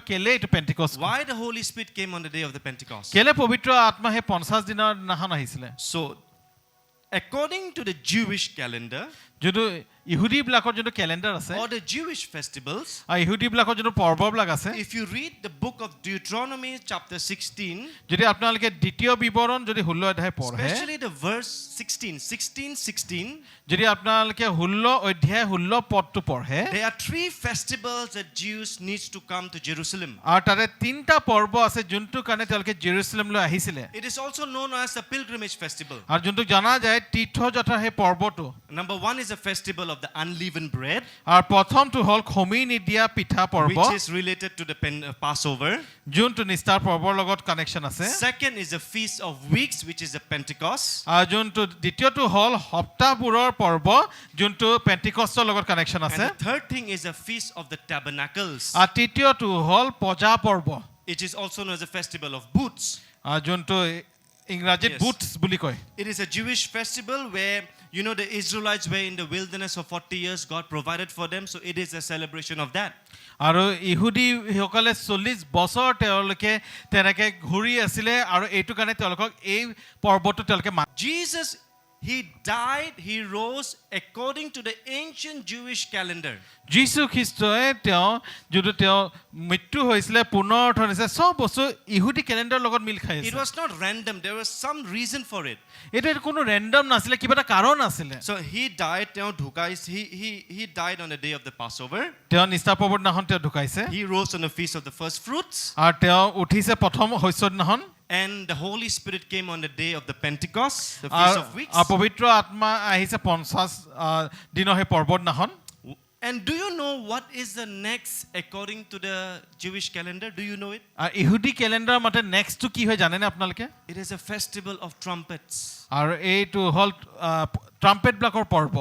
কেলে এটো পেন্টিকষ্ট Why the Holy Spirit came on the day of the Pentecost? কেলে পবিত্ৰ আত্মা হে 50 দিনৰ দিনাখন আহিছিলে So, according to the Jewish calendar, যটো ইহুদি ব্লাকৰ যটো ক্যালেন্ডাৰ আছে or the Jewish festivals, আৰু ইহুদি ব্লাকৰ যটো পৰ্ববিলাক আছে if you read the book of Deuteronomy chapter 16, যদি আপোনালোকে দ্বিতীয় বিৱৰণ যদি 16 অধ্যায় পঢ়ে especially the verse 16, যদি আপোনালোকে 16 অধ্যায় 16 পদটো পঢ়ে there are 3 festivals that Jews needs to come to Jerusalem. আৰু তাৰে তিনটা পৰ্ব আছে যোনটো কাৰণে তেওঁলোকে জেৰুসালেমলৈ আহিছিলে It is also known as the pilgrimage festival. আৰু যোনটো জনা যায় তীৰ্থযাত্ৰাৰ সেই পৰ্বটো Number 1 is a festival of the unleavened bread, আৰু প্ৰথমটো হ'ল খমি নিদিয়া পিঠা পৰ্ব which is related to the Passover. যোনটো নিষ্ঠাৰ পৰ্বৰ লগত কানেকচন আছে Second is the feast of weeks, which is the Pentecost. আৰু যোনটো দ্বিতীয়টো হ'ল সপ্তাহবোৰৰ পৰ্ব যোনটো পেন্টিকষ্টৰ লগত কানেকচন And আছে the third thing is the feast of the tabernacles. আৰু তৃতীয়টো হ'ল পজা পৰ্ব It is also known as the festival of booths. আৰু যোনটো ইংৰাজীত Yes. বুটছ বুলি কয় It is a Jewish festival where, you know, the Israelites were in the wilderness for 40 years. God provided for them. So it is a celebration of that. আৰু ইহুদি সকলে 40 বছৰ তেওঁলোকে তেনেকে ঘূৰি আছিলে আৰু এইটো কাৰণে তেওঁলোকক এই পৰ্বটো তেওঁলোকে Jesus, he died, he rose according to the ancient Jewish calendar. যীশু খ্ৰীষ্টই তেওঁ যটো তেওঁ মৃত্যু হৈছিলে পুনৰ উঠনিছে সব বস্তু ইহুদি ক্যালেন্ডাৰ লগত মিল খাই It আছে was not random. There was some reason for it. এটা কোনো ৰেন্ডম নাছিলে কিবা এটা কাৰণ আছিল So he died. He died on the day of the Passover. তেওঁ নিষ্ঠা পৰ্বৰ দিনাখন তেওঁ ঢুকাইছে He rose on the feast of the first fruits. আৰু তেওঁ উঠিছে প্ৰথম শস্যৰ দিনাখন And the Holy Spirit came on the day of the Pentecost, the feast of weeks. আৰু পবিত্ৰ আত্মা আহিছে 50 দিনৰ সেই পৰ্বৰ দিনাখন And do you know what is the next according to the Jewish calendar? Do you know it? আৰু ইহুদি ক্যালেন্ডাৰ মতে নেক্সটটো কি হয় জানেনে আপোনালোকে It is a festival of trumpets. আৰু এইটো হ'ল ট্ৰাম্পেট ব্লাকৰ পৰ্ব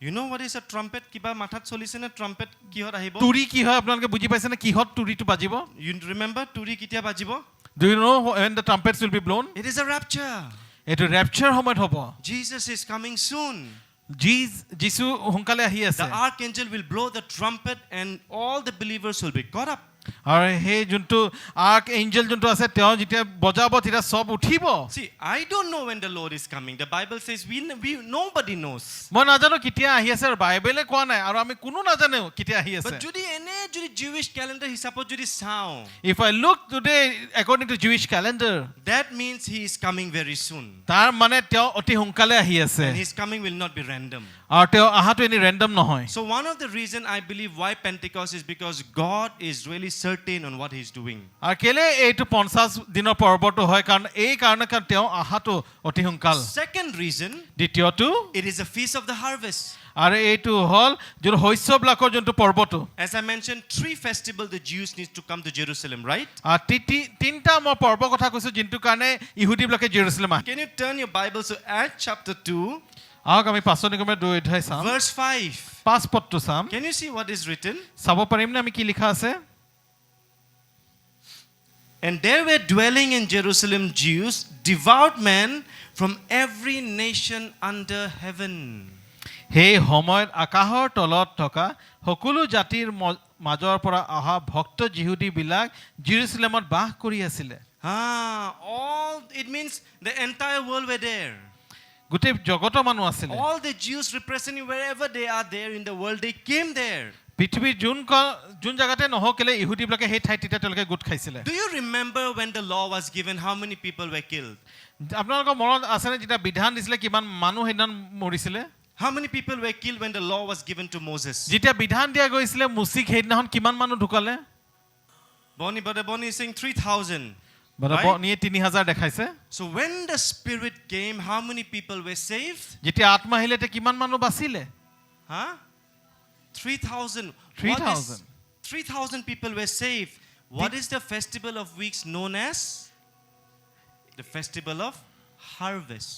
You know what is a trumpet? Kiba mathat solise na trumpet kihot ahibo? তুৰি কি হয় আপোনালোকে বুজি পাইছে নে কিহত তুৰিটো বাজিব You remember turi kitia bajibo? Do you know when the trumpets will be blown? It is a rapture. এটো ৰেপচাৰ সময়ত হ'ব Jesus is coming soon. যিশু সোনকালে আহি আছে The archangel will blow the trumpet and all the believers will be caught up. আৰু সেই যোনটো আৰ্ক এঞ্জেল যোনটো আছে তেওঁ যেতিয়া বজাব তেতিয়া সব উঠিব See, I don't know when the Lord is coming. The Bible says nobody knows. মই নাজানো কেতিয়া আহি আছে আৰু বাইবেলে কোৱা নাই আৰু আমি কোনো নাজানো কেতিয়া আহি আছে But jodi Jewish calendar hisapot jodi sao, if I look today according to Jewish calendar that means he is coming very soon. তাৰ মানে তেওঁ অতি সোনকালে আহি আছে And his coming will not be random. আৰু তেওঁ আহাটো এনি ৰেন্ডম নহয় So one of the reason I believe why Pentecost is because God is really certain on what he's doing. আৰু কেলে এইটো 50 দিনৰ পৰ্বটো হয় কাৰণ এই কাৰণে তেওঁ আহাটো অতি সোনকাল Second reason, দ্বিতীয়টো it is a feast of the harvest. আৰু এইটো হ'ল যোন শস্যবিলাকৰ যোনটো পৰ্বটো As I mentioned, 3 festivals the Jews need to come to Jerusalem, right? আৰু তিনটা মই পৰ্ব কথা কৈছো যোনটো কাৰণে ইহুদিবিলাকে জেৰুসালেম আহে Can you turn your Bibles to Acts chapter 2, আহক আমি 5 নিকমে 2 অধ্যায় চাম verse 5. 5 পদটো চাম Can you see what is written? চাব পাৰিম নে আমি কি লিখা আছে And there were dwelling in Jerusalem Jews, devout men from every nation under heaven. সেই সময়ত আকাশৰ তলত থকা সকলো জাতিৰ মাজৰ পৰা অহা ভক্ত যিহুদীবিলাক জেৰুসালেমত বাস কৰি আছিল All it means the entire world were there. গোটেই জগতৰ মানুহ আছিল All the Jews representing wherever they are there in the world, they came there. পৃথিৱীৰ যোন জায়গাতে নহকলে ইহুদীবিলাকে সেই ঠাইত তেওঁলোকে গোট খাইছিল Do you remember when the law was given, how many people were killed? আপোনালোকৰ মনত আছে নে যেতিয়া বিধান দিছিলে কিমান মানুহ সেইদিন মৰিছিল How many people were killed when the law was given to Moses? যেতিয়া বিধান দিয়া গৈছিল মুছিক সেইদিনাখন কিমান মানুহ ঢুকালে Brother Bonnie is saying 3,000. বনিয়ে 3000 দেখাইছে So when the Spirit came, how many people were saved? যেতিয়া আত্মা আহিলে তে কিমান মানুহ বাচিলে 3,000. 3,000. 3,000 people were saved. What is the festival of weeks known as? The festival of harvest.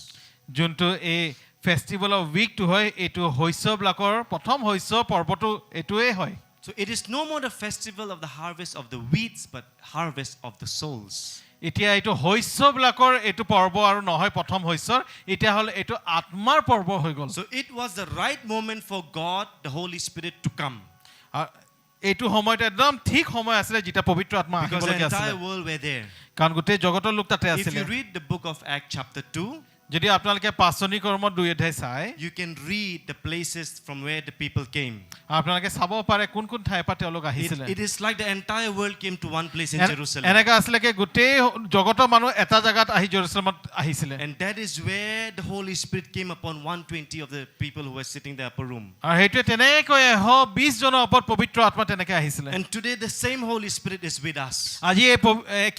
যোনটো এই ফেষ্টিভেল অফ উইক টু হয় এটো শস্যবিলাকৰ প্ৰথম শস্য পৰ্বটো এটোৱে হয় So it is no more the festival of the harvest of the weeds, but harvest of the souls. এতিয়া এটো শস্যবিলাকৰ এটো পৰ্ব আৰু নহয় প্ৰথম শস্যৰ এতিয়া হল এটো আত্মাৰ পৰ্ব হৈ গল So it was the right moment for God, the Holy Spirit, to come. এইটো সময়ত একদম ঠিক সময় আছিল যেতিয়া পবিত্ৰ আত্মা Because the আহিবলগীয়া আছিল entire world were there. কাৰণ গোটেই জগতৰ লোক তাতে If আছিল you read the book of Acts chapter 2, যদি আপোনালোকে পাঁচনি কৰ্ম 2 অধ্যায় চাই you can read the places from where the people came. আপোনালোকে চাব পাৰে কোন কোন ঠাইৰ পৰা তেওঁলোক আহিছিল It is like the entire world came to one place in Jerusalem. এনেকা আছিল কি গোটেই জগতৰ মানুহ এটা জায়গাত আহি জেৰুজালেমত আহিছিল And that is where the Holy Spirit came upon 120 of the people who were sitting in the upper room. আৰু হেইটোৱে তেনেকৈ 120 জনৰ ওপৰত পবিত্ৰ আত্মা তেনেকৈ আহিছিল And today the same Holy Spirit is with us. আজি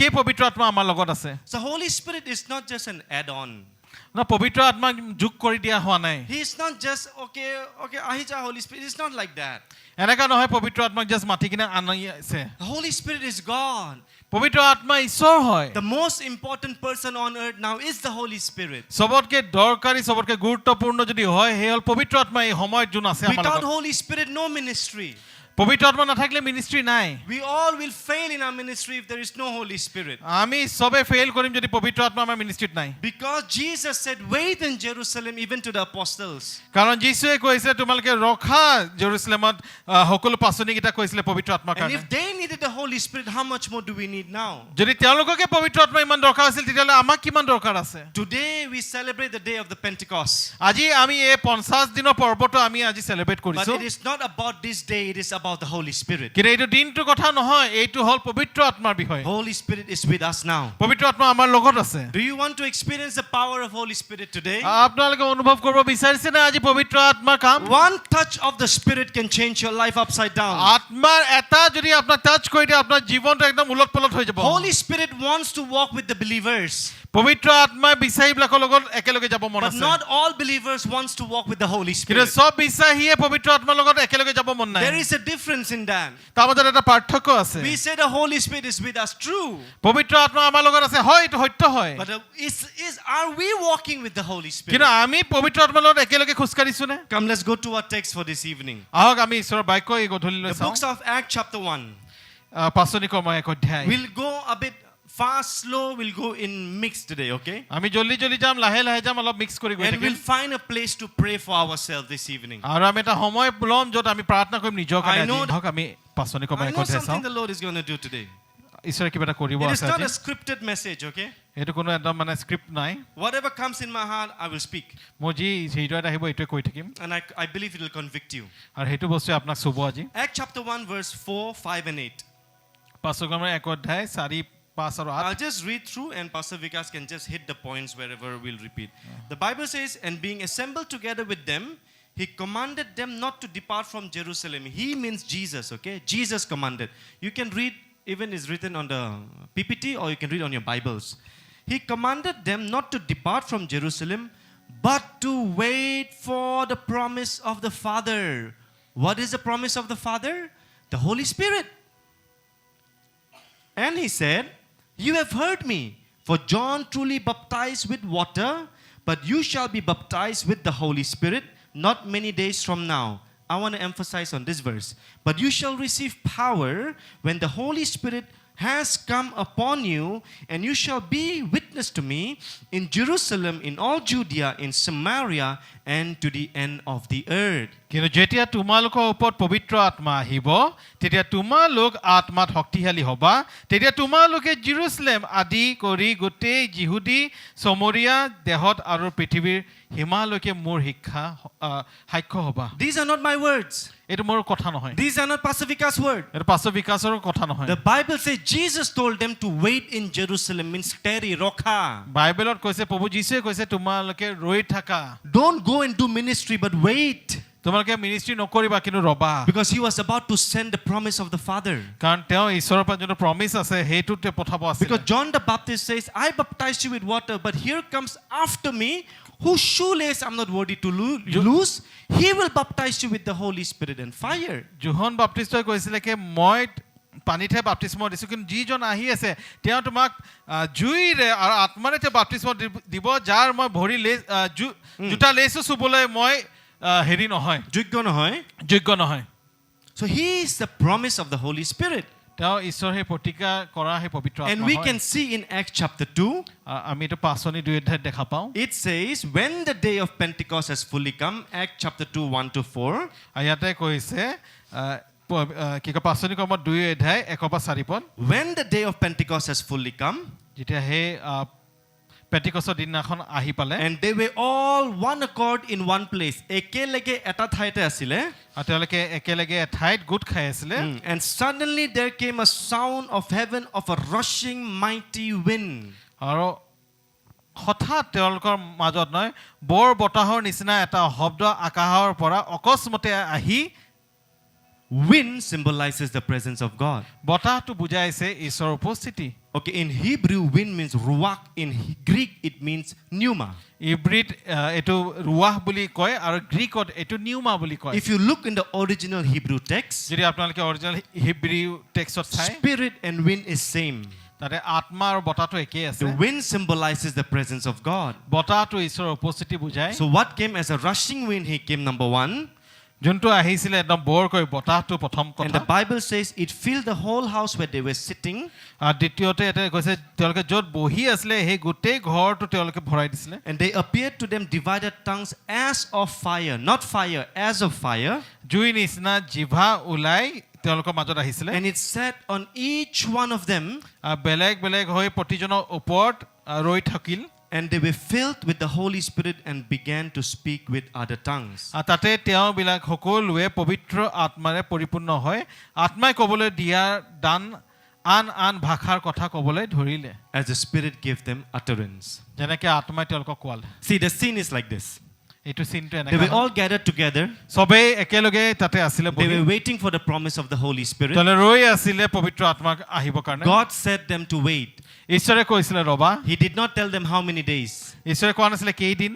এই পবিত্ৰ আত্মা আমাৰ লগত আছে So Holy Spirit is not just an add-on. না পবিত্ৰ আত্মা যোগ কৰি দিয়া হোৱা নাই He is not just okay ahija Holy Spirit. It's not like that. এনেকা নহয় পবিত্ৰ আত্মাক জাস্ট মাতি কিনে আনি আছে The Holy Spirit is God. পবিত্ৰ আত্মা ঈশ্বৰ হয় The most important person on earth now is the Holy Spirit. সবতকে দৰকাৰী সবতকে গুৰুত্বপূৰ্ণ যদি হয় হে হল পবিত্ৰ আত্মা এই সময়ত যোন আছে আমাৰ Without লগত Holy Spirit, no ministry. পবিত্ৰ আত্মা নাথাকিলে মিনিষ্ট্ৰি নাই We all will fail in our ministry if there is no Holy Spirit. আমি সবে ফেইল কৰিম যদি পবিত্ৰ আত্মা আমাৰ মিনিষ্ট্ৰিত নাই Because Jesus said, wait in Jerusalem even to the apostles. কাৰণ যীশুৱে কৈছে তোমালোকে ৰখা জেৰুজালেমত সকলো পাচনি কিটা কৈছিলে পবিত্ৰ আত্মাৰ And কাৰণে if they needed the Holy Spirit, how much more do we need now? যদি তেওঁলোককে পবিত্ৰ আত্মা ইমান দৰকাৰ আছিল তেতিয়াহলে আমাক কিমান দৰকাৰ আছে Today we celebrate the day of the Pentecost. আজি আমি এই 50 দিনৰ পৰ্বটো আমি আজি সেলিব্ৰেট But কৰিছো it is not about this day, it is about the Holy Spirit. কিন্তু এইটো দিনটোৰ কথা নহয় এইটো হল পবিত্ৰ আত্মাৰ বিষয় Holy Spirit is with us now. পবিত্ৰ আত্মা আমাৰ লগত আছে Do you want to experience the power of Holy Spirit today? আপোনালোকে অনুভৱ কৰিব বিচাৰিছে না আজি পবিত্ৰ আত্মাৰ কাম One touch of the Spirit can change your life upside down. আত্মাৰ এটা যদি আপোনাক টাচ কৰি দিয়ে আপোনাৰ জীৱনটো একদম উলটপলট হৈ যাব Holy Spirit wants to walk with the believers. পবিত্ৰ আত্মাই বিশ্বাসীবিলাকৰ লগত একেলগে যাব মন But আছে not all believers wants to walk with the Holy কিন্তু Spirit. সব বিশ্বাসীয়ে পবিত্ৰ আত্মাৰ লগত একেলগে যাব মন নাই There is a difference in that. তাৰ মাজত এটা পাৰ্থক্য আছে We say the Holy Spirit is with us, true. পবিত্ৰ আত্মা আমাৰ লগত আছে হয় এইটো সত্য হয় But are we walking with the Holy Spirit? কিন্তু আমি পবিত্ৰ আত্মাৰ লগত একেলগে খোজকাঢ়িছো নে Come, let's go to our text for this evening. আহক আমি ঈশ্বৰৰ বাক্য এই গধূলিলৈ The চাওঁ books of Acts chapter 1. পাচনি কৰ্ম 1 অধ্যায় We'll go a bit fast, slow. We'll go in mix today, okay? আমি জলদি জলদি যাম লাহে লাহে যাম অলপ মিক্স কৰি গৈ And থাকিম we'll find a place to pray for ourselves this evening. আৰু আমি এটা সময় ল'ম য'ত আমি প্ৰাৰ্থনা কৰিম নিজৰ I কাৰণে know আহক আমি পাচনি কৰ্ম I 1 know অধ্যায় চাওঁ something the Lord is going to do today. ঈশ্বৰে কিবা এটা কৰিব It is আছে not আজি a scripted message, okay? এইটো কোনো একদম মানে স্ক্ৰিপ্ট নাই Whatever comes in my heart, I will speak. মোৰ যি হৃদয়ত আহিব এইটোৱে কৈ থাকিম And I believe it will convict you. আৰু সেইটো বস্তুৱে আপোনাক চুব আজি Acts chapter 1, verse 4, 5, and 8. পাচনি কৰ্ম 1 অধ্যায় 4 5 আৰু 8 I'll just read through and Pastor Vikas can just hit the points wherever we'll repeat. The Bible says, and being assembled together with them, he commanded them not to depart from Jerusalem. He means Jesus, okay? Jesus commanded. You can read, even is written on the PPT or you can read on your Bibles. He commanded them not to depart from Jerusalem, but to wait for the promise of the Father. What is the promise of the Father? The Holy Spirit. And he said, you have heard me, for John truly baptized with water, but you shall be baptized with the Holy Spirit not many days from now. I want to emphasize on this verse. But you shall receive power when the Holy Spirit has come upon you, and you shall be witness to me in Jerusalem, in all Judea, in Samaria, and to the end of the earth. কিন্তু যেতিয়া তোমালোকৰ ওপৰত পবিত্ৰ আত্মা আহিব তেতিয়া তোমালোক আত্মাত শক্তিশালী হ'বা তেতিয়া তোমালোকে জেৰুজালেম আদি কৰি গোটেই যিহুদী সমৰীয়া দেহত আৰু পৃথিৱীৰ হিমালৈকে মোৰ সাক্ষ্য হ'বা These are not my words. এইটো মোৰ কথা নহয় These are not Pastor Vikas' words. এইটো পাছত বিকাশৰ কথা নহয় The Bible says Jesus told them to wait in Jerusalem, means tarry, rokha. বাইবেলত কৈছে প্ৰভু যীশুৱে কৈছে তোমালোকে ৰৈ থাকা Don't go and do ministry, but wait. তোমালোকে মিনিষ্ট্ৰি নকৰিবা কিন্তু ৰবা Because he was about to send the promise of the Father. কাৰণ তেওঁ ঈশ্বৰৰ পৰা যোনটো প্ৰমিছ আছে সেইটোতে পঠাব আছে Because John the Baptist says, I baptize you with water, but here comes after me, whose shoelace I'm not worthy to loose. He will baptize you with the Holy Spirit and fire. যোহন বাপ্তিষ্টই কৈছিলে কি মই পানীতে বাপ্তিস্ম দিছোঁ কিন্তু যিজন আহি আছে তেওঁ তোমাক জুইৰে আৰু আত্মাৰে বাপ্তিস্ম দিব যাৰ মই ভৰি জোতা লেচু চুবলৈ মই হেৰি নহয় যোগ্য নহয় So he is the promise of the Holy Spirit. তেওঁ ঈশ্বৰ হে প্ৰতিজ্ঞা কৰা হে পবিত্ৰ আত্মা And we can see in Acts chapter 2, আমি এটা পাচনি 2 অধ্যায় দেখা পাওঁ it says, when the day of Pentecost has fully come, Acts chapter 2, 1 to 4. ইয়াতে কৈছে কি কয় পাচনি কৰ্ম 2 অধ্যায় 1-4 পদ When the day of Pentecost has fully come, যেতিয়া হে পেন্টিকস্তৰ দিনাখন আহি পালে and they were all one accord in one place. একেলগে এটা ঠাইতে আছিলে. আৰু তেওঁলোকে একেলগে ঠাইত গোট খাই আছিলে And suddenly there came a sound of heaven of a rushing mighty wind. আৰু হঠাৎ তেওঁলোকৰ মাজত নহয় বৰ বতাহৰ নিচিনা এটা শব্দ আকাশৰ পৰা অকস্মাতে আহি Wind symbolizes the presence of God. বতাহটো বুজাইছে ঈশ্বৰৰ উপস্থিতি Okay, in Hebrew, wind means ruach. In Greek, it means pneuma. ইব্ৰিত এটো ৰুৱাহ বুলি কয় আৰু গ্ৰীকত এটো নিউমা বুলি কয় If you look in the original Hebrew text, যদি আপোনালোকে অৰিজিনেল হিব্ৰু টেক্সটত চাই spirit and wind is same. তাতে আত্মা আৰু বতাহটো একেই আছে The wind symbolizes the presence of God. বতাহটো ঈশ্বৰৰ উপস্থিতি বুজায় So what came as a rushing wind? He came number one. যোনটো আহিছিলে একদম বৰকৈ বতাহটো প্ৰথম And কথা the Bible says it filled the whole house where they were sitting. আৰু দ্বিতীয়তে এটা কৈছে তেওঁলোকে য'ত বহি আছিলে সেই গোটেই ঘৰটো তেওঁলোকে ভৰাই দিছিলে And they appeared to them divided tongues as of fire. Not fire, as of fire. জুই নিচিনা জিভা ওলাই তেওঁলোকৰ মাজত আহিছিলে And it sat on each one of them. বেলেগ বেলেগ হৈ প্ৰতিজনৰ ওপৰত ৰৈ থাকিল And they were filled with the Holy Spirit and began to speak with other tongues. তাতে তেওঁবিলাক সকলোৱে পবিত্ৰ আত্মাৰে পৰিপূৰ্ণ হয় আত্মাই ক'বলৈ দিয়া দান আন আন ভাষাৰ কথা ক'বলৈ ধৰিলে As the Spirit gave them utterance. যেনেকৈ আত্মাই তেওঁলোকক কোৱালে See, the scene is like this. এইটো চিনটো They were এনেকৈ all gathered together. সবেই একেলগে তাতে আছিলে They were waiting for the promise of the Holy Spirit. তেওঁলোকে ৰৈ আছিলে পবিত্ৰ আত্মাক আহিবৰ কাৰণে God said them to wait. ঈশ্বৰে কৈছিলে ৰবা He did not tell them how many days. ঈশ্বৰে কোৱা নাছিলে কেইদিন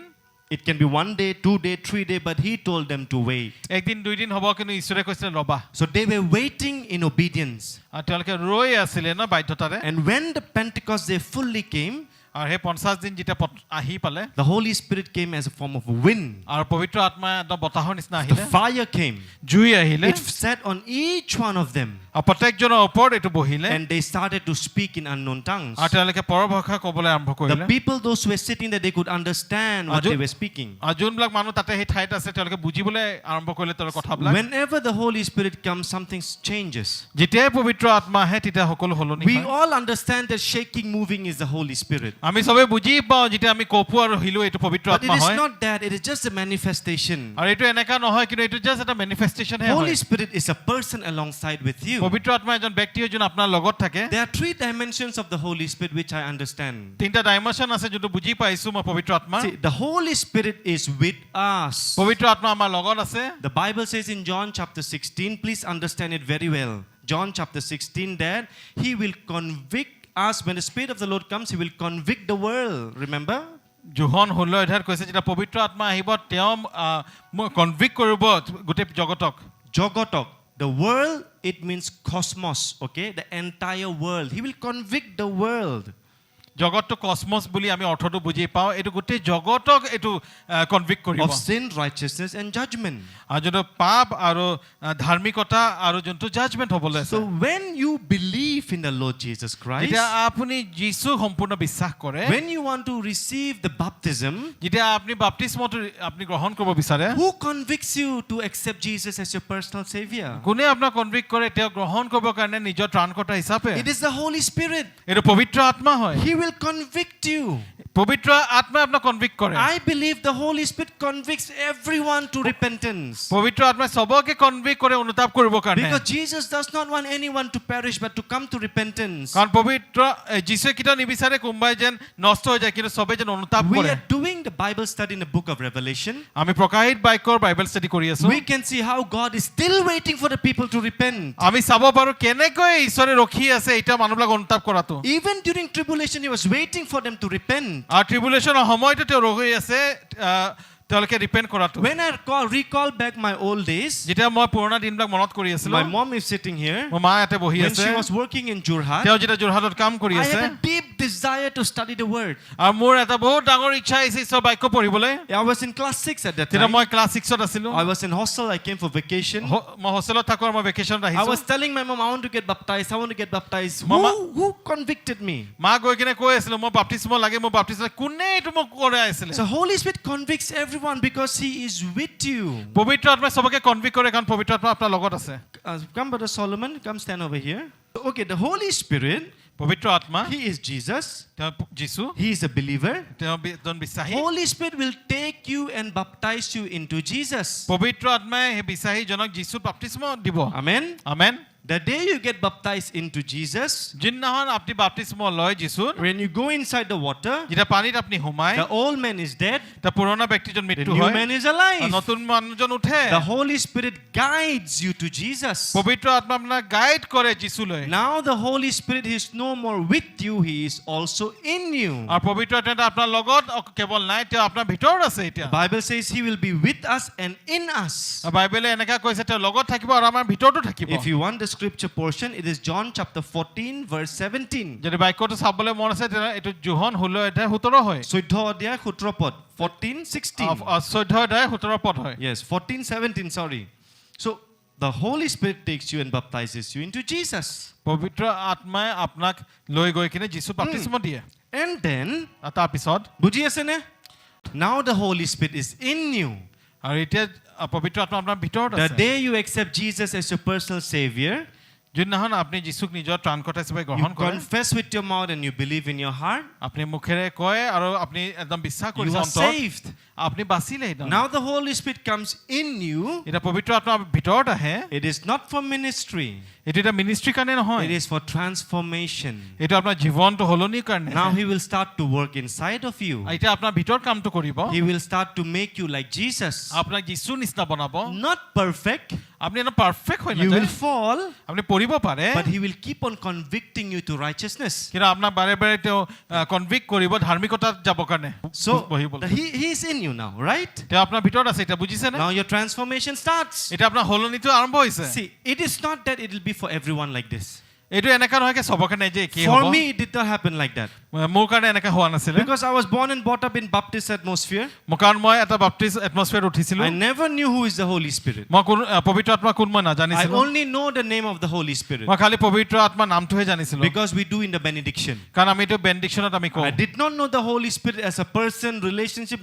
It can be 1 day, 2 day, 3 day, but he told them to wait. একদিন দুইদিন হ'ব কিন্তু ঈশ্বৰে কৈছিলে ৰবা So they were waiting in obedience. আৰু তেওঁলোকে ৰৈ আছিলে ন বাধ্যতাৰে And when the Pentecost day fully came, আৰু সেই 50 দিন যেতিয়া আহি পালে the Holy Spirit came as a form of wind. আৰু পবিত্ৰ আত্মা এটা বতাহৰ নিচিনা The আহিলে fire came. জুই আহিলে It sat on each one of them. আৰু প্ৰত্যেকজনৰ ওপৰত এইটো বহিলে And they started to speak in unknown tongues. আৰু তেওঁলোকে পৰভাষা ক'বলৈ আৰম্ভ The কৰিলে people, those who were sitting there, they could understand what they were speaking. আৰু যোনবিলাক মানুহ তাতে সেই ঠাইত আছে তেওঁলোকে বুজিবলৈ আৰম্ভ কৰিলে তেওঁলোকৰ কথাবিলাক Whenever the Holy Spirit comes, something changes. যেতিয়াই পবিত্ৰ আত্মা আহে তেতিয়া সকলো সলনি We হয় all understand that shaking, moving is the Holy Spirit. আমি সবে বুজি পাওঁ যেতিয়া আমি কঁপো আৰু হিলো এইটো পবিত্ৰ But it আত্মা is হয় not that, it is just a manifestation. আৰু এইটো এনেকা নহয় কিন্তু এইটো জাস্ট এটা মেনিফেষ্টেশ্যন হে Holy হয় Spirit is a person alongside with you. পবিত্ৰ আত্মা এজন ব্যক্তি হয় যোন আপোনাৰ লগত থাকে There are 3 dimensions of the Holy Spirit which I understand. তিনটা ডাইমেনশন আছে যোনটো বুজি পাইছো মই পবিত্ৰ আত্মা See, the Holy Spirit is with us. পবিত্ৰ আত্মা আমাৰ লগত আছে The Bible says in John chapter 16, please understand it very well. John chapter 16, that He will convict us. When the Spirit of the Lord comes, He will convict the world. Remember? যোহন 16 অধ্যায়ত কৈছে যেতিয়া পবিত্ৰ আত্মা আহিব তেওঁ convict কৰিব গোটেই জগতক Jogotok. The world, it means cosmos, okay? The entire world. He will convict the world. জগতটো কসমছ বুলি আমি অৰ্থটো বুজি পাওঁ এইটো গোটেই জগতক এইটো কনভিক্ট কৰিব Of sin, righteousness, and judgment. আৰু যোনটো পাপ আৰু ধাৰ্মিকতা আৰু যোনটো জাজমেন্ট হ'বলৈ আছে So when you believe in the Lord Jesus Christ, যেতিয়া আপুনি যীশু সম্পূৰ্ণ বিশ্বাস কৰে when you want to receive the baptism, যেতিয়া আপুনি বাপ্তিস্মটো আপুনি গ্ৰহণ কৰিব বিচাৰে who convicts you to accept Jesus as your personal savior? কোনে আপোনাক কনভিক্ট কৰে তেওঁ গ্ৰহণ কৰিবৰ কাৰণে নিজৰ ত্ৰাণকৰ্তা হিচাপে It is the Holy Spirit. এইটো পবিত্ৰ আত্মা হয় He will convict you. পবিত্ৰ আত্মাই আপোনাক কনভিক্ট কৰে I believe the Holy Spirit convicts everyone to repentance. পবিত্ৰ আত্মাই সবকে কনভিক্ট কৰে অনুতাপ কৰিবৰ কাৰণে Because Jesus does not want anyone to perish but to come to repentance. কাৰণ পবিত্ৰ যীশুৱে কিটা নিবিচাৰে কোনবাই যেন নষ্ট হৈ যায় কিন্তু সবে যেন অনুতাপ We কৰে are doing the Bible study in the book of Revelation. আমি প্ৰকাশিত বাক্যৰ বাইবেল ষ্টাডি কৰি আছো We can see how God is still waiting for the people to repent. আমি চাব পাৰো কেনেকৈ ঈশ্বৰে ৰখি আছে এটা মানুহবিলাক অনুতাপ কৰাটো Even during tribulation, He was waiting for them to repent. আৰু ট্ৰিবুলেশ্যনৰ সময়তে তেওঁ ৰখি আছে তেওঁলোকে ৰিপেন্ট কৰাটো When I recall back my old days, যেতিয়া মই পুৰণা দিনবিলাক মনত কৰি আছিলো my mom is sitting here. মোৰ মা ইয়াতে বহি When আছে she was working in Jorhat, তেওঁ যেতিয়া যোৰহাটত কাম কৰি I আছে had a deep desire to study the word. আৰু মোৰ এটা বহুত ডাঙৰ ইচ্ছা আছে ঈশ্বৰৰ বাক্য পঢ়িবলৈ I was in class 6 at that তেতিয়া time. মই ক্লাছ 6ত আছিলো I was in hostel. I came for vacation. মই হোষ্টেলত থাকো আৰু মই ভেকেশ্যনত I আহিছো was telling my mom, I want to get baptized. I want to get baptized. Mama- Who convicted me? মা গৈ কিনে কৈ আছিলো মই বাপ্তিস্ম লাগে মই বাপ্তিস্ম কোনে এইটো মোক কৰাই আছিলে So Holy Spirit convicts everyone because He is with you. পবিত্ৰ আত্মাই সবকে কনভিক্ট কৰে কাৰণ পবিত্ৰ আত্মা আপোনাৰ লগত আছে Come, Brother Solomon. Come stand over here. Okay, the Holy Spirit, পবিত্ৰ আত্মা He is Jesus. তেওঁ যীশু He is a believer. তেওঁ এজন বিশ্বাসী Holy Spirit will take you and baptize you into Jesus. পবিত্ৰ আত্মাই সেই বিশ্বাসীজনক যীশুৰ বাপ্তিস্ম দিব Amen. Amen The day you get baptized into Jesus, যিদিনাখন আপুনি বাপ্তিস্ম লয় যীশুৰ when you go inside the water, যেতিয়া পানীত আপুনি সোমায় the old man is dead, তাৰ পুৰণা ব্যক্তিজন the মৃত্যু new হয় man is আৰু alive. নতুন মানুহজন উঠে The Holy Spirit guides you to Jesus. পবিত্ৰ আত্মা আপোনাক গাইড কৰে যীশুলৈ Now the Holy Spirit is no more with you, He is also in you. আৰু পবিত্ৰ আত্মা আপোনাৰ লগত কেৱল নাই তেওঁ আপোনাৰ ভিতৰত আছে এতিয়া The Bible says He will be with us and in us. আৰু বাইবেলে এনেকা কৈছে তেওঁ লগত থাকিব আৰু আমাৰ ভিতৰতো থাকিব If you want the scripture portion, it is John chapter 14 verse 17. যদি বাক্যটো চাবলৈ মন আছে তেতিয়া এইটো যোহন 16 অধ্যায় 17 হয় 14 অধ্যায় 17 পদ 14 16. 14 অধ্যায় 17 পদ হয় Yes, 14 17, sorry. So the Holy Spirit takes you and baptizes you into Jesus. পবিত্ৰ আত্মাই আপোনাক লৈ গৈ কিনে যীশু বাপ্তিস্ম দিয়ে And then, আৰু তাৰ পিছত বুজি আছে নে? Now the Holy Spirit is in you. আৰু এতিয়া পবিত্ৰ আত্মা আপোনাৰ ভিতৰত The আছে day you accept Jesus as your personal savior, যিদিনাখন আপুনি যীশুক নিজৰ ত্ৰাণকৰ্তা হিচাপে you গ্ৰহণ কৰে confess with your mouth and you believe in your heart, আপুনি মুখেৰে কয় আৰু আপুনি একদম বিশ্বাস you কৰিছে are অন্তৰত saved. আপুনি বাচিলে একদম Now the Holy Spirit comes in you. এটা পবিত্ৰ আত্মা ভিতৰত আহে It is not for ministry. এইটো এটা মিনিষ্ট্ৰীৰ কাৰণে নহয় It is for transformation. এইটো আপোনাৰ জীৱনটো সলনিৰ কাৰণে Now He will start to work inside of you. এতিয়া আপোনাৰ ভিতৰত কামটো কৰিব He will start to make you like Jesus. আপোনাক যীশুৰ নিচিনা বনাব Not perfect. আপুনি একদম পাৰফেক্ট হৈ You নাযায় will fall, আপুনি পৰিব পাৰে but He will keep on convicting you to righteousness. কিন্তু আপোনাক বাৰে বাৰে তেওঁ কনভিক্ট কৰিব ধাৰ্মিকতাত যাব কাৰণে So বহিবলৈ he is in you now, right? তেওঁ আপোনাৰ ভিতৰত আছে এতিয়া বুজিছেনে Now your transformation starts. এতিয়া আপোনাৰ সলনিটো আৰম্ভ হৈছে See, it is not that it will be for everyone like this. এইটো এনেকা নহয় কি সবৰ কাৰণে যে কি For হ'ব me, it did not happen like that. মোৰ কাৰণে এনেকা হোৱা নাছিলে Because I was born and brought up in Baptist atmosphere. কাৰণ মই এটা বাপ্তিস্ম এটমস্ফিয়াৰত উঠিছিলো I never knew who is the Holy Spirit. মই কোন পবিত্ৰ আত্মা কোন মই I নাজানিছিলো only know the name of the Holy Spirit মই খালি পবিত্ৰ আত্মা নামটোহে জানিছিলো because we do in the benediction. কাৰণ আমি এইটো বেনডিকশ্যনত আমি কওঁ I did not know the Holy Spirit as a person, relationship.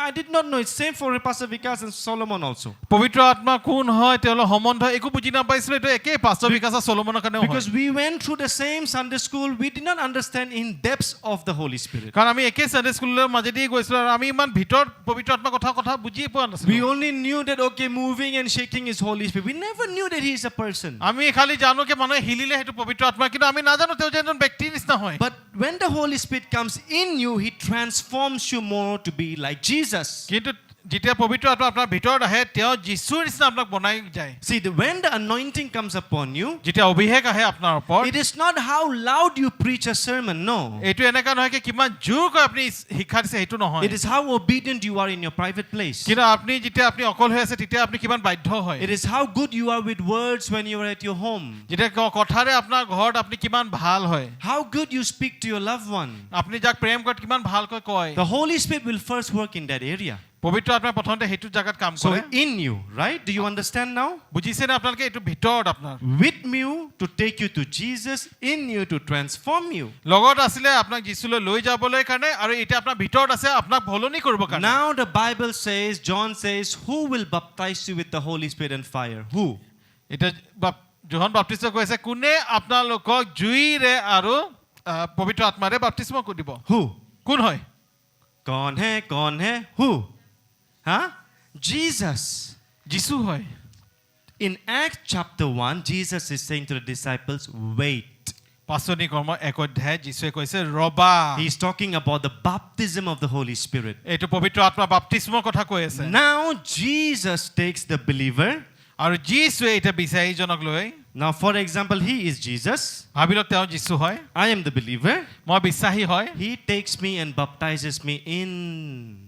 I did not know. It's same for Pastor Vikas and Solomon also. পবিত্ৰ আত্মা কোন হয় তেওঁলোকৰ সম্বন্ধ একো বুজি নাপাইছিলো এইটো একেই পাষ্টৰ বিকাশ চলোমনৰ কাৰণেও হয় Because we went through the same Sunday school, we did not understand in depths of the Holy Spirit. কাৰণ আমি একেই সানডে স্কুলৰ মাজেদি গৈছিলো আৰু আমি ইমান ভিতৰত পবিত্ৰ আত্মাৰ কথা বুজিয়ে পোৱা We নাছিলো only knew that, okay, moving and shaking is Holy Spirit. We never knew that He is a person. আমি খালি জানো কি মানুহে হিলিলে সেইটো পবিত্ৰ আত্মা কিন্তু আমি নাজানো তেওঁ যে এজন ব্যক্তিৰ নিচিনা হয় But when the Holy Spirit comes in you, He transforms you more to be like Jesus. কিন্তু যেতিয়া পবিত্ৰ আত্মা আপোনাৰ ভিতৰত আহে তেওঁ যীশুৰ নিচিনা আপোনাক বনাই যায় See, when the anointing comes upon you, যেতিয়া অভিষেক আহে আপোনাৰ ওপৰত it is not how loud you preach a sermon, no. এইটো এনেকা নহয় কি কিমান জোৰকৈ আপুনি শিক্ষা দিছে সেইটো নহয় It is how obedient you are in your private place. কিন্তু আপুনি যেতিয়া আপুনি অকল হৈ আছে তেতিয়া আপুনি কিমান বাধ্য হয় It is how good you are with words when you are at your home. যেতিয়া কথাৰে আপোনাৰ ঘৰত আপুনি কিমান ভাল হয় How good you speak to your loved one. আপুনি যাক প্ৰেম কৰে কিমান ভালকৈ কয় The Holy Spirit will first work in that area. পবিত্ৰ আত্মা প্ৰথমতে সেইটো জাগাত কাম So কৰে in you, right? Do you understand now? বুজিছেনে আপোনালোকে এইটো ভিতৰত আপোনাৰ With you to take you to Jesus, in you to transform you. লগত আছিলে আপোনাক যীশুলৈ লৈ যাবলৈ কাৰণে আৰু এতিয়া আপোনাৰ ভিতৰত আছে আপোনাক ভলনি কৰিব কাৰণে Now the Bible says, John says, who will baptize you with the Holy Spirit and fire? Who? এতিয়া যোহন বাপ্তিস্ম কৈছে কোনে আপোনালোকক জুইৰে আৰু পবিত্ৰ আত্মাৰে বাপ্তিস্ম দিব Who? কোন হয় Kaun hai? Kaun hai? Who? Huh? Jesus. যীশু হয় In Acts chapter 1, Jesus is saying to the disciples, wait. পাচনি কৰ্ম 1 অধ্যায় যীশুৱে কৈছে ৰবা He's talking about the baptism of the Holy Spirit. এইটো পবিত্ৰ আত্মা বাপ্তিস্মৰ কথা কৈ আছে Now Jesus takes the believer. আৰু যীশুৱে এটা বিচাৰীজনক লৈ Now for example, he is Jesus. ভাবিলক তেওঁ যীশু হয় I am the believer. মই বিশ্বাসী হয় He takes me and baptizes me in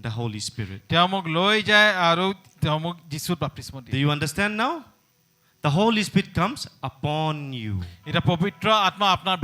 the Holy Spirit. তেওঁ মোক লৈ যায় আৰু তেওঁ মোক যীশুত বাপ্তিস্ম Do দিয়ে you understand now? the Holy Spirit comes upon you. এটা পবিত্ৰ আত্মা আপোনাৰ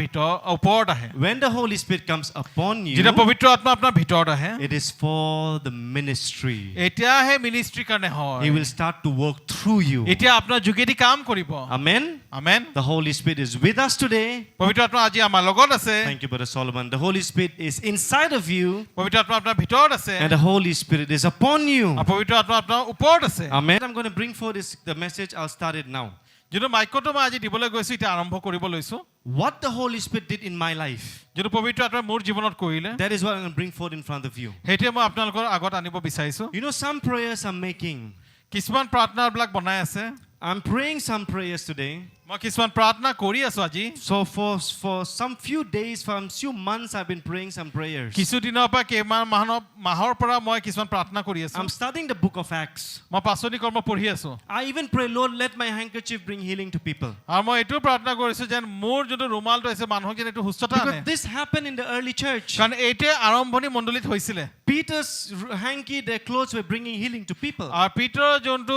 ওপৰত আহে When the Holy Spirit comes upon you, যেতিয়া পবিত্ৰ আত্মা আপোনাৰ ভিতৰত আহে it is for the ministry. এতিয়াহে মিনিষ্ট্ৰি কাৰণে হয় He will start to work through you. এতিয়া আপোনাৰ যোগেদি কাম কৰিব Amen. Amen The Holy Spirit is with us today. পবিত্ৰ আত্মা আজি আমাৰ লগত আছে Thank you, Brother Solomon. The Holy Spirit is inside of you, পবিত্ৰ আত্মা আপোনাৰ ভিতৰত আছে and the Holy Spirit is upon you. আৰু পবিত্ৰ আত্মা আপোনাৰ ওপৰত আছে Amen. I'm going to bring forth the message. I'll start it now. যিটো মাইকটো মই আজি দিবলৈ গৈছো এতিয়া আৰম্ভ কৰিব লৈছো What the Holy Spirit did in my life, যিটো পবিত্ৰ আত্মাই মোৰ জীৱনত কৰিলে that is what I'm going to bring forth in front of you. সেইটোৱে মই আপোনালোকৰ আগত আনিব বিচাৰিছো You know, some prayers I'm making. কিছুমান প্ৰাৰ্থনাবিলাক বনাই আছে I'm praying some prayers today. মই কিছুমান প্ৰাৰ্থনা কৰি আছো আজি So for some few days, for some few months, I've been praying some prayers. কিছু দিনৰ পৰা কেইমান মাহৰ পৰা মই কিছুমান প্ৰাৰ্থনা কৰি আছো I'm studying the book of Acts. মই পাচনি কৰ্ম পঢ়ি আছো I even pray, Lord, let my handkerchief bring healing to people. আৰু মই এইটো প্ৰাৰ্থনা কৰিছো যেন মোৰ যোনটো ৰুমালটো আছে মানুহক যেন এইটো সুস্থতা আনে Because this happened in the early church. কাৰণ এইটোৱে আৰম্ভণি মণ্ডলীত হৈছিলে Peter's hanky, their clothes were bringing healing to people. আৰু পিতৰৰ যোনটো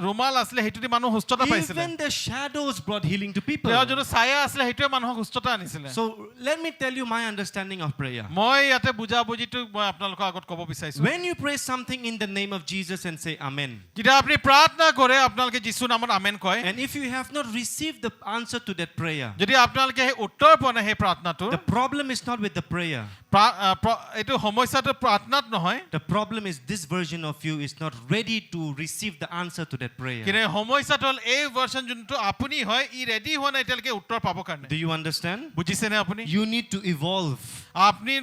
ৰুমাল আছিলে সেইটোদি মানুহ সুস্থতা পাইছিলে Even the shadows brought healing to people. তেওঁৰ যোনটো ছায়া আছিলে সেইটোৱে মানুহক সুস্থতা আনিছিলে So let me tell you my understanding of prayer. মই ইয়াতে বুজাবুজিটো মই আপোনালোকৰ আগত ক'ব বিচাৰিছো When you pray something in the name of Jesus and say Amen, যেতিয়া আপুনি প্ৰাৰ্থনা কৰে আপোনালোকে যীশু নামত আমেন কয় and if you have not received the answer to that prayer, যদি আপোনালোকে সেই উত্তৰ পোৱা নাই সেই প্ৰাৰ্থনাটোৰ the problem is not with the prayer. এইটো সমস্যাটো প্ৰাৰ্থনাত নহয় The problem is this version of you is not ready to receive the answer to that prayer. কিন্তু সমস্যাটো হ'ল এই ভাৰ্চন যোনটো আপুনি হয় ই ৰেডি হোৱা নাই এতিয়ালৈকে উত্তৰ পাব কাৰণে Do you understand? বুজিছেনে আপুনি You need to evolve. আপুনি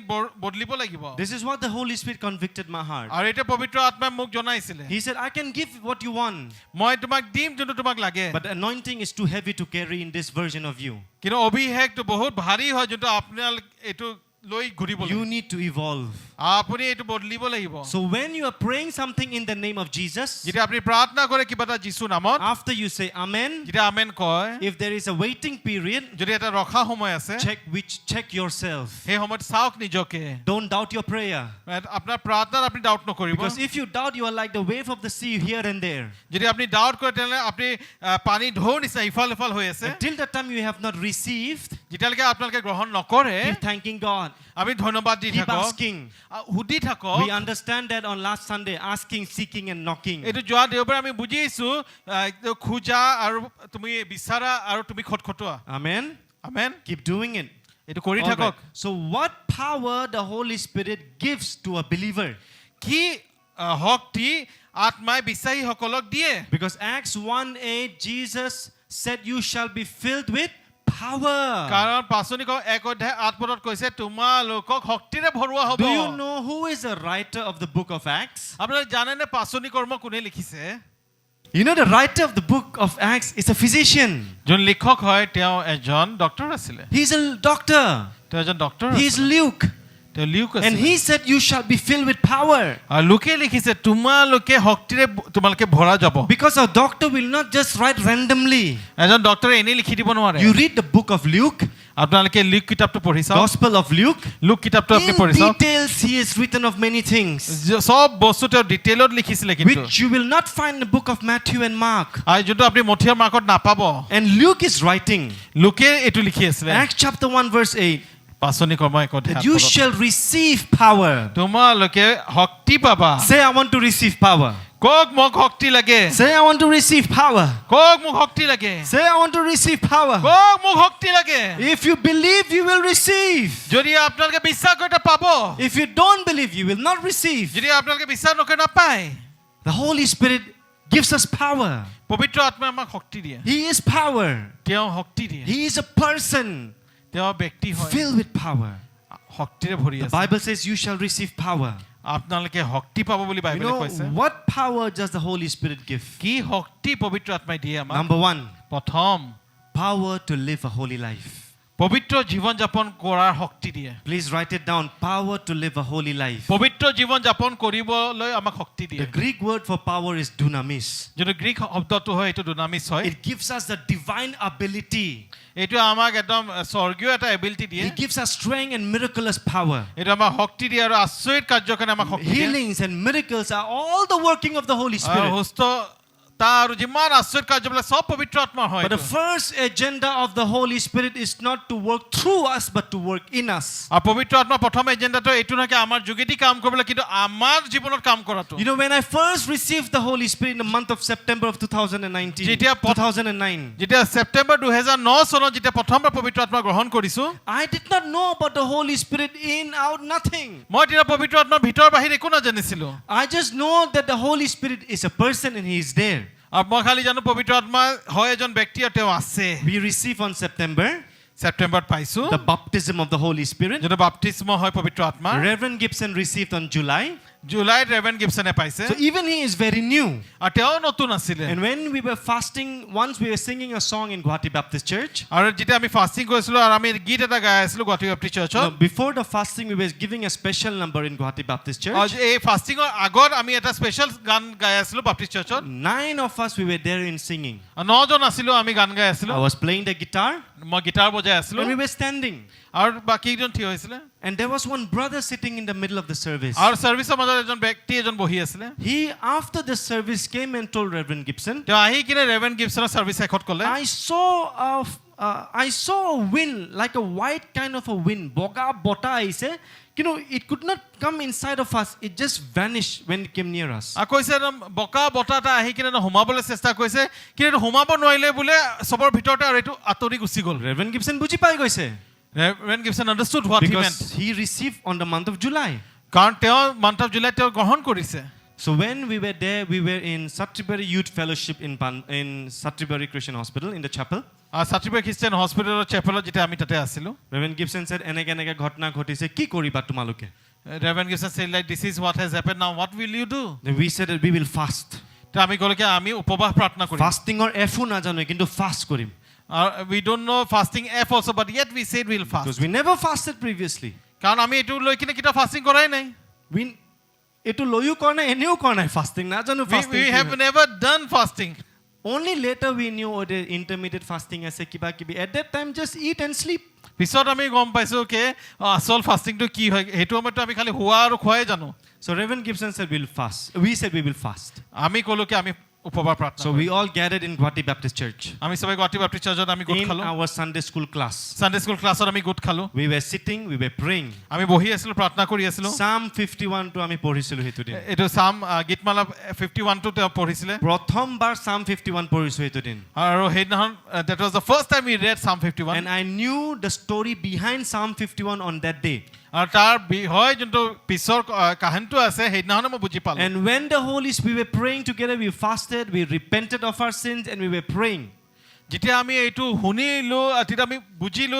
বদলিব লাগিব This is what the Holy Spirit convicted my heart. আৰু এটা পবিত্ৰ আত্মাই মোক জনাইছিলে He said, I can give what you want, মই তোমাক দিম যোনটো তোমাক লাগে but the anointing is too heavy to carry in this version of you. কিন্তু অভিষেকটো বহুত ভাৰী হয় যোনটো আপোনালোক এইটো লৈ ঘূৰিব You need to evolve. আপুনি এইটো বদলিব লাগিব So when you are praying something in the name of Jesus, যেতিয়া আপুনি প্ৰাৰ্থনা কৰে কিবা এটা যীশু নামত after you say Amen, যেতিয়া আমেন কয় if there is a waiting period, যদি এটা ৰখা সময় আছে check yourself. সেই সময়ত চাওক নিজকে Don't doubt your prayer. আপোনাৰ প্ৰাৰ্থনাত আপুনি ডাউট নকৰিব Because if you doubt, you are like the wave of the sea here and there. যদি আপুনি ডাউট কৰে তেনেহলে আপুনি পানী ঢৌ নিচিনা ইফাল ইফাল হৈ আছে Until the time you have not received, যেতিয়ালৈকে আপোনালোকে গ্ৰহণ নকৰে keep thanking God. আমি ধন্যবাদ দি Keep থাকক asking. সুধি থাকক We understand that on last Sunday, asking, seeking and knocking. এইটো যোৱা দেওবাৰে আমি বুজিছো খোজা আৰু তুমি বিচাৰা আৰু তুমি খটখটোৱা Amen. Amen Keep doing it. এইটো কৰি All থাকক right. So what power the Holy Spirit gives to a believer? কি শক্তি আত্মাই বিশ্বাসীসকলক দিয়ে Because Acts 1:8, Jesus said, you shall be filled with power. কাৰণ পাচনি ক 1 অধ্যায় 8 পদত কৈছে তোমালোকক শক্তিৰে ভৰোৱা হ'ব Do you know who is the writer of the book of Acts? আপোনালোকে জানেনে পাচনি কৰ্ম কোনে লিখিছে You know, the writer of the book of Acts is a physician. যোন লিখক হয় তেওঁ এজন ডক্টৰ আছিলে He's a doctor. তেওঁ এজন ডক্টৰ He's Luke. তেওঁ লিউক And আছিলে he said, you shall be filled with power. আৰু লুকে লিখিছে তোমালোকে শক্তিৰে তোমালোকে ভৰা যাব Because a doctor will not just write randomly. এজন ডক্টৰে এনেই লিখি দিব নোৱাৰে You read the book of Luke, আপোনালোকে লুক কিতাপটো পঢ়ি চাওক Gospel of Luke. লুক কিতাপটো আপুনি In পঢ়ি চাওক details, he has written of many things, সব বস্তু তেওঁ ডিটেইলত লিখিছিলে কিন্তু which you will not find in the book of Matthew and Mark. আৰু যোনটো আপুনি মথিয়া মাৰ্কত নাপাব And Luke is writing, লুকে এইটো লিখি আছিলে Acts chapter 1 verse 8, পাচনি কৰ্ম 1 that অধ্যায় you 8 shall receive power. তোমালোকে শক্তি পাবা Say, I want to receive power. কক মোক শক্তি লাগে Say, I want to receive power. কক মোক শক্তি লাগে Say, I want to receive power. কক মোক শক্তি লাগে If you believe, you will receive. যদি আপোনালোকে বিশ্বাস কৰে এটা পাব If you don't believe, you will not receive. যদি আপোনালোকে বিশ্বাস নকৰে নাপায় The Holy Spirit gives us power. পবিত্ৰ আত্মাই আমাক শক্তি দিয়ে He is power. তেওঁ শক্তি দিয়ে He is a person তেওঁ ব্যক্তি হয় filled with power. শক্তিৰে ভৰি The আছে Bible says you shall receive power. আপোনালোকে শক্তি পাব বুলি You বাইবেলে know, কৈছে what power does the Holy Spirit give? কি শক্তি পবিত্ৰ আত্মাই দিয়ে আমাক Number one, প্ৰথম power to live a holy life. পবিত্ৰ জীৱন যাপন কৰাৰ শক্তি দিয়ে Please write it down. Power to live a holy life. পবিত্ৰ জীৱন যাপন কৰিবলৈ আমাক শক্তি দিয়ে The Greek word for power is dunamis. যোনটো গ্ৰীক শব্দটো হয় এইটো দুনামিছ হয় It gives us the divine ability. এইটো আমাক একদম স্বৰ্গীয় এটা এবিলিটি দিয়ে It gives us strength and miraculous power. এইটো আমাক শক্তি দিয়ে আৰু আচৰিত কাৰ্যৰ কাৰণে আমাক শক্তি দিয়ে Healings and miracles are all the working of the Holy আৰু Spirit. সুস্থতা তাৰ আৰু যিমান আশ্চৰ্য কাৰ্যবিলাক সব পবিত্ৰ আত্মাৰ হয় But the first agenda of the Holy Spirit is not to work through us, but to work in us. আৰু পবিত্ৰ আত্মাৰ প্ৰথম এজেন্ডাটো এইটো নহয় কি আমাৰ যোগেদি কাম কৰিবলৈ কিন্তু আমাৰ জীৱনত কাম কৰাটো You know, when I first received the Holy Spirit in the month of September of 2019, যেতিয়া 2009, যেতিয়া ছেপ্টেম্বৰ 2009 চনত যেতিয়া প্ৰথমবাৰ পবিত্ৰ আত্মা গ্ৰহণ কৰিছো I did not know about the Holy Spirit in, out, nothing. মই তেতিয়া পবিত্ৰ আত্মাৰ ভিতৰ বাহিৰ একো নাজানিছিলো I just know that the Holy Spirit is a person and He is there. আৰু মই খালি জানো পবিত্ৰ আত্মা হয় এজন ব্যক্তি আৰু তেওঁ আছে We receive on September ছেপ্টেম্বৰত পাইছো the baptism of the Holy Spirit. যেটো বাপ্তিস্ম হয় পবিত্ৰ আত্মা Reverend Gibson received on July. জুলাইত ৰেভেন গিবসনে পাইছে So even he is very new. আৰু তেওঁ নতুন আছিল And when we were fasting, once we were singing a song in Guwahati Baptist Church. আৰু যেতিয়া আমি ফাস্টিং কৰিছিলো আৰু আমি গীত এটা গাই আছিলো Guwahati বাপ্তিষ্ট চাৰ্চত No, before the fasting, we were giving a special number in Guwahati Baptist Church. আৰু এই ফাস্টিংৰ আগত আমি এটা স্পেশাল গান গাই আছিলো বাপ্তিষ্ট চাৰ্চত 9 of us, we were there in singing. নজন আছিলো আমি গান গাই আছিলো I was playing the guitar মই গিটাৰ বজাই আছিলো and we were standing. আৰু বাকিজন থিয় হৈছিলে And there was one brother sitting in the middle of the service. আৰু সাৰ্ভিসৰ মাজত এজন ব্যক্তি এজন বহি আছিলে He, after the service, came and told Reverend Gibson, তেওঁ আহি কিনে ৰেভেন গিবসনৰ সাৰ্ভিস শেষত ক'লে I saw a wind, like a white kind of a wind. Boga bota aise. You know, it could not come inside of us. It just vanished when it came near us. আৰু কৈছে বকা বতাটা আহি কিনে সোমাবলৈ চেষ্টা কৰিছে কিন্তু সোমাব নোৱাৰিলে বোলে সবৰ ভিতৰতে আৰু এইটো আতৰি গুচি গ'ল Reverend Gibson বুজি পাই গৈছে. Raven Gibson understood what he meant Because he received on the month of July. কাৰণ তেওঁ মান্থ অফ জুলাই তেওঁ গ্ৰহণ কৰিছে So when we were there, we were in Satribari Youth Fellowship in Satribari Christian Hospital in the chapel. Certificate Christian হস্পিটেলৰ চেপেলত যেতিয়া আমি তাতে আছিলো Reverend Gibson said, এনেকে ঘটনা ঘটিছে কি কৰিবা তোমালোকে? Raven Gibson said like this is what has happened now what will you do Then we said that we will fast. তো আমি ক'লো কি আমি উপবাস প্ৰাৰ্থনা কৰিম Fasting or F নাজানো কিন্তু fast Karim. we don't know fasting f also but yet we said we'll fast Because we never fasted previously. কাৰণ আমি এইটো লৈ কিনে কিটা ফাস্টিং কৰাই নাই We এটো লয়ও কৰা নাই এনেও কৰা নাই ফাস্টিং নাজানো fasting we have never done fasting only later we knew what the intermittent fasting আছে কিবা কিবি at that time just eat and sleep. পিছত আমি গম পাইছো কি আসল ফাস্টিংটো কি হয় হেতু সময়তো আমি খালি হোৱা আৰু খোৱাই জানো So Reverend Gibson said we'll fast. We said we will fast. আমি ক'লো কি আমি উপবাস প্ৰাৰ্থনা So we all gathered in Guwahati Baptist Church আমি সবাই গুৱাহাটী বাপ্তিষ্ট চাৰ্চত আমি গোট in খালো our Sunday school class. Sunday school ক্লাছত আমি গোট খালো We were sitting, we were praying. আমি বহি আছিলো প্ৰাৰ্থনা কৰি আছিলো Psalm 51 টো আমি পঢ়িছিলো হেতু দিন. এইটো সাম গীতমালা 51 টো তেওঁ পঢ়িছিলে প্ৰথমবাৰ Psalm 51 পঢ়িছো হেতু দিন. আৰু সেইদিনাখন that was the first time we read Psalm 51 And I knew the story behind Psalm 51 on that day. আৰু তাৰ বিষয় যোনটো পিছৰ কাহিনীটো আছে সেইদিনাখনে মই বুজি পালো And when the Holy Spirit, we were praying together, we fasted, we repented of our sins, and we were praying. যেতিয়া আমি এইটো শুনিলো তেতিয়া আমি বুজিলো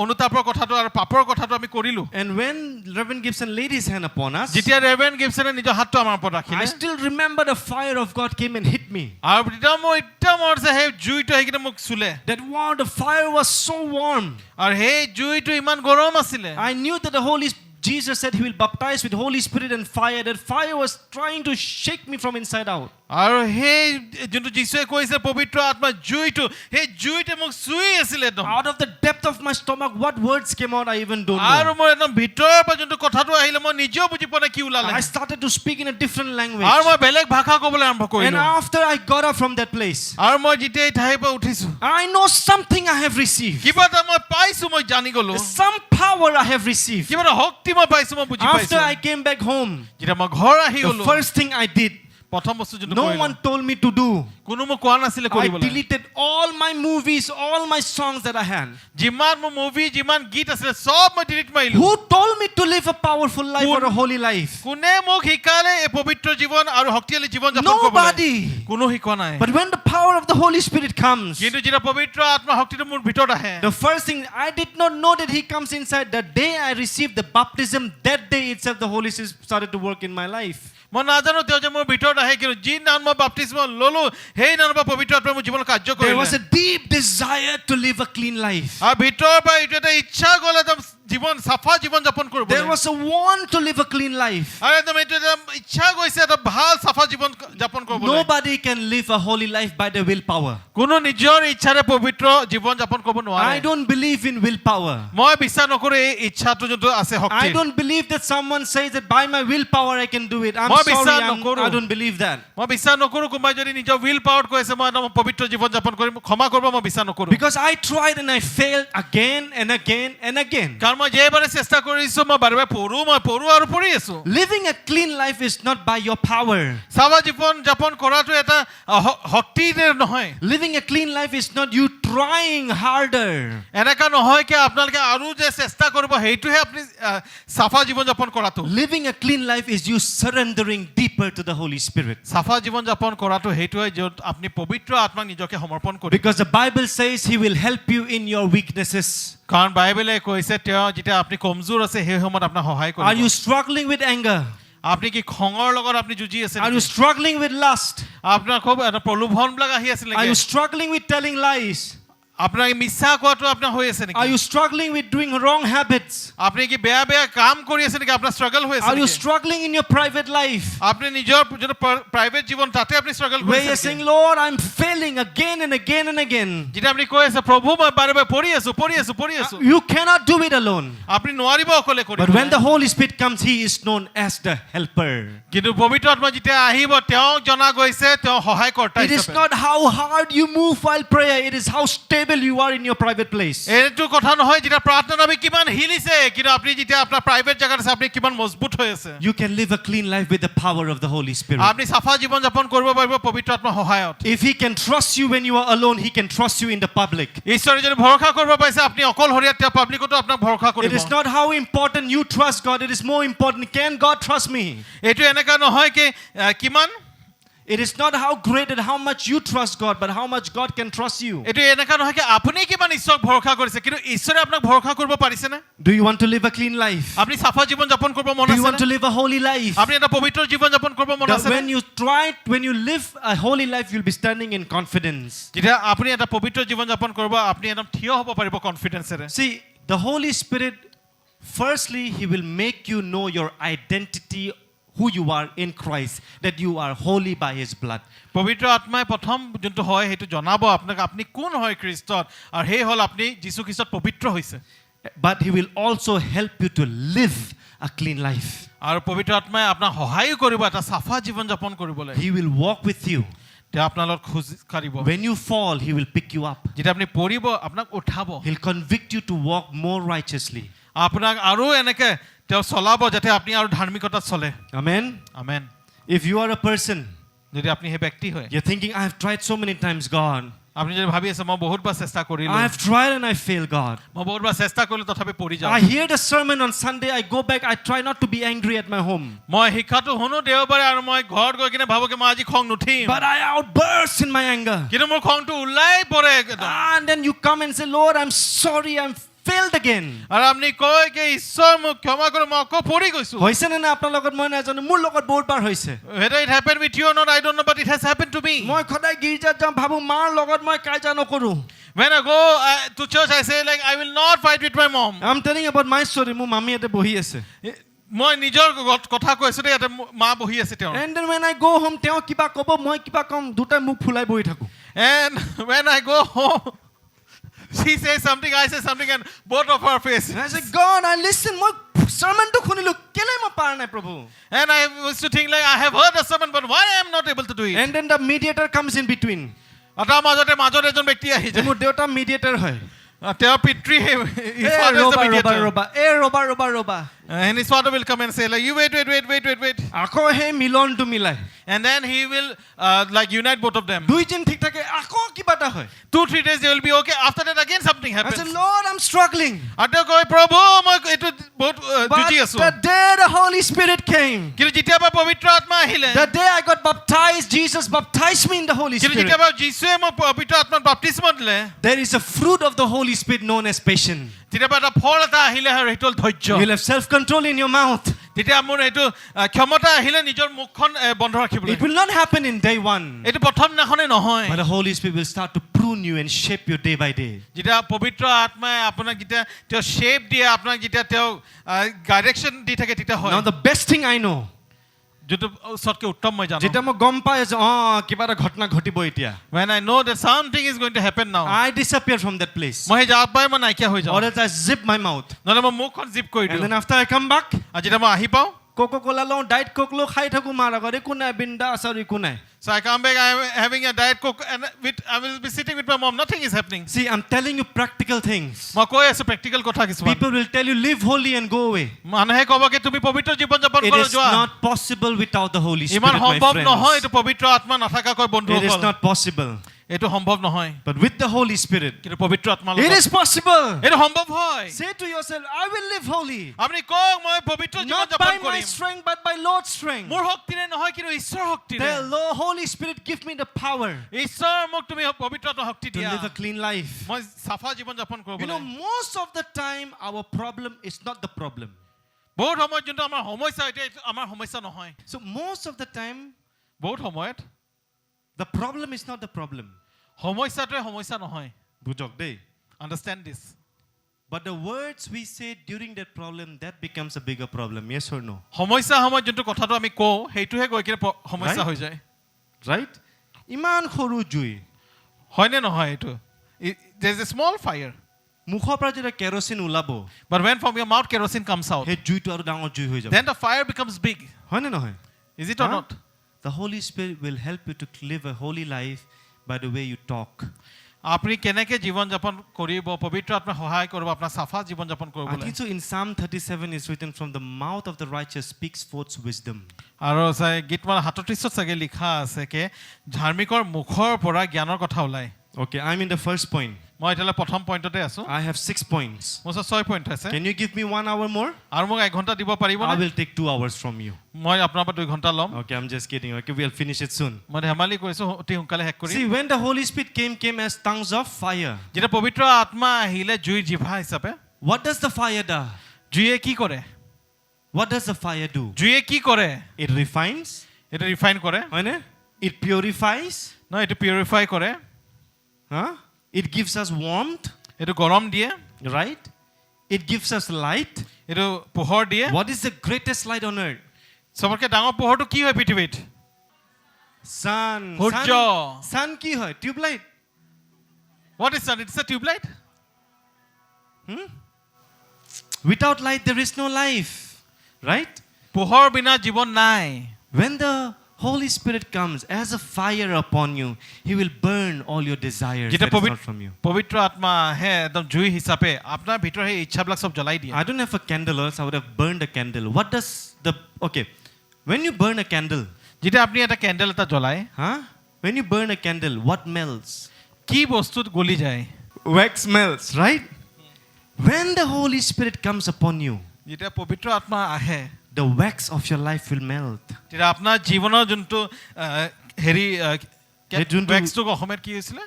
অনুতাপৰ কথাটো আৰু পাপৰ কথাটো আমি কৰিলো And when Reverend Gibson laid his hand upon us, যেতিয়া ৰেভেন গিবসনে নিজৰ হাতটো আমাৰ ওপৰত ৰাখিলে I still remember the fire of God came and hit me. আৰু তেতিয়া মই এতিয়া মোৰ সেই জুইটো আহি কিনে মোক চুলে That wow, the fire was so warm. আৰু সেই জুইটো ইমান গৰম আছিলে I knew that the Holy Jesus said he will baptize with Holy Spirit and fire. That fire was trying to shake me from inside out. আৰু সেই যোনটো যিশুৱে কৈছে পবিত্ৰ আত্মা জুইটো সেই জুইতে মোক চুই আছিল একদম Out of the depth of my stomach, what words came out, I even don't আৰু know. মোৰ একদম ভিতৰৰ পৰা যোনটো কথাটো আহিলে মই নিজেও বুজি পোৱা নাই কি ওলালে I started to speak in a different language. আৰু মই বেলেগ ভাষা ক'বলৈ আৰম্ভ And কৰিলো after I got up from that place, আৰু মই যেতিয়া এই ঠাইৰ পৰা উঠিছো I know something I have received. কিবা এটা মই পাইছো মই জানি গলো Some power I have received. কিবা এটা শক্তি মই পাইছো মই বুজি After পাইছো I came back home, যেতিয়া মই ঘৰ আহি the গলো first thing I did, প্ৰথম বস্তু যোনটো no কৰিলো one told me to do. কোনো মোক কোৱা নাছিলে I কৰিবলৈ deleted all my movies, all my songs that I had. যিমান মোৰ মুভি যিমান গীত আছিলে সব মই ডিলিট মাৰিলো Who told me to live a powerful life or a holy life? কোনে মোক শিকালে এই পবিত্ৰ জীৱন আৰু শক্তিশালী জীৱন যাপন কৰিবলৈ Nobody. কোনো শিকোৱা নাই But when the power of the Holy Spirit comes, কিন্তু যেতিয়া পবিত্ৰ আত্মা শক্তিটো মোৰ ভিতৰত আহে the first thing, I did not know that He comes inside. The day I received the baptism, that day itself the Holy Spirit started to work in my life. মই নাজানো তেওঁ যে মোৰ ভিতৰত আহে কিন্তু যিদিনাখন মই বাপ্তিস্ম ললো সেইদিনাখনৰ পৰা পবিত্ৰ আত্মাই মোৰ জীৱনত কাৰ্য There কৰিলে was a deep desire to live a clean life. আৰু ভিতৰৰ পৰা এইটো এটা ইচ্ছা গ'ল একদম জীৱন চাফা জীৱন যাপন কৰিবলৈ There was a want to live a clean life. আৰু একদম এইটো এটা ইচ্ছা গৈছে এটা ভাল চাফা জীৱন যাপন কৰিবলৈ Nobody can live a holy life by their willpower. কোনো নিজৰ ইচ্ছাৰে পবিত্ৰ জীৱন যাপন কৰিব I নোৱাৰে don't believe in willpower. মই বিশ্বাস নকৰো এই ইচ্ছাটো যোনটো আছে I Shakti don't believe that someone says that by my willpower I can do it. I'm মই sorry, বিশ্বাস নকৰো। I don't believe that. মই বিশ্বাস নকৰো কোনোবাই যদি নিজৰ উইল পাৱাৰত কৈ আছে মই একদম পবিত্ৰ জীৱন যাপন কৰিম ক্ষমা কৰিব মই বিশ্বাস নকৰো Because I tried and I failed again and again and again. কাৰণ মই যেইবাৰে চেষ্টা কৰিছো মই বাৰে বাৰে পঢ়ো আৰু পঢ়ি আছো Living a clean life is not by your power. চাফা জীৱন যাপন কৰাটো এটা শক্তিৰে নহয় Living a clean life is not you trying harder. এনেকা নহয় কি আপোনালোকে আৰু যে চেষ্টা কৰিব সেইটোহে আপুনি চাফা জীৱন যাপন কৰাটো Living a clean life is you surrendering deeper to the Holy Spirit. চাফা জীৱন যাপন কৰাটো সেইটোহে য'ত আপুনি পবিত্ৰ আত্মাক নিজকে সমৰ্পণ কৰিব Because the Bible says He will help you in your weaknesses. কাৰণ বাইবেলে কৈছে তেওঁ যেতিয়া আপুনি কমজোৰ আছে সেই সময়ত আপোনাক সহায় Are you কৰিব struggling with anger? আপুনি কি খঙৰ লগত আপুনি যুঁজি আছে Are you struggling with lust? আপোনাৰ খুব এটা প্ৰলোভনবিলাক আহি আছে Are you নেকি struggling with telling lies? আপোনাৰ মিছা কোৱাটো আপোনাৰ হৈ আছে Are নেকি you struggling with doing wrong habits? আপুনি কি বেয়া বেয়া কাম কৰি আছে নেকি আপোনাৰ ষ্ট্ৰাগল হৈ আছে Are you নেকি struggling in your private life? আপুনি নিজৰ যোনটো প্ৰাইভেট জীৱন তাতে আপুনি ষ্ট্ৰাগল Where কৰি you're আছে saying, Lord, I'm failing again and again and again. যেতিয়া আপুনি কৈ আছে প্ৰভু মই বাৰে বাৰে পঢ়ি আছো You cannot do it alone. আপুনি নোৱাৰিব অকলে কৰিব But when the Holy Spirit comes, He is known as the helper. কিন্তু পবিত্ৰ আত্মা যেতিয়া আহিব তেওঁক জনা গৈছে তেওঁ সহায়কৰ্তা It is হিচাপে not how hard you move while prayer, it is how stable you are in your private place. এইটো কথা নহয় যেতিয়া প্ৰাৰ্থনা আমি কিমান হিলিছে কিন্তু আপুনি যেতিয়া আপোনাৰ প্ৰাইভেট জাগাত আছে আপুনি কিমান মজবুত হৈ আছে You can live a clean life with the power of the Holy Spirit. আপুনি চাফা জীৱন যাপন কৰিব পাৰিব পবিত্ৰ আত্মাৰ সহায়ত If He can trust you when you are alone, He can trust you in the public. ঈশ্বৰে যদি ভৰসা কৰিব পাৰিছে আপুনি অকলশৰীয়া তেওঁ পাব্লিকতো আপোনাক ভৰসা It কৰিব is not how important you trust God, it is more important, can God trust me? এইটো এনেকা নহয় কি কিমান It is not how great and how much you trust God, but how much God can trust you. এইটো এনেকা নহয় কি আপুনি কিমান ঈশ্বৰক ভৰসা কৰিছে কিন্তু ঈশ্বৰে আপোনাক ভৰসা কৰিব পাৰিছে নে Do you want to live a clean life? আপুনি চাফা জীৱন যাপন কৰিব মন Do you আছে want to live a holy life? আপুনি এটা পবিত্ৰ জীৱন যাপন কৰিব মন আছে When you live a holy life, you'll be standing in confidence. যেতিয়া আপুনি এটা পবিত্ৰ জীৱন যাপন কৰিব আপুনি একদম থিয় হ'ব পাৰিব কনফিডেন্সেৰে See, the Holy Spirit, firstly, He will make you know your identity, who you are in Christ, that you are holy by His blood. পবিত্ৰ আত্মাই প্ৰথম যোনটো হয় সেইটো জনাব আপোনাক আপুনি কোন হয় খ্ৰীষ্টত আৰু সেই হ'ল আপুনি যীশু খ্ৰীষ্টত পবিত্ৰ হৈছে But He will also help you to live a clean life. আৰু পবিত্ৰ আত্মাই আপোনাক সহায় কৰিব এটা চাফা জীৱন যাপন কৰিবলৈ He will walk with you. তেওঁ আপোনাৰ লগত খোজ কাঢ়িব When you fall, He will pick you up. যেতিয়া আপুনি পৰিব আপোনাক উঠাব He'll convict you to walk more righteously. আপোনাক আৰু এনেকে তেওঁ চলাব যাতে আপুনি আৰু ধাৰ্মিকতাত চলে Amen? Amen If you are a person, যদি আপুনি সেই ব্যক্তি হয় you're thinking, I have tried so many times, God. আপুনি যদি ভাবি আছে মই বহুতবাৰ চেষ্টা কৰিলো I have tried and I failed, God. মই বহুতবাৰ চেষ্টা কৰিলো তথাপি পৰি যাওঁ I hear the sermon on Sunday, I go back, I try not to be angry at my home. মই শিক্ষাটো শুনো দেওবাৰে আৰু মই ঘৰত গৈ কিনে ভাবো কি মই আজি খং নুঠিম But I outburst in my anger. কিন্তু মোৰ খংটো ওলাই পৰে একদম And then you come and say, Lord, I'm sorry, I'm failed again. আৰু আপুনি কয় কি ঈশ্বৰ মোক ক্ষমা কৰক মই আকৌ পৰি গৈছো হৈছে নে না আপোনাৰ লগত মই নাজানো মোৰ লগত বহুত বাৰ হৈছে whether it happened with you or not I don't know but it has happened to me মই সদায় গীৰ্জাত যাম ভাবো মাৰ লগত মই কাজিয়া নকৰো when I go to church I say like I will not fight with my mom I'm telling about my story মোৰ মামী ইয়াতে বহি আছে মই নিজৰ কথা কৈছো দে ইয়াতে মা বহি আছে তেওঁ and then when I go home তেওঁ কিবা ক'ব মই কিবা কম দুটাই মুখ ফুলাই বহি থাকো and when I go home she says something I say something and both of our face and I say God I listen মই sermon to শুনিলো কেলে মই পাৰা নাই প্ৰভু and I was to think like I have heard the sermon but why I am not able to do it and then the mediator comes in between এটা মাজত এজন ব্যক্তি আহি যায় মোৰ দেউতা mediator হয় তেওঁৰ পিতৃ his father is the mediator ৰবা and his father will come and say like you wait আকৌ হে মিলনটো মিলাই and then he will like unite both of them দুই দিন ঠিক থাকে আকৌ কিবা এটা হয় 2-3 days they will be okay after that again something I happens say Lord I'm struggling আৰু তেওঁ কয় প্ৰভু মই এইটো বহুত যুঁজি আছো but the day the Holy Spirit came কিন্তু যেতিয়া পবিত্ৰ আত্মা আহিলে the day I got baptized Jesus baptized me in the Holy কিন্তু Spirit যেতিয়া যীশুৱে মোক পবিত্ৰ আত্মাত বাপ্তিস্ম দিলে there is a fruit of the Holy Spirit known as patience তেতিয়া এটা ফল এটা আহিলে আৰু সেইটো ধৈৰ্য you'll have self control in your mouth তেতিয়া মোৰ এইটো ক্ষমতা আহিলে নিজৰ মুখখন বন্ধ ৰাখিবলৈ it will not happen in day one এইটো প্ৰথম দিনাখনে নহয় but the Holy Spirit will start to prune you and shape you day by day. যেতিয়া পবিত্ৰ আত্মাই আপোনাক যেতিয়া তেওঁ শ্বেপ দিয়ে আপোনাক যেতিয়া তেওঁ ডাইৰেকশ্যন দি থাকে তেতিয়া হয় Now the best thing I know, যেটো সবকে উত্তম মই জানো যেতিয়া মই গম পাই যে কিবা এটা ঘটনা ঘটিব এতিয়া, when I know that something is going to happen now I disappear from that place. মই যাব পাই মই নাইকিয়া হৈ যাওঁ Or else I zip my mouth. নহলে মই মুখখন জিপ কৰি And দিওঁ then after I come back, আৰু যেতিয়া মই আহি পাওঁ Coca-Cola লওঁ, Diet Coke লওঁ, খাই থাকোঁ মাৰ আগত, একো নাই, বিন্দাছ আৰু একো নাই. so I come back I am having a diet coke and I will be sitting with my mom nothing is happening See, I'm telling you practical things. মই কৈ আছো প্ৰেক্টিকেল কথা কিছুমান People will tell you live holy and go away. মানুহে ক'ব কি তুমি পবিত্ৰ জীৱন যাপন It কৰা is যোৱা not possible without the Holy Iman Spirit, my সম্ভৱ নহয় friends. এইটো পবিত্ৰ আত্মা নাথাকাকৈ It is বন্ধুসকল not possible. এইটো সম্ভৱ নহয় But with the Holy Spirit, কিন্তু পবিত্ৰ আত্মাৰ it লগত is possible. এইটো সম্ভৱ হয় Say to yourself, I will live holy. আপুনি কওক মই পবিত্ৰ জীৱন Not যাপন by my Karim strength, but by Lord's strength. মোৰ শক্তিৰে নহয় কিন্তু ঈশ্বৰৰ শক্তিৰে The Lord, Holy Spirit, give me the power ঈশ্বৰ মোক তুমি পবিত্ৰ আত্মাৰ শক্তি to দিয়া live a clean life. মই চাফা জীৱন যাপন You কৰিবলৈ know, most of the time, our problem is not the problem. বহুত সময়ত যোনটো আমাৰ সমস্যা এতিয়া এইটো আমাৰ সমস্যা নহয় So, most of the time, বহুত সময়ত the problem is not the problem. সমস্যাটোৱে সমস্যা নহয় Bujok day. আণ্ডাৰষ্টেণ্ড দিছ But the words we say during that problem, that becomes a bigger problem. Yes or no? সমস্যা সময়ত যোনটো কথাটো আমি কওঁ সেইটোহে গৈ কিনে সমস্যা হৈ যায় Right? ইমান সৰু জুই, হয়নে নহয় এইটো there is a small fire মুখৰ পৰা যেতিয়া কেৰোচিন ওলাব, but when from your mouth kerosene comes out সেই জুইটো আৰু ডাঙৰ জুই হৈ যাব. then the fire becomes big হয়নে নহয়? is it or Huh? not The Holy Spirit will help you to live a holy life by the way you talk. আপুনি কেনেকৈ জীৱন যাপন কৰিব পবিত্ৰ আত্মাই সহায় কৰিব আপোনাৰ চাফা জীৱন যাপন I কৰিবলৈ think so in Psalm 37 is written, from the mouth of the righteous speaks forth wisdom. আৰু গীতমালা 37 চাগে লিখা আছে কি ধাৰ্মিকৰ মুখৰ পৰা জ্ঞানৰ কথা ওলায় Okay, I'm in the first point. মই এতিয়ালৈ প্ৰথম পইণ্টতে আছো I have 6 points. মোৰ ওচৰত 6 পইণ্ট আছে Can you give me 1 hour more? আৰু মোক 1 ঘণ্টা দিব পাৰিব I নে will take 2 hours from you. মই আপোনাৰ পৰা 2 ঘণ্টা ল'ম Okay, I'm just kidding. Okay, we'll finish it soon. মই ধেমালি কৰিছো অতি সোনকালে শেষ কৰিম See, when the Holy Spirit came as tongues of fire. যেতিয়া পবিত্ৰ আত্মা আহিলে জুইৰ জিভা হিচাপে What does the fire do? জুইয়ে কি কৰে What does the fire do? জুইয়ে কি কৰে It refines. এইটো ৰিফাইন কৰে হয়নে? It purifies. ন এইটো পিউৰিফাই কৰে Huh? It gives us warmth. এইটো গৰম দিয়ে Right? It gives us light. এইটো পোহৰ দিয়ে What is the greatest light on earth? চবতকৈ ডাঙৰ পোহৰটো কি হয় পৃথিৱীত Sun. সূৰ্য Sun কি হয়? Tube light. what is sun it's a tube light Without light there is no life. Right? পোহৰ বিনা জীৱন নাই When the Holy Spirit comes as a fire upon you, He will burn all your desires যেতিয়া that is not from you. পবিত্ৰ আত্মা আহে একদম জুই হিচাপে আপোনাৰ ভিতৰৰ সেই ইচ্ছাবিলাক চব জ্বলাই দিয়ে I don't have a candle, or else I would have burned a candle. What does the... Okay, when you burn a candle, যেতিয়া আপুনি এটা কেণ্ডেল এটা জ্বলাই huh? When you burn a candle, what melts? কি বস্তুত গলি যায় Wax melts, right? When the Holy Spirit comes upon you, যেতিয়া পবিত্ৰ আত্মা আহে the wax of your life will melt. তেতিয়া আপোনাৰ জীৱনৰ যোনটো হেৰি সেই যোনটো- ৱেক্সটো অসমীয়াত কি হৈছিলে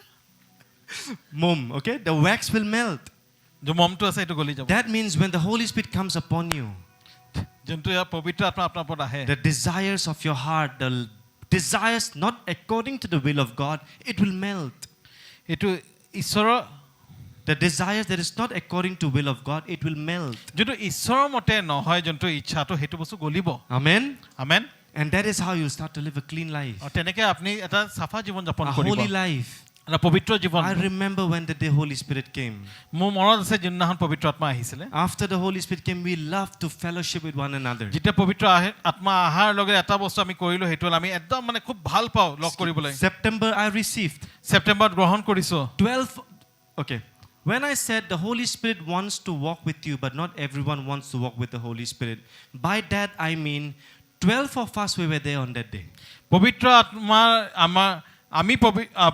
Mom, okay? The wax will melt. যে মমটো আছে এইটো গলি যাব That means when the Holy Spirit comes upon you, যোনটো পবিত্ৰ আত্মা আপোনাৰ ওপৰত আহে the desires of your heart, the desires not according to the will of God, it will melt. এইটো ঈশ্বৰৰ The desires that is not according to will of God, it will melt. যোনটো ঈশ্বৰৰ মতে নহয় যোনটো ইচ্ছাটো সেইটো বস্তু গলিব Amen? Amen And that is how you start to live a clean life. আৰু তেনেকৈ আপুনি এটা চাফা জীৱন যাপন A কৰিব holy life. এটা পবিত্ৰ জীৱন I remember when the day Holy Spirit came. মোৰ মনত আছে যোনদিনাখন পবিত্ৰ আত্মা আহিছিলে After the Holy Spirit came, we loved to fellowship with one another. যেতিয়া পবিত্ৰ আত্মা অহাৰ লগে এটা বস্তু আমি কৰিলোঁ সেইটো হ'ল আমি একদম মানে খুব ভাল পাওঁ লগ কৰিবলৈ September, I received ছেপ্টেম্বৰত গ্ৰহণ কৰিছোঁ 12. Okay. When I said the Holy Spirit wants to walk with you, but not everyone wants to walk with the Holy Spirit, by that I mean 12 of us we were there on that day. পবিত্ৰ আত্মা আমি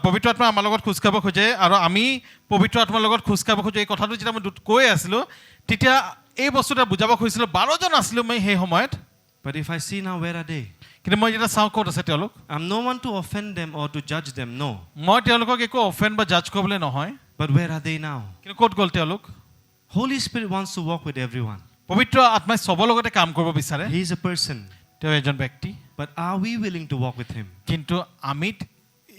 পবিত্ৰ আত্মা আমাৰ লগত খোজ খাব খোজে আৰু আমি পবিত্ৰ আত্মাৰ লগত খোজ খাব খোজো এই কথাটো যেতিয়া মই কৈ আছিলোঁ তেতিয়া এই বস্তুটা বুজাব খুজিছিলোঁ 12জন আছিলোঁ মই সেই সময়ত But if I see now, where are they? কিন্তু মই যেতিয়া চাওঁ ক'ত আছে তেওঁলোক I'm no one to offend them or to judge them, no. মই তেওঁলোকক একো অফেণ্ড বা জাজ কৰিবলৈ নহয় But where are they now? কিন্তু ক'ত গ'ল তেওঁলোক Holy Spirit wants to walk with everyone. পবিত্ৰ আত্মাই চবৰ লগতে কাম কৰিব বিচাৰে He is a person. তেওঁ এজন ব্যক্তি But are we willing to walk with Him? কিন্তু আমি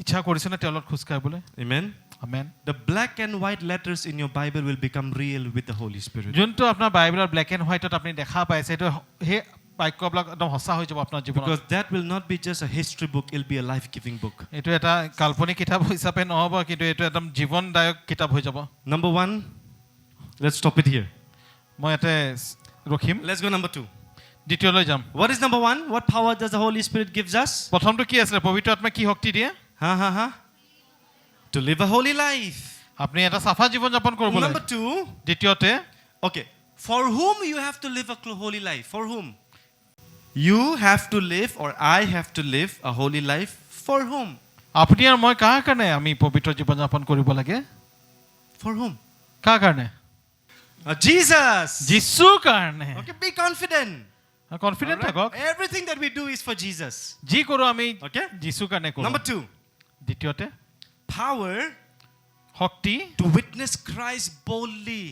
ইচ্ছা কৰিছোঁ নে তেওঁৰ লগত খোজ কাঢ়িবলৈ Amen? Amen The black and white letters in your Bible will become real with the Holy Spirit. যোনটো আপোনাৰ বাইবেলৰ ব্লেক এণ্ড হোৱাইটত আপুনি দেখা পাইছে এইটো সেই বাক্যবিলাক একদম সঁচা হৈ যাব আপোনাৰ জীৱনত Because that will not be just a history book, it will be a life-giving book. এইটো এটা কাল্পনিক কিতাপ হিচাপে নহ'ব কিন্তু এইটো একদম জীৱনদায়ক কিতাপ হৈ যাব Number 1, let's stop it here. মই ইয়াতে ৰখিম Let's go number 2. দ্বিতীয়লৈ যাম What is number 1? What power does the Holy Spirit gives us? প্ৰথমটো কি আছিলে পবিত্ৰ আত্মাই কি শক্তি দিয়ে To live a holy life. আপুনি এটা চাফা জীৱন যাপন কৰিবলৈ Number 2, দ্বিতীয়তে okay. For whom you have to live a holy life? For whom? You have to live, or I have to live a holy life. For whom? আপুনি আৰু মই কাৰ কাৰণে আমি পবিত্ৰ জীৱন যাপন কৰিব লাগে For whom? কাৰ কাৰণে Jesus. যীশুৰ কাৰণে Okay, be confident. Confident Alright? থাকক Everything that we do is for Jesus. যি কৰোঁ আমি Okay? যীশুৰ কাৰণে কৰোঁ Number 2, দ্বিতীয়তে power Shakti to witness Christ boldly.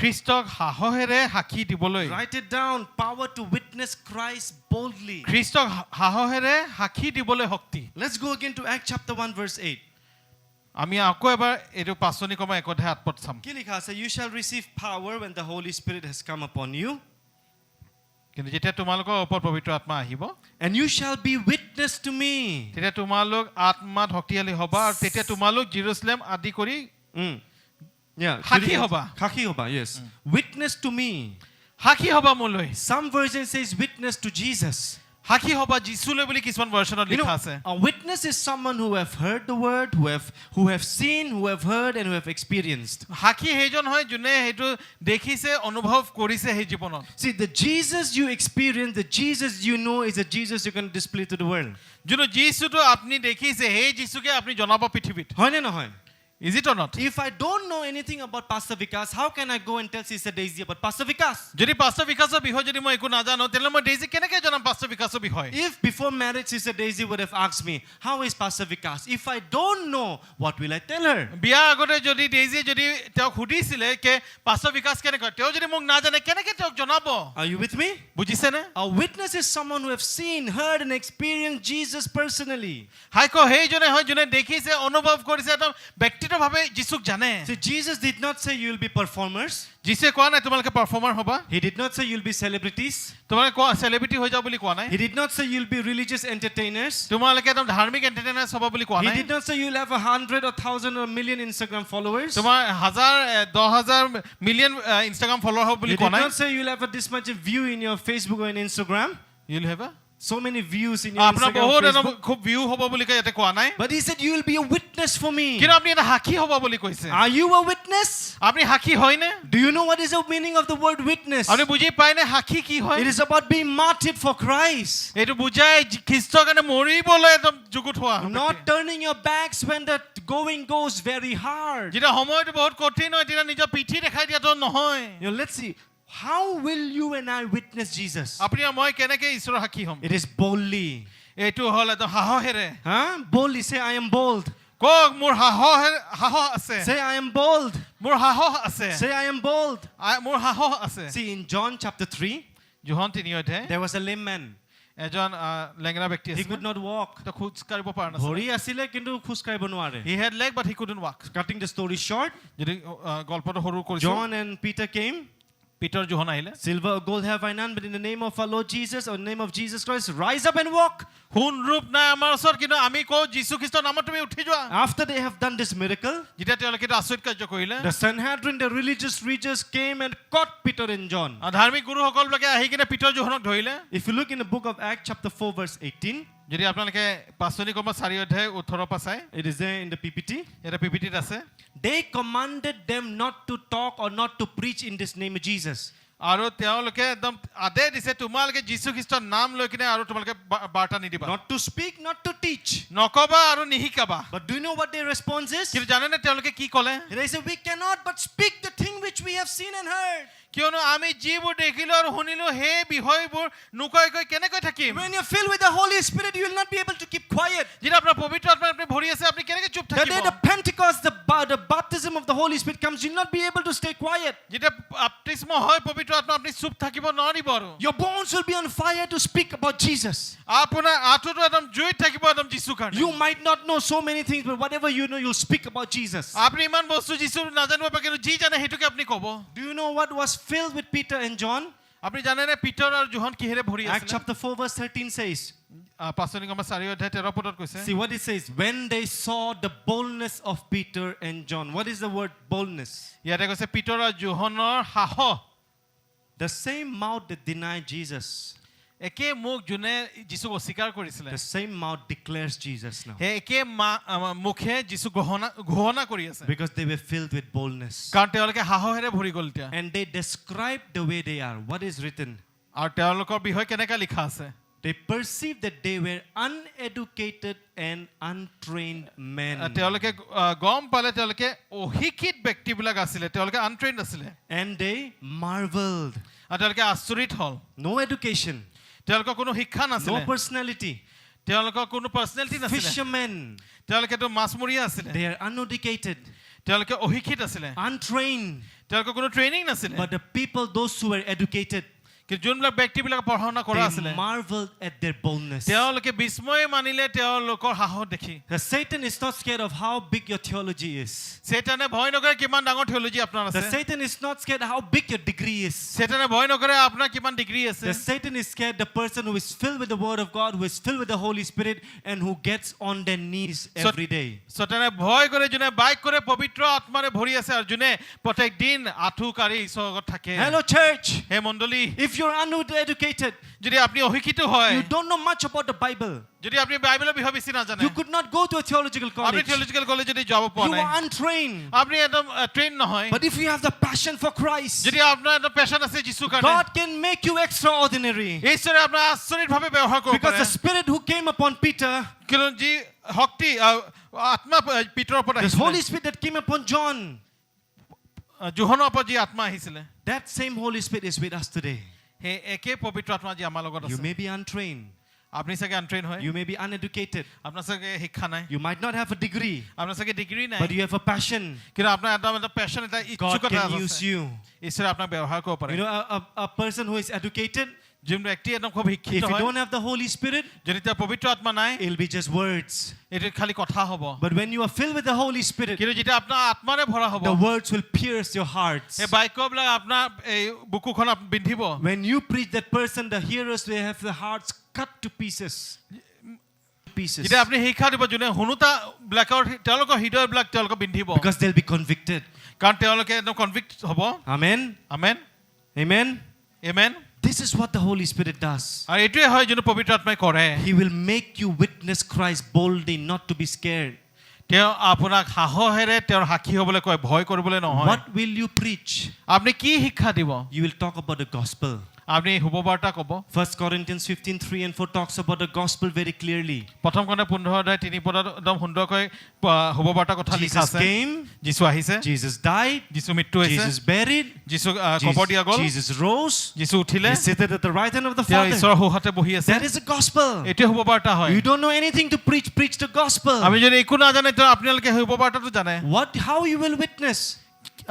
খ্ৰীষ্টক সাহসেৰে সাক্ষী দিবলৈ Write it down. Power to witness Christ boldly. খ্ৰীষ্টক সাহসেৰে সাক্ষী দিবলৈ শক্তি Let's go again to Acts chapter 1 verse 8. আমি আকৌ এবাৰ এইটো পাচনি কমা 1:8 চাম কি লিখা আছে? You shall receive power when the Holy Spirit has come upon you, কিন্তু যেতিয়া তোমালোকৰ ওপৰত পবিত্ৰ আত্মা আহিব and you shall be witness to me. তেতিয়া তোমালোক আত্মাত শক্তিশালী হ'বা আৰু তেতিয়া তোমালোক জেৰুজালেম আদি কৰি Yeah. সাক্ষী হ'বা Khaki hoba, yes. Witness to me. সাক্ষী হ'বা মোলৈ Some version says witness to Jesus. সাক্ষী হ'বা যীশুলৈ বুলি কিছুমান ভাৰ্চনত You know, লিখা আছে a witness is someone who have heard the word, who have seen, who have heard, and who have experienced. সাক্ষী সেইজন হয় যোনে সেইটো দেখিছে অনুভৱ কৰিছে সেই জীৱনত See, the Jesus you experience, the Jesus you know, is the Jesus you can display to the world. যোনো যীশুটো আপুনি দেখিছে সেই যীশুকে আপুনি জনাব পৃথিৱীত হয় নে নহয়? Is it or not If I don't know anything about Pastor Vikas, how can I go and tell Sister Daisy about Pastor Vikas? যদি পাষ্টাৰ বিকাশৰ বিষয়ে যদি মই একো নাজানো তেতিয়াহ'লে মই ডেইজি কেনেকৈ জনাম পাষ্টাৰ বিকাশৰ বিষয়ে If before marriage Sister Daisy would have asked me, how is Pastor Vikas? If I don't know, what will I tell her? বিয়াৰ আগতে যদি ডেইজিয়ে যদি তেওঁক সুধিছিলে কে পাষ্টাৰ বিকাশ কেনেকৈ তেওঁ যদি মোক নাজানে কেনেকৈ তেওঁক জনাব Are you with me? বুজিছেনে A witness is someone who have seen, heard, and experienced Jesus personally. Hike সেইজনে হয় যোনে দেখিছে অনুভৱ কৰিছে একদম ব্যক্তিগতভাৱে যীশুক জানে See, Jesus did not say you will be performers. যীশুৱে কোৱা নাই তোমালোকে পাৰফৰ্মাৰ হ'বা He did not say you'll be celebrities. তোমালোকে কোৱা চেলিব্ৰিটি হৈ যাও বুলি কোৱা নাই He did not say you'll be religious entertainers. তোমালোকে একদম ধাৰ্মিক এণ্টাৰটেইনাৰ হ'ব বুলি কোৱা He নাই did not say you'll have 100 or 1,000 or million Instagram followers. তোমাৰ 10,000 মিলিয়ন ইনষ্টাগ্ৰাম ফলোৱাৰ হ'ব He বুলি did কোৱা নাই not say you'll have this much view in your Facebook or in Instagram. You'll have So many views in your আপোনাৰ Instagram, বহুত একদম Facebook. খুব view হ'ব বুলি কৈ ইয়াতে কোৱা নাই But he said you will be a witness for me. কিন্তু আপুনি এটা সাক্ষী হ'ব বুলি কৈছে Are you a witness? আপুনি সাক্ষী হয়নে Do you know what is the meaning of the word witness? আপুনি বুজি পায়নে সাক্ষী কি হয় It is about being martyred for Christ. এইটো বুজাই খ্ৰীষ্টৰ কাৰণে মৰিবলৈ একদম যুগুত হোৱা Not turning your backs when the going goes very hard. যেতিয়া সময়টো বহুত কঠিন হয় তেতিয়া নিজৰ পিঠি দেখাই দিয়াটো নহয় You know, let's see. How will you and I witness Jesus? আপুনি আৰু মই কেনেকৈ ঈশ্বৰৰ সাক্ষী হ'ম It is boldly. এইটো হ'ল একদম সাহসেৰে Boldly say, I am bold. কওক মোৰ সাহস আছে Say, I am bold. মোৰ সাহস আছে Say, I am bold. মোৰ সাহস আছে See, in John chapter 3, যোহন 3 অধ্যায় there was a lame man. এজন লেংৰা ব্যক্তি He আছিল could not walk. তেওঁ খোজ কাঢ়িব পৰা নাছিল ভৰি আছিলে কিন্তু খোজ কাঢ়িব নোৱাৰে. he had leg but he couldn't walk Cutting the story short, যদি গল্পটো সৰু কৰিছো John and Peter came. পিটাৰ যোহন আহিলে Silver or gold have I none, but in the name of our Lord Jesus, or the name of Jesus Christ, rise up and walk. সোণ ৰূপ নাই আমাৰ ওচৰত কিন্তু আমি কওঁ যীশু খ্ৰীষ্টৰ নামত তুমি উঠি যোৱা After they have done this miracle, যেতিয়া তেওঁলোকে এটা আচৰিত কাৰ্য কৰিলে the Sanhedrin, the religious leaders came and caught Peter and John. ধাৰ্মিক গুৰুসকলবিলাকে আহি কিনে পিটাৰ যোহনক ধৰিলে If you look in the book of Acts chapter 4 verse 18, যদি আপোনালোকে পাচনি কৰ্ম 4 অধ্যায় 18 পৰা চাই it is there in the PPT. এটা পিপিটিত আছে They commanded them not to talk or not to preach in this name of Jesus. আৰু তেওঁলোকে একদম আদেশ দিছে তোমালোকে যীশু খ্ৰীষ্টৰ নাম লৈ কিনে আৰু তোমালোকে বাৰ্তা নিদিবা Not to speak, not to teach. নকবা আৰু নিশিকাবা But do you know what their response is? কিন্তু জানেনে তেওঁলোকে কি ক'লে They say, we cannot but speak the thing which we have seen and heard. কিয়নো আমি যিবোৰ দেখিলো আৰু শুনিলো সেই বিষয়বোৰ নুকৈকৈ কেনেকৈ থাকিম When you're filled with the Holy Spirit, you will not be able to keep quiet. যেতিয়া আপোনাৰ পবিত্ৰ আত্মাৰে আপুনি ভৰি আছে আপুনি কেনেকৈ চুপ The day থাকিব the Pentecost, the baptism of the Holy Spirit comes, you'll not be able to stay quiet. যেতিয়া বাপ্তিস্ম হয় পবিত্ৰ আত্মা আপুনি চুপ থাকিব নোৱাৰিব আৰু Your bones will be on fire to speak about Jesus. আপোনাৰ আঁঠুটো একদম জুইত থাকিব একদম যীশুৰ কাৰণে You might not know so many things, but whatever you know, you'll speak about Jesus. আপুনি ইমান বস্তু যীশুৰ নাজানিব পাৰে কিন্তু যি জানে সেইটোকে আপুনি ক'ব Do you know what was filled with Peter and John? আপুনি জানেনে পিতৰ আৰু যোহন কিহেৰে ভৰি Acts আছিল chapter 4 verse 13 says, পাচনিকমা 4 অধ্যায় 13 পদত কৈছে see what it says, when they saw the boldness of Peter and John. What is the word boldness? ইয়াতে কৈছে পিতৰ আৰু যোহনৰ সাহস The same mouth that denied Jesus, একে মুখ যোনে যীশুক অস্বীকাৰ কৰিছিলে the same mouth declares Jesus now. সেই একে মুখে যীশু ঘোষণা কৰি আছে Because they were filled with boldness. কাৰণ তেওঁলোকে সাহসেৰে ভৰি গ'ল এতিয়া And they describe the way they are. What is written? আৰু তেওঁলোকৰ বিষয়ে কেনেকৈ লিখা আছে They perceived that they were uneducated and untrained men. তেওঁলোকে গম পালে তেওঁলোকে অশিক্ষিত ব্যক্তিবিলাক আছিলে তেওঁলোকে আনট্ৰেইনড আছিলে And they marveled. আৰু তেওঁলোকে আচৰিত হ'ল No education, তেওঁলোকৰ কোনো শিক্ষা no নাছিলে personality. তেওঁলোকৰ কোনো পাৰ্চনেলিটি নাছিলে Fishermen, তেওঁলোকেতো মাছমৰীয়া আছিলে they are uneducated, তেওঁলোকে অশিক্ষিত আছিলে untrained. তেওঁলোকৰ কোনো ট্ৰেইনিং নাছিলে But the people, those who were educated, কিন্তু যোনবিলাক ব্যক্তিবিলাক পঢ়া শুনা কৰা আছিলে they marveled at their boldness. তেওঁলোকে বিস্ময় মানিলে তেওঁলোকৰ সাহস দেখি The Satan is not scared of how big your theology is. চেতানে ভয় নকৰে কিমান ডাঙৰ থিওলজি আপোনাৰ The আছে Satan is not scared how big your degree is. চেতানে ভয় নকৰে আপোনাৰ কিমান ডিগ্ৰী আছে The Satan is scared the person who is filled with the word of God, who is filled with the Holy Spirit, and who gets on their knees every day. চেতানে ভয় কৰে যোনে bike কৰে পবিত্ৰ আত্মাৰে ভৰি আছে আৰু যোনে প্ৰত্যেক দিন আঁঠু কাঢ়ি ঈশ্বৰৰ আগত থাকে Hello, church. হে মণ্ডলী If you're uneducated, যদি আপনি অশিক্ষিত হয় you don't know much about the Bible, যদি আপনি বাইবেলৰ বিষয়ে বেছি নাজানে you could not go to a theological আপনি college, থিওলজিক্যাল কলেজে যদি যাব পৰা you নাই are untrained. আপনি একদম ট্ৰেইন নহয় But if you have the passion for Christ, যদি আপোনাৰ এটা পেশন আছে যীশুৰ কাৰণে God can make you extraordinary. ঈশ্বৰে আপোনাৰ আচৰিতভাৱে ব্যৱহাৰ কৰিব Because পাৰে the Spirit who came upon Peter, কিয়নো যি শক্তি আত্মা পিতৰৰ ওপৰত the Holy আহিছিলে Spirit that came upon John, যোহনৰ ওপৰত যি আত্মা আহিছিলে that same Holy Spirit is with us today. সেই একে পবিত্ৰ আত্মা যি আমাৰ লগত You আছে may be untrained, আপনি চাগে আনট্ৰেইন হয় you may be uneducated, আপোনাৰ চাগে শিক্ষা নাই you might not have a degree, আপোনাৰ চাগে ডিগ্ৰী নাই but you have a passion. কিন্তু আপোনাৰ এটা পেশন এটা God ইচ্ছুকতা can use আছে you. ঈশ্বৰে আপোনাক ব্যৱহাৰ কৰিব পাৰে You know, a person who is educated, যোন ব্যক্তি একদম খুব if শিক্ষিত you হয় don't have the Holy Spirit, যদি তাৰ পবিত্ৰ আত্মা নাই it'll be just words. এইটো খালি কথা হ'ব But when you are filled with the Holy Spirit, কিন্তু যেতিয়া আপোনাৰ আত্মাৰে ভৰা হ'ব the words will pierce your hearts. এই বাক্যবিলাক আপোনাৰ এই বুকুখন বিন্ধিব When you preach, that person, the hearers, they have their hearts cut to pieces. যেতিয়া আপুনি শিক্ষা দিব যোনে শুনোতা বিলাকৰ তেওঁলোকৰ হৃদয়বিলাক তেওঁলোকক বিন্ধিব Because they'll be convicted. কাৰণ তেওঁলোকে একদম কনভিক্ট হ'ব Amen. Amen Amen. Amen This is what the Holy Spirit does. আৰু এইটোৱে হয় যোন পবিত্ৰ আত্মাই কৰে He will make you witness Christ boldly, not to be scared. তেওঁ আপোনাক সাহসেৰে তেওঁৰ সাক্ষী হ'বলৈ কয় ভয় কৰিবলৈ নহয় What will you preach? আপুনি কি শিক্ষা দিব You will talk about the gospel. আপুনি শুভবাৰ্তা ক'ব 1 Corinthians 15:3-4 talks about the gospel very clearly. প্ৰথম খণ্ডে 15 অধ্যায় 3 পদত একদম সুন্দৰকৈ শুভবাৰ্তা কথা লিখা Jesus আছে came, যীশু আহিছে Jesus died, যীশু মৃত্যু হৈছে Jesus buried, যীশু কবৰ দিয়া গ'ল Jesus rose, যীশু উঠিলে He seated at the right hand of the তেওঁ Father. ঈশ্বৰৰ সোঁহাতে বহি আছে That is the gospel. এইটোৱে শুভবাৰ্তা হয় You don't know anything to preach, preach the gospel. আমি যদি একো নাজানে তো আপোনালোকে শুভবাৰ্তাটো জানে How you will witness?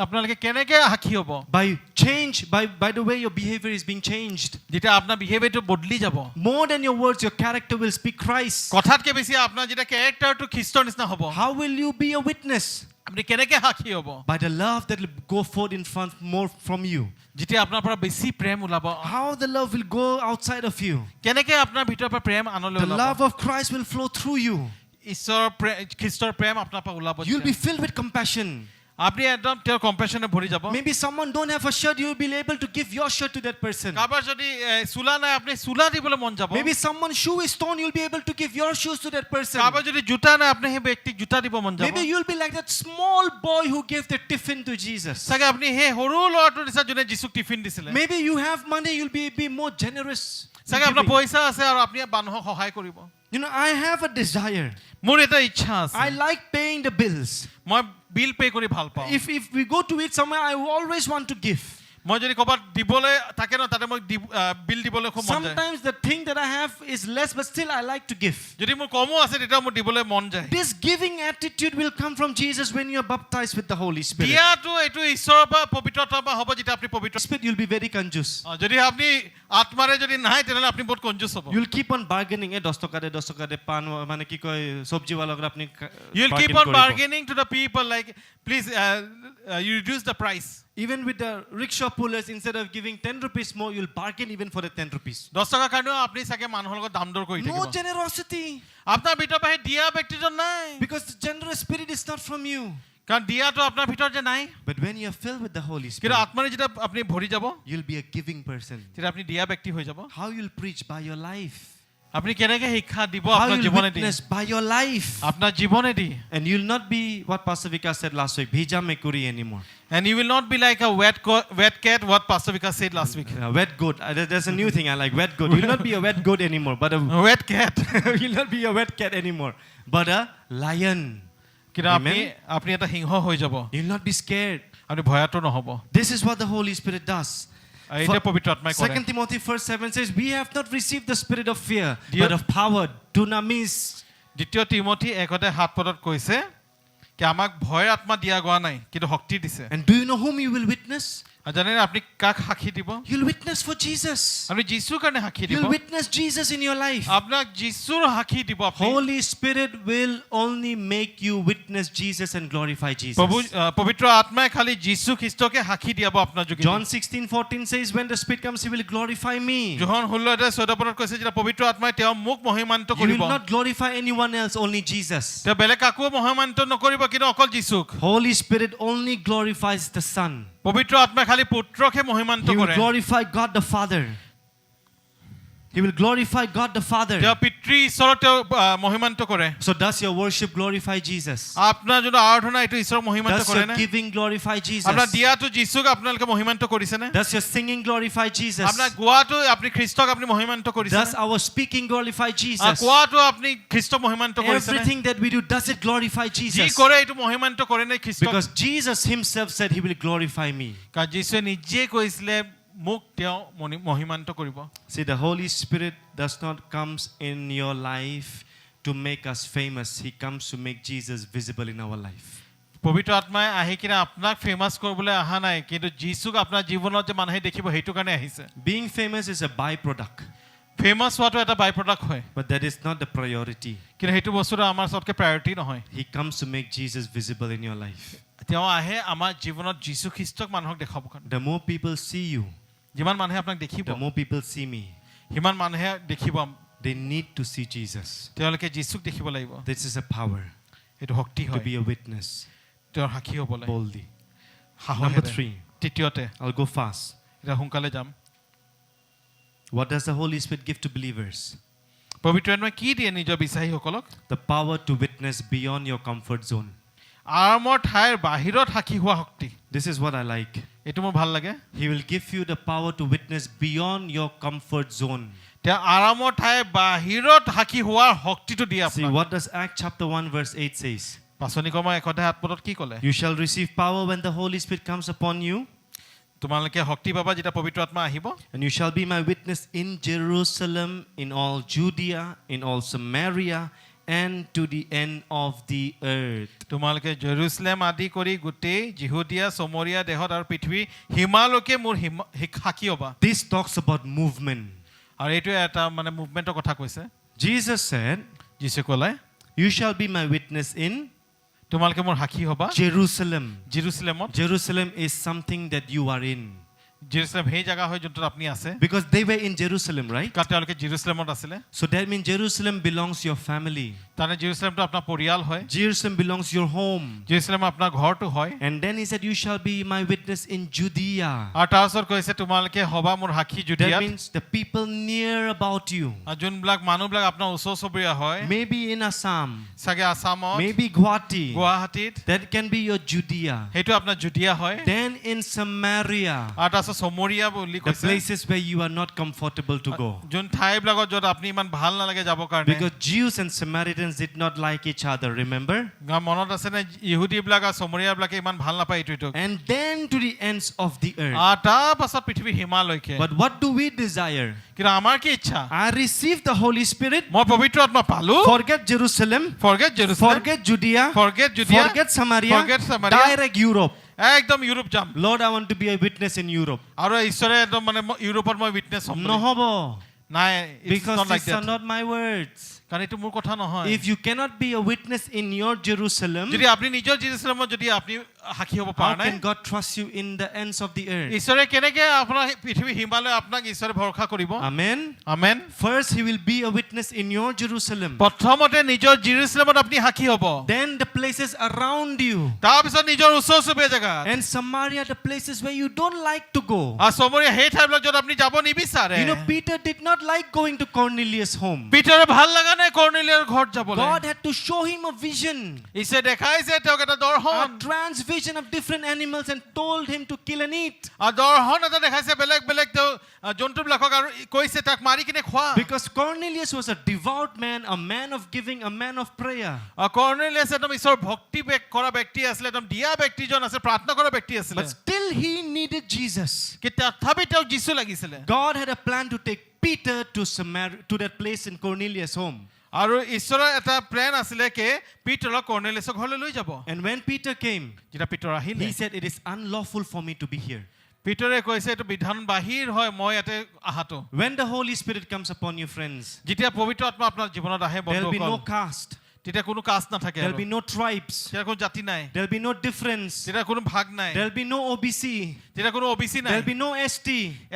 আপোনালোকে কেনেকৈ সাক্ষী হ'ব By change, by the way your behavior is being changed. যেতিয়া আপোনাৰ বিহেভিয়াৰটো বদলি যাব More than your words, your character will speak Christ. কথাতকৈ বেছি আপোনাৰ যেতিয়া কেৰেক্টাৰটো খ্ৰীষ্টৰ নিচিনা হ'ব How will you be a witness? আপুনি কেনেকৈ সাক্ষী হ'ব By the love that will go forth in front more from you. যেতিয়া আপোনাৰ পৰা বেছি প্ৰেম ওলাব How the love will go outside of you. কেনেকৈ আপোনাৰ ভিতৰৰ পৰা প্ৰেম আনলৈ The ওলাব love of Christ will flow through you. ঈশ্বৰৰ খ্ৰীষ্টৰ প্ৰেম আপোনাৰ পৰা ওলাব You'll be filled with compassion. আপুনি একদম তেওঁৰ কম্পেশ্যনে ভৰি যাব Maybe someone don't have a shirt, you'll be able to give your shirt to that person. কাৰোবাৰ যদি চোলা নাই আপুনি চোলা দিবলৈ মন যাব Maybe someone's shoe is torn, you'll be able to give your shoes to that person. কাৰোবাৰ যদি জোতা নাই আপুনি সেই ব্যক্তিক জোতা দিব মন যাব Maybe you'll be like that small boy who gave the tiffin to Jesus. চাগে আপুনি সেই সৰু ল'ৰাটোৰ নিচিনা যোনে যীশুক টিফিন দিছিলে Maybe you have money, you'll be more generous. in চাগে আপোনাৰ giving. পইচা আছে আৰু আপুনি মানুহক সহায় কৰিব You know, I have a desire. মোৰ এটা ইচ্ছা আছে I like paying the bills. মই বিল পে কৰি ভাল পাওঁ If we go to eat somewhere, I always want to give. মই যদি ক'ৰবাত দিবলৈ থাকে ন তাতে মই বিল দিবলৈ খুব মন যায় Sometimes the thing that I have is less, but still I like to give. যদি মোৰ কমো আছে তেতিয়া মোৰ দিবলৈ মন যায় This giving attitude will come from Jesus when you are baptized with the Holy Spirit. দিয়াটো এইটো ঈশ্বৰৰ পৰা পবিত্ৰ আত্মাৰ পৰা হ'ব যেতিয়া আপুনি পবিত্ৰ Spirit, you'll be very conjuice. যদি আপুনি আত্মাৰে যদি নাই তেনেহ'লে আপুনি বহুত কঞ্জুচ হ'ব You'll keep on bargaining. 10 টকা দে পান মানে কি কয় সবজি वाला লগত আপনি you'll keep on bargaining to the people like please you reduce the price Even with the rickshaw pullers, instead of giving 10 rupees more, you'll bargain even for the 10 rupees. 10 টাকা কাৰণেও আপুনি চাগে মানুহৰ লগত দাম দৰ কৰি No থাকিব generosity. আপোনাৰ ভিতৰৰ পৰা দিয়া ব্যক্তিজন নাই Because the generous spirit is not from you. কাৰণ দিয়াটো আপোনাৰ ভিতৰত যে নাই But when you are filled with the Holy কিন্তু Spirit, আত্মাৰে যেতিয়া আপুনি ভৰি যাব you'll be a giving person. তেতিয়া আপুনি দিয়া ব্যক্তি হৈ যাব How you'll preach? By your life. আপুনি কেনেকৈ শিক্ষা দিব How আপোনাৰ you'll জীৱনেদি witness? By your life. আপোনাৰ জীৱনেদি And you'll not be what Pastor Vikas said last week, bhija mekuri anymore. and you will not be like a wet cat what Pastor Vikas said last week Wet goat. There's a new thing I like, wet goat. You'll not be a wet goat anymore, but wet cat you'll not be a wet cat anymore, but a lion. কিন্তু আপুনি আপুনি এটা সিংহ হৈ যাব You'll not be scared. আপুনি ভয়াতুৰ নহ'ব This is what the Holy Spirit does. এইটো পবিত্ৰ আত্মাই কৰে 2 Timothy 1:7 says, we have not received the spirit of fear, Dear- but of power, dunamis. দ্বিতীয় তিমথি 1:7 কৈছে কি আমাক ভয়ৰ আত্মা দিয়া গোৱা নাই কিন্তু শক্তি দিছে And do you know whom you will witness? আৰু জানেনে আপুনি কাক সাক্ষী দিব You'll witness for Jesus. আপুনি যীশুৰ কাৰণে সাক্ষী দিব You'll witness Jesus in your life. আপোনাক যীশুৰ সাক্ষী দিব আপুনি Holy Spirit will only make you witness Jesus and glorify Jesus. প্ৰভু পবিত্ৰ আত্মাই খালি যীশু খ্ৰীষ্টকে সাক্ষী দিয়াব আপোনাৰ যোগেদি John 16:14 says, when the Spirit comes, He will glorify me. যোহন 16:14 কৈছে যেতিয়া পবিত্ৰ আত্মাই তেওঁ মোক মহিমান্বিত You কৰিব will not glorify anyone else, only Jesus. তেওঁ বেলেগ কাকো মহিমান্বিত নকৰিব কিন্তু অকল যীশুক Holy Spirit only glorifies the Son. পবিত্ৰ আত্মাই খালি পুত্ৰকে মহিমান্বিত He will কৰে glorify God the Father. He will glorify God the Father. তেওঁ পিতৃ ঈশ্বৰক তেওঁ মহিমান্বিত কৰে So does your worship glorify Jesus? আপোনাৰ যোনটো আৰাধনা এইটো ঈশ্বৰক মহিমান্বিত Does কৰে your নে giving glorify Jesus? আপোনাৰ দিয়াটো যীশুক আপোনালোকে মহিমান্বিত কৰিছে নে Does your singing glorify Jesus? আপোনাৰ গোৱাটো আপুনি খ্ৰীষ্টক আপুনি মহিমান্বিত কৰিছে Does our speaking glorify নে Jesus? কোৱাটো আপুনি খ্ৰীষ্টক মহিমান্বিত কৰিছে নে Everything that we do, does it glorify যি Jesus? কৰে এইটো মহিমান্বিত কৰে নে খ্ৰীষ্টক Because Jesus Himself said He will glorify me. কাৰণ যীশুৱে নিজে কৈছিলে মোক তেওঁ মহিমান্বিত কৰিব See, the Holy Spirit does not comes in your life to make us famous. He comes to make Jesus visible in our life. পবিত্ৰ আত্মাই আহি কিনে আপোনাক ফেমাছ কৰিবলৈ অহা নাই কিন্তু যীশুক আপোনাৰ জীৱনত যে মানুহে দেখিব সেইটো কাৰণে আহিছে Being famous is a byproduct, famous হোৱাটো এটা বাই প্ৰডাক্ট হয় but that is not the priority. কিন্তু সেইটো বস্তুটো আমাৰ চবতকৈ প্ৰায়ৰিটি নহয় He comes to make Jesus visible in your life. তেওঁ আহে আমাৰ জীৱনত যীশু খ্ৰীষ্টক মানুহক দেখাব কাৰণে The more people see you, যিমান মানুহে আপোনাক দেখিব the more people see me. সিমান মানুহে দেখিব They need to see Jesus. তেওঁলোকে যীশুক দেখিব লাগিব This is a power এইটো শক্তি to হয় be a witness তেওঁৰ সাক্ষী হ'ব লাগে boldly. সাহসেৰে Number 3. তৃতীয়তে I'll go fast. এতিয়া সোনকালে যাম What does the Holy Spirit give to believers? পবিত্ৰ আত্মাই কি দিয়ে নিজৰ বিশ্বাসীসকলক The power to witness beyond your comfort zone. আৰামৰ ঠাইৰ বাহিৰত সাক্ষী হোৱা শক্তি This is what I like. এইটো মোৰ ভাল লাগে He will give you the power to witness beyond your comfort zone. তেওঁ আৰামৰ ঠাইৰ বাহিৰত সাক্ষী হোৱাৰ শক্তিটো দিয়ে See, আপোনাক what does Acts chapter 1 verse 8 says? পাচনি কৰ্ম 1:8 কি ক'লে You shall receive power when the Holy Spirit comes upon you, তোমালোকে শক্তি পাবা যেতিয়া পবিত্ৰ আত্মা আহিব and you shall be my witness in Jerusalem, in all Judea, in all Samaria, and to the end of the earth. তোমালোকে Jerusalem আদি কৰি গোটেই জিহুদিয়া সমৰিয়া দেশত আৰু পৃথিৱী হিমালৈকে মোৰ সাক্ষী হ'বা This talks about movement. আৰু এইটো এটা মানে মুভমেন্টৰ কথা কৈছে Jesus said, যীশুৱে ক'লে you shall be my witness in তোমালোকে মোৰ সাক্ষী হ'বা Jerusalem. জেৰুজালেমত Jerusalem is something that you are in. Jerusalem সেই জাগা হয় যোনটোত আপুনি আছে Because they were in Jerusalem, right? কাৰণ তেওঁলোকে জেৰুজালেমত আছিলে So that means Jerusalem belongs to your family. তাৰমানে জেৰুজালেমটো আপোনাৰ পৰিয়াল হয় Jerusalem belongs to your home. Jerusalem আপোনাৰ ঘৰটো হয় And then he said, you shall be my witness in Judea. আৰু তাৰপিছত কৈছে তোমালোকে হ'বা মোৰ সাক্ষী That জুদিয়াত means the people near about you. আৰু যোনবিলাক মানুহবিলাক আপোনাৰ ওচৰ চুবুৰীয়া হয় Maybe in Assam, চাগে আসামত maybe Guwahati. গুৱাহাটীত That can be your Judea. সেইটো আপোনাৰ জুদিয়া হয় Then in Samaria. আৰু তাৰপিছত তাৰপিছত চমৰীয়া বুলি The কৈছে places where you are not comfortable to go. যোন ঠাইবিলাকত য'ত আপুনি ইমান ভাল নালাগে যাবৰ কাৰণে Because Jews and Samaritans did not like each other, remember? মনত আছে নে ইহুদীবিলাক আৰু চমৰীয়াবিলাকে ইমান ভাল নাপায় ইটো And then to the ends of the earth. আৰু তাৰ পাছত পৃথিৱীৰ সীমালৈকে But what do we desire? কিন্তু আমাৰ কি ইচ্ছা I received the Holy Spirit. মই পবিত্ৰ আত্মা পালো Forget Jerusalem. forget Jerusalem Forget Judea. forget Judea Forget Samaria. Forget Samaria. Direct Europe. একদম ইউৰোপ যাম Lord, I want to be a witness in Europe. আৰু ঈশ্বৰে একদম মানে ইউৰোপত মই উইটনেছ হ'ম Nohobo. নাই it's Because not like these are that not my words. কাৰণ এইটো মোৰ কথা নহয় If you cannot be a witness in your Jerusalem, যদি আপুনি নিজৰ জেৰুজালেমত যদি আপুনি সাক্ষী হ'ব পৰা how নাই can God trust you in the ends of the earth? ঈশ্বৰে কেনেকৈ আপোনাৰ পৃথিৱীৰ সীমালৈ আপোনাক ঈশ্বৰে ভৰসা কৰিব Amen. Amen First, He will be a witness in your Jerusalem. প্ৰথমতে নিজৰ জেৰুজালেমত আপুনি সাক্ষী হ'ব Then the places around you. তাৰপিছত নিজৰ ওচৰ চুবুৰীয়া জেগা And Samaria, the places where you don't like to go. আৰু চমৰীয়া সেই ঠাইবিলাক য'ত আপুনি যাব নিবিচাৰে You know, Peter did not like going to Cornelius' home. পিতৰে ভাল লগা নাই কৰ্নেলিয়াৰ ঘৰত যাবলৈ God had to show him a vision, ঈশ্বৰে দেখাইছে তেওঁক এটা দৰ্শন a trans vision of different animals, and told him to kill and eat. আৰু দৰ্শন এটা দেখাইছে বেলেগ বেলেগ তেওঁ জন্তুবিলাকক আৰু কৈছে তাক মাৰি কিনে খোৱা Because Cornelius was a devout man, a man of giving, a man of prayer. আৰু কৰ্নেলিয়াছ একদম ঈশ্বৰ ভক্তি কৰা ব্যক্তি আছিলে একদম দিয়া ব্যক্তিজন আছে প্ৰাৰ্থনা কৰা ব্যক্তি আছিলে But still he needed Jesus. কিন্তু তথাপি তেওঁক যীশু লাগিছিলে God had a plan to take Peter to that place in Cornelius' home. আৰু ঈশ্বৰৰ এটা প্লেন আছিলে কি পিতৰক কৰ্নেলিয়াছৰ ঘৰলৈ লৈ যাব And when Peter came, যেতিয়া পিতৰ আহিলে he said, "It is unlawful for me to be here." পিতৰে কৈছে এইটো বিধান বাহিৰ হয় মই ইয়াতে আহাটো When the Holy Spirit comes upon you, friends, যেতিয়া পবিত্ৰ আত্মা আপোনাৰ জীৱনত আহে there will be no বন্ধুসকল caste, তেতিয়া কোনো কাষ্ট নাথাকে there will be no tribes, তেতিয়া কোনো জাতি নাই there will be no difference, তেতিয়া কোনো ভাগ নাই there will be no OBC, তেতিয়া কোনো OBC নাই there will be no ST,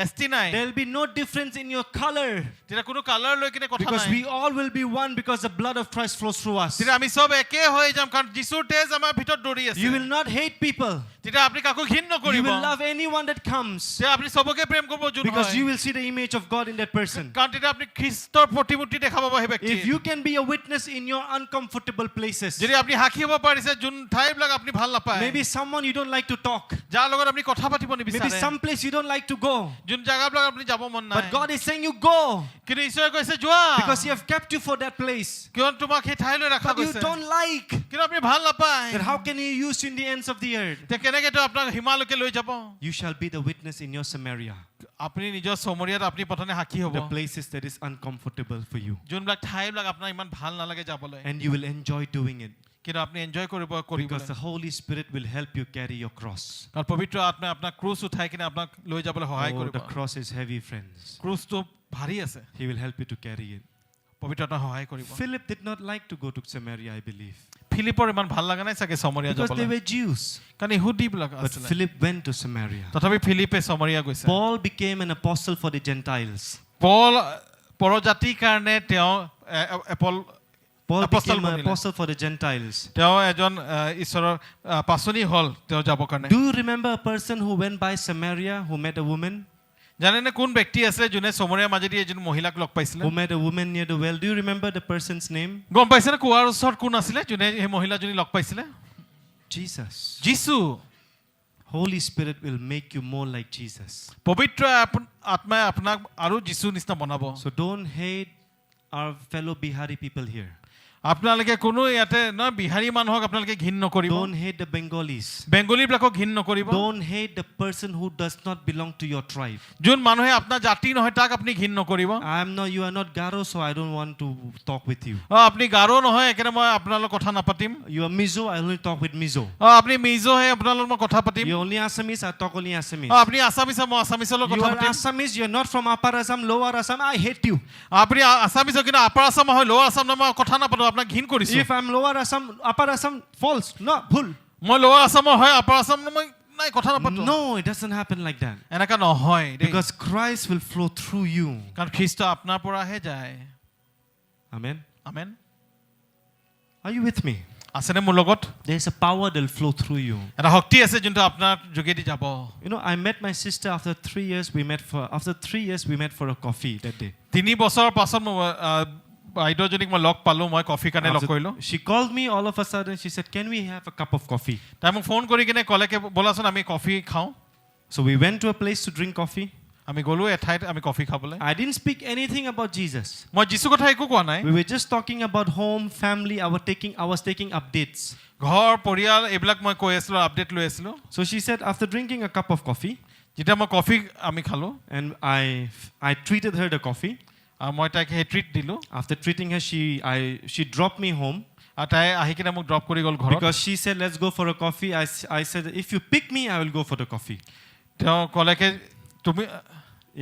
ST নাই there will be no difference in your color, তেতিয়া কোনো কালাৰ লৈ কিনে কথা because নাই we all will be one because the blood of Christ flows through us. তেতিয়া আমি সব একে হৈ যাম কাৰণ যীশুৰ তেজ আমাৰ ভিতৰত দৌৰি আছে You will not hate people. তেতিয়া আপুনি কাকো ঘৃণ You নকৰিব will love anyone that comes, তেতিয়া আপুনি সবকে প্ৰেম কৰিব যোন because হয় you will see the image of God in that person. কাৰণ তেতিয়া আপুনি খ্ৰীষ্টৰ প্ৰতিমূৰ্তি দেখা পাব সেই ব্যক্তি If you can be a witness in your uncomfortable places, যদি আপুনি সাক্ষী হ'ব পাৰিছে যোন ঠাইবিলাক আপুনি ভাল নাপায় maybe someone you don't like to talk, যাৰ লগত আপুনি কথা পাতিব maybe নিবিচাৰে some place you don't like to go, যোন জাগাবিলাক আপুনি যাব মন নাই but God is saying you go কিন্তু ঈশ্বৰে কৈছে যোৱা because He have kept you for that place. কিয় তোমাক সেই ঠাইলৈ ৰাখা But you গৈছে don't like. কিন্তু আপুনি ভাল নাপায় Then how can He use you in the ends of the earth? তে কেনেকৈ তো আপোনাক হিমালয়কে লৈ যাব You shall be the witness in your Samaria, আপুনি নিজৰ চমৰীয়াত আপুনি প্ৰথমে সাক্ষী হ'ব the places that is uncomfortable for you, যোনবিলাক ঠাইবিলাক আপোনাৰ ইমান ভাল নালাগে যাবলৈ and you will enjoy doing it কিন্তু আপুনি এনজয় কৰিব because the Holy Spirit will help you carry your cross. কাৰণ পবিত্ৰ আত্মাই আপোনাক ক্ৰুচ উঠাই কিনে আপোনাক লৈ যাবলৈ সহায় Oh, কৰিব the cross is heavy, friends. ক্ৰুচটো ভাৰী আছে He will help you to carry it. পবিত্ৰ আত্মাই সহায় কৰিব Philip did not like to go to Samaria, I believe, ফিলিপৰ ইমান ভাল লগা নাই চাগে চমৰীয়া because they যাবলৈ were Jews. কাৰণ ইহুদীবিলাক But আছিলে Philip went to Samaria. তথাপি ফিলিপে চমৰীয়া গৈছে Paul became an apostle for the Gentiles. পল পৰজাতিৰ কাৰণে তেওঁ Paul Apostle became an বনিলে। apostle for the Gentiles. তেওঁ এজন ঈশ্বৰৰ পাচনি হ'ল তেওঁ যাবৰ কাৰণে Do you remember a person who went by Samaria who met a woman? জানেনে কোন ব্যক্তি আছিলে যোনে চমৰীয়া মাজেদি এজন মহিলাক লগ পাইছিলে Who met a woman near the well? Do you remember the person's name? গম পাইছেনে কুৱাৰ ওচৰত কোন আছিলে যোনে সেই মহিলাজনী লগ পাইছিলে Jesus. যীশু Holy Spirit will make you more like Jesus. পবিত্ৰ আত্মাই আপোনাক আৰু যীশু নিচিনা বনাব So don't hate our fellow Bihari people here. আপোনালোকে কোনো ইয়াতে নহয় বিহাৰী মানুহক আপোনালোকে ঘৃণ নকৰিব Don't hate the Bengalis. বেংগলীবিলাকক ঘৃণ নকৰিব Don't hate the person who does not belong to your tribe. যোন মানুহে আপোনাৰ জাতি নহয় তাক আপুনি ঘৃণ নকৰিব You are not Garo, so I don't want to talk with you. আপুনি গাৰো নহয় একেবাৰে মই আপোনাৰ লগত কথা নাপাতিম You are Mizo, I only talk with Mizo. আপুনি মিজোহে আপোনাৰ লগত মই কথা পাতিম You are only Assamese, I talk only Assamese. আপুনি আছামিছ মই আছামিছৰ লগত You কথা are পাতিম Assamese, you are not from Upper Assam, Lower Assam, I hate you. আপুনি আছামিছৰ কিন্তু আপাৰ আছাম হয় লৱাৰ আছাম মই কথা নাপাতো আপোনাক ঘৃণ কৰিছো If I'm Lower Assam, Upper Assam, false, no, bhul. মই লৱাৰ আছামৰ হয় আপাৰ আছাম মই নাই কথা নাপাতো No, it doesn't happen like that. এনেকা নহয় দেই Because Christ will flow through you. কাৰণ খ্ৰীষ্ট আপোনাৰ পৰাহে যায় Amen. Amen Are you with me? আছেনে মোৰ লগত There's a power that will flow through you. এটা শক্তি আছে যোনটো আপোনাৰ যোগেদি যাব You know, I met my sister after 3 years. After 3 years we met for a coffee that day. 3 বছৰ পাছত মই বাইদেউজনীক মই লগ পালো মই কফি কাৰণে লগ কৰিলো She called me all of a sudden. She said, "Can we have a cup of coffee?" তাই মোক ফোন কৰি কিনে ক'লে বলাচোন আমি কফি খাওঁ So we went to a place to drink coffee. আমি গ'লো এঠাইত আমি কফি খাবলৈ I didn't speak anything about Jesus. মই যিছু কথা একো কোৱা নাই We were just talking about home, family. I was taking updates. ঘৰ পৰিয়াল এইবিলাক মই কৈ আছিলোঁ আপডেট লৈ আছিলোঁ So she said, after drinking a cup of coffee, যেতিয়া মই কফি আমি খালোঁ and I treated her the coffee. আৰু মই তাইক সেই ট্ৰিট দিলোঁ After treating her, she dropped me home আৰু তাই আহি কিনে মোক ড্ৰপ কৰি গ'ল ঘৰত because she said, let's go for a coffee. I said, if you pick me, I will go for the coffee. তেওঁ ক'লেকে তুমি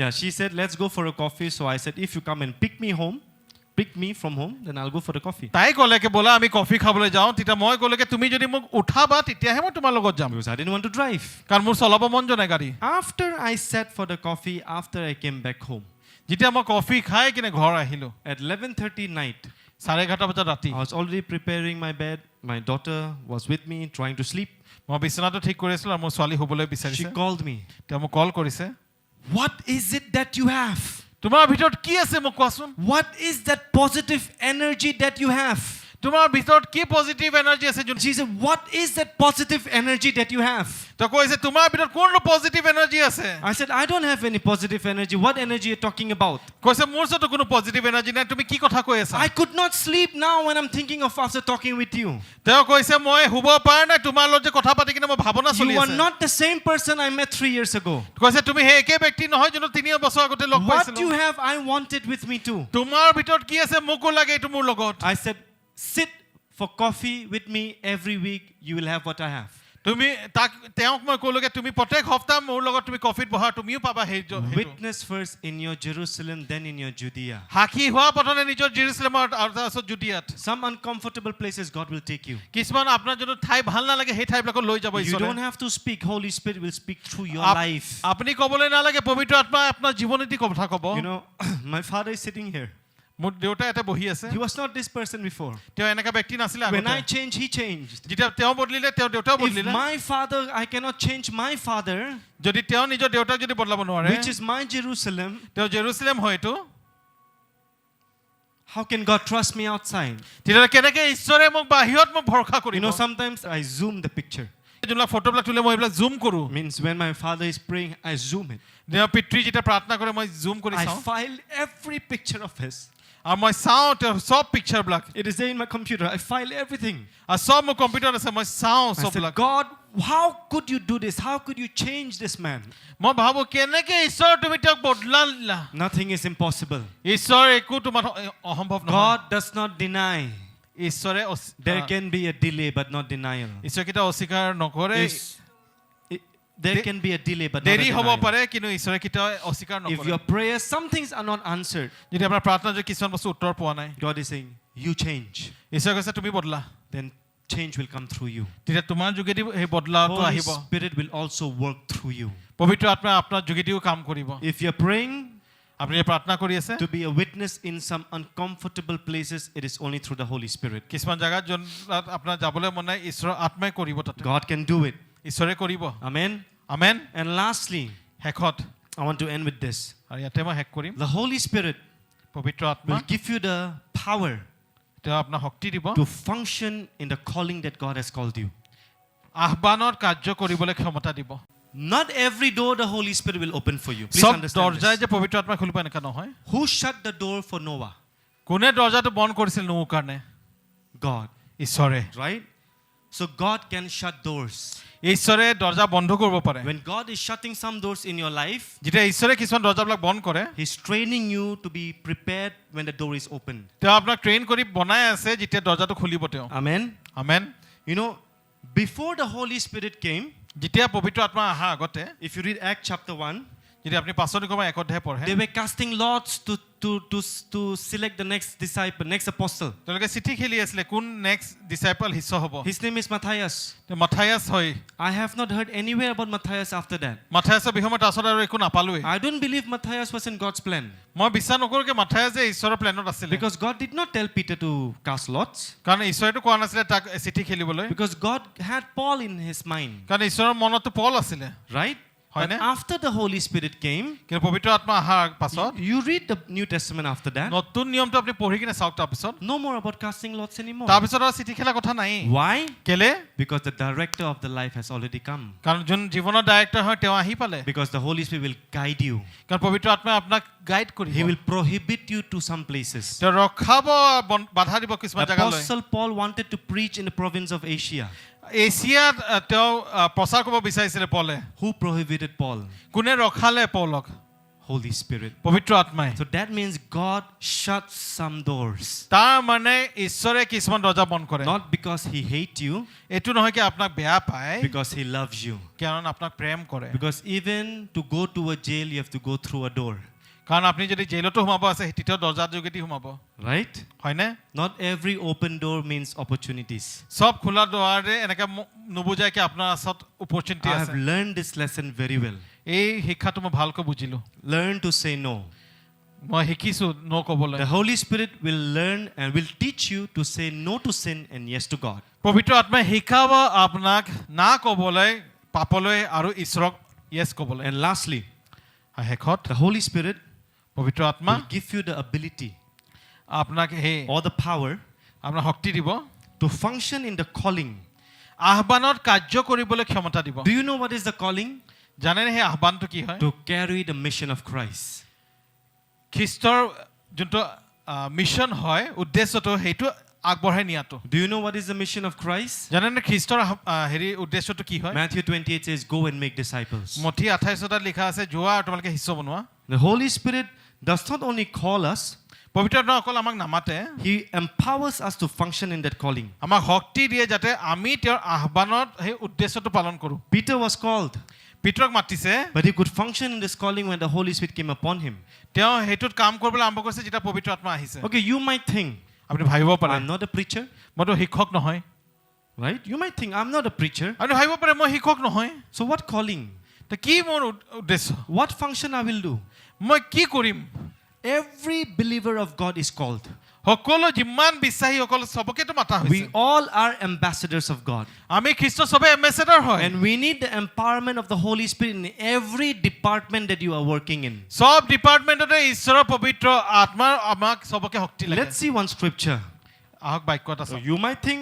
Yeah, she said, let's go for a coffee. So I said, if you come and pick me from home, then I'll go for the coffee. তাই ক'লেকে ব'লা আমি coffee খাবলৈ যাওঁ তেতিয়া মই ক'লেকে তুমি যদি মোক উঠাবা তেতিয়াহে মই তোমাৰ লগত যাম Because I didn't want to drive. কাৰণ মোৰ চলাব মন যোৱা নাই গাড়ী After I sat for the coffee, after I came back home, যেতিয়া মই কফি খাই কিনে ঘৰ আহিলোঁ at 11:30 night, 11:30 বজাত ৰাতি I was already preparing my bed. My daughter was with me, trying to sleep. মই বিচনাটো ঠিক কৰি আছিলোঁ আৰু মোৰ ছোৱালী শুবলৈ She বিচাৰিছে called me. তেওঁ মোক কল কৰিছে What is it that you have? তোমাৰ ভিতৰত কি আছে মোক কোৱাচোন What is that positive energy that you have? তোমাৰ ভিতৰত কি পজিটিভ এনাৰ্জি আছে যোন She said, what is that positive energy that you have? তেওঁ কৈছে তোমাৰ ভিতৰত কোনটো পজিটিভ এনাৰ্জি আছে I said, I don't have any positive energy. What energy are you talking about? কৈছে মোৰ ওচৰতো কোনো পজিটিভ এনাৰ্জি নাই তুমি কি কথা কৈ আছা I could not sleep now when I'm thinking of after talking with you. তেওঁ কৈছে মই শুব পৰা নাই তোমাৰ লগত যে কথা পাতি কিনে মই ভাবনা চলি You are আছে not the same person I met 3 years ago. কৈছে তুমি সেই একে ব্যক্তি নহয় যোন 3 বছৰ আগতে লগ What পাইছিলো you have, I want it with me too. তোমাৰ ভিতৰত কি আছে মোকো লাগে এইটো মোৰ লগত I said, sit for coffee with me every week. You will have what I have. তুমি তাক তেওঁক মই ক'লোগে তুমি প্ৰত্যেক সপ্তাহ মোৰ লগত তুমি কফিত বহা তুমিও পাবা সেই Witness first in your Jerusalem, then in your Judea. সাক্ষী হোৱা প্ৰথমে নিজৰ জেৰুজালেমত আৰু তাৰপিছত জুডিয়াত Some uncomfortable places God will take you. কিছুমান আপোনাৰ যোনটো ঠাই ভাল নালাগে সেই ঠাইবিলাকত লৈ যাব You ঈশ্বৰে don't have to speak. Holy Spirit will speak through your life. আপুনি ক'বলৈ নালাগে পবিত্ৰ আত্মা আপোনাৰ জীৱনীতি কথা ক'ব You know, my father is sitting here. মোৰ দেউতা এটা বহি আছে He was not this person before. তেওঁ এনেকা ব্যক্তি নাছিলে When I আগতে changed, he changed. যেতিয়া তেওঁ বদলিলে তেওঁ দেউতাও If বদলিলে my father, I cannot change my father, যদি তেওঁ নিজৰ দেউতাক যদি বদলাব নোৱাৰে which is my Jerusalem, তেওঁ জেৰুজালেম হয়তো how can God trust me outside? তেতিয়া কেনেকে ঈশ্বৰে মোক বাহিৰত মোক ভৰসা You কৰিব know, sometimes I zoom the picture. যোনবিলাক ফটোবিলাক তুলে মই এইবিলাক জুম কৰোঁ Means when my father is praying, I zoom it. তেওঁ পিতৃ যেতিয়া প্ৰাৰ্থনা কৰে মই জুম কৰি I চাওঁ file every picture of his. আৰু মই চাওঁ তেওঁ চব পিকচাৰবিলাক It is there in my computer. I file everything. আৰু চব মোৰ কম্পিউটাৰত আছে মই চাওঁ I said, চববিলাক God, how could you do this? How could you change this man? মই ভাবোঁ কেনেকে ঈশ্বৰ তুমি তেওঁক বদলালা Nothing is impossible. ঈশ্বৰ একো তোমাৰ অসম্ভৱ নহয় God does not deny. ঈশ্বৰে There can be a delay, but not denial. ঈশ্বৰ কেতিয়াও অস্বীকাৰ নকৰে There can be a delay, but not a দেৰি হ'ব denial. পাৰে কিন্তু ঈশ্বৰে কেতিয়াও অস্বীকাৰ If নকৰে your prayers, some things are not answered, যদি আপোনাৰ প্ৰাৰ্থনা যদি কিছুমান বস্তু উত্তৰ পোৱা নাই God is saying, you change. ঈশ্বৰে কৈছে তুমি বদলা Then change will come through you. তেতিয়া তোমাৰ যোগেদি সেই বদলাটো Holy আহিব Spirit will also work through you. পবিত্ৰ আত্মা আপোনাৰ যোগেদিও কাম কৰিব If you're praying আপুনি প্ৰাৰ্থনা কৰি আছে to be a witness in some uncomfortable places, it is only through the Holy Spirit. কিছুমান জাগাত যোন আপোনাৰ যাবলৈ মন নাই ঈশ্বৰৰ আত্মাই কৰিব তাতে God can do it. ঈশ্বৰে কৰিব Amen. আমেন And lastly, শেষত I want to end with this. আৰু ইয়াতে মই শেষ কৰিম The Holy Spirit পবিত্ৰ আত্মা will give you the power তেওঁ আপোনাক শক্তি দিব to function in the calling that God has called you. আহ্বানত কাৰ্য কৰিবলৈ ক্ষমতা দিব Not every door the Holy Spirit will open for you. Please সব understand দৰ্জাই this. যে পবিত্ৰ আত্মা খুলিব এনেকা নহয় Who shut the door for Noah? কোনে দৰ্জাটো বন্ধ কৰিছিল নোৰ কাৰণে God. ঈশ্বৰে Right? So God can shut doors. ঈশ্বৰে দৰ্জা বন্ধ কৰিব পাৰে When God is shutting some doors in your life, যেতিয়া ঈশ্বৰে কিছুমান দৰ্জাবিলাক বন্ধ কৰে He's training you to be prepared when the door is open. তেওঁ আপোনাক ট্ৰেইন কৰি বনাই আছে যেতিয়া দৰ্জাটো খুলিব তেওঁ Amen. Amen You know, before the Holy Spirit came, যেতিয়া পবিত্ৰ আত্মা অহা আগতে if you read Acts chapter 1, যদি আপুনি 5 অধ্যায় পঢ়ে they were casting lots to select the next disciple, next apostle. তেওঁলোকে চিঠি খেলি আছিলে কোন নেক্সট ডিসাইপল শিষ্য হ'ব His name is Matthias. মাথায়াছ হয় I have not heard anywhere about Matthias after that. মাথায়াছৰ বিষয়ে মই তাৰপিছত আৰু একো নাপালোৱে I don't believe Matthias was in God's plan. মই বিশ্বাস নকৰোঁ যে মাথায়াছ যে ঈশ্বৰৰ প্লেনত আছিলে Because God did not tell Peter to cast lots. কাৰণ ঈশ্বৰেতো কোৱা নাছিলে তাক চিঠি খেলিবলৈ Because God had Paul in his mind. কাৰণ ঈশ্বৰৰ মনতো পল আছিলে Right? হয় And নে after the Holy Spirit came, কিন্তু পবিত্ৰ আত্মা অহাৰ পাছত you read the New Testament after that. নতুন নিয়মটো আপুনি পঢ়ি কিনে চাওক তাৰ পিছত No more about casting lots anymore. তাৰ পিছত আৰু চিঠি খেলা কথা নাই Why? কেলে Because the director of the life has already come. কাৰণ যোন জীৱনৰ ডাইৰেক্টৰ হয় তেওঁ আহি পালে Because the Holy Spirit will guide you. কাৰণ পবিত্ৰ আত্মাই আপোনাক গাইড কৰিব He will prohibit you to some places. তেওঁ ৰখাব বাধা দিব কিছুমান জাগালৈ Apostle Paul wanted to preach in the province of Asia. এছিয়াত তেওঁ প্ৰচাৰ কৰিব বিচাৰিছিলে পলে Who prohibited Paul? কোনে ৰখালে পলক Holy Spirit. পবিত্ৰ আত্মাই So that means God shuts some doors. তাৰ মানে ঈশ্বৰে কিছুমান দৰ্জা বন্ধ কৰে Not because he hates you, এইটো নহয় কি আপোনাক বেয়া পায় because he loves you. কাৰণ আপোনাক প্ৰেম কৰে Because even to go to a jail, you have to go through a door. কাৰণ আপুনি যদি জেইলতো সোমাব আছে তেতিয়াও দৰ্জাৰ যোগেদি সোমাব Right? হয়নে Not every open door means opportunities. সব খোলা দুৱাৰে এনেকে নুবুজায় কি আপোনাৰ ওচৰত অপৰচুনিটি I আছে have learned this lesson very well. এই শিক্ষাটো মই ভালকৈ বুজিলো Learn to say no. মই শিকিছো ন ক'বলৈ The Holy Spirit will learn and will teach you to say no to sin and yes to God. পবিত্ৰ আত্মাই শিকাব আপোনাক না ক'বলৈ পাপলৈ আৰু ঈশ্বৰক ইয়েছ ক'বলৈ And lastly, শেষত the Holy Spirit পবিত্ৰ আত্মা will give you the ability আপোনাক সেই or the power আপোনাক শক্তি দিব to function in the calling. আহ্বানত কাৰ্য কৰিবলৈ ক্ষমতা দিব Do you know what is the calling? জানেনে সেই আহ্বানটো কি হয় To carry the mission of Christ. খ্ৰীষ্টৰ যোনটো মিছন হয় উদ্দেশ্যটো সেইটো আগবঢ়াই নিয়াটো Do you know what is the mission of Christ? জানেনে খ্ৰীষ্টৰ হেৰি উদ্দেশ্যটো কি হয় Matthew 28 says, go and make disciples. মঠি 28 লিখা আছে যোৱা আৰু তোমালোকে শিষ্য বনোৱা The Holy Spirit does not only call us, পবিত্ৰ আত্মা অকল আমাক নামাতে He empowers us to function in that calling. আমাক শক্তি দিয়ে যাতে আমি তেওঁৰ আহ্বানত সেই উদ্দেশ্যটো পালন কৰোঁ Peter was called, পিতৰক মাতিছে but he could function in this calling when the Holy Spirit came upon him. তেওঁ সেইটোত কাম কৰিবলৈ আৰম্ভ কৰিছে যেতিয়া পবিত্ৰ আত্মা আহিছে Okay, you might think, আপুনি ভাবিব পাৰে I'm not a preacher, মইতো শিক্ষক নহয় right? You might think, I'm not a preacher. আপুনি ভাবিব পাৰে মই শিক্ষক নহয় So what calling? তে কি মোৰ উদ্দেশ্য What function I will do? মই কি কৰিম Every believer of God is called. সকলো যিমান বিশ্বাসীসকল সবকেতো মাতা We হৈছে all are ambassadors of God. আমি খ্ৰীষ্ট সবে এম্বেসেডৰ হয় And we need the empowerment of the Holy Spirit in every department that you are working in. সব ডিপাৰ্টমেন্টতে ঈশ্বৰৰ পবিত্ৰ আত্মাৰ আমাক সবকে শক্তি লাগে Let's see one scripture. আহক বাক্যত আছে So you might think,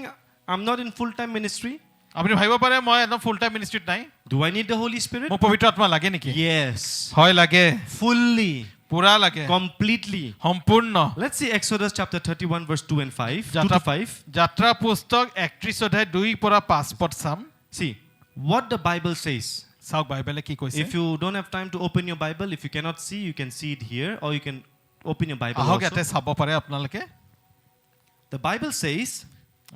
I'm not in full-time ministry. আপুনি ভাবিব পাৰে মই একদম ফুল টাইম মিনিষ্ট্ৰীত নাই Do I need the Holy Spirit? মোক পবিত্ৰ আত্মা লাগে নেকি Yes. হয় লাগে Fully, পুৰা লাগে completely. সম্পূৰ্ণ Let's see Exodus chapter 31 verse 2 and 5. 2 to যাত্ৰা 5. যাত্ৰা পুস্তক 31 অধ্যায় 2 পৰা 5 পদ চাম See, what the Bible says. চাওক বাইবেলে কি কৈছে If you don't have time to open your Bible, if you cannot see, you can see it here, or you can open your Bible আহক ইয়াতে also. চাব পাৰে আপোনালোকে The Bible says,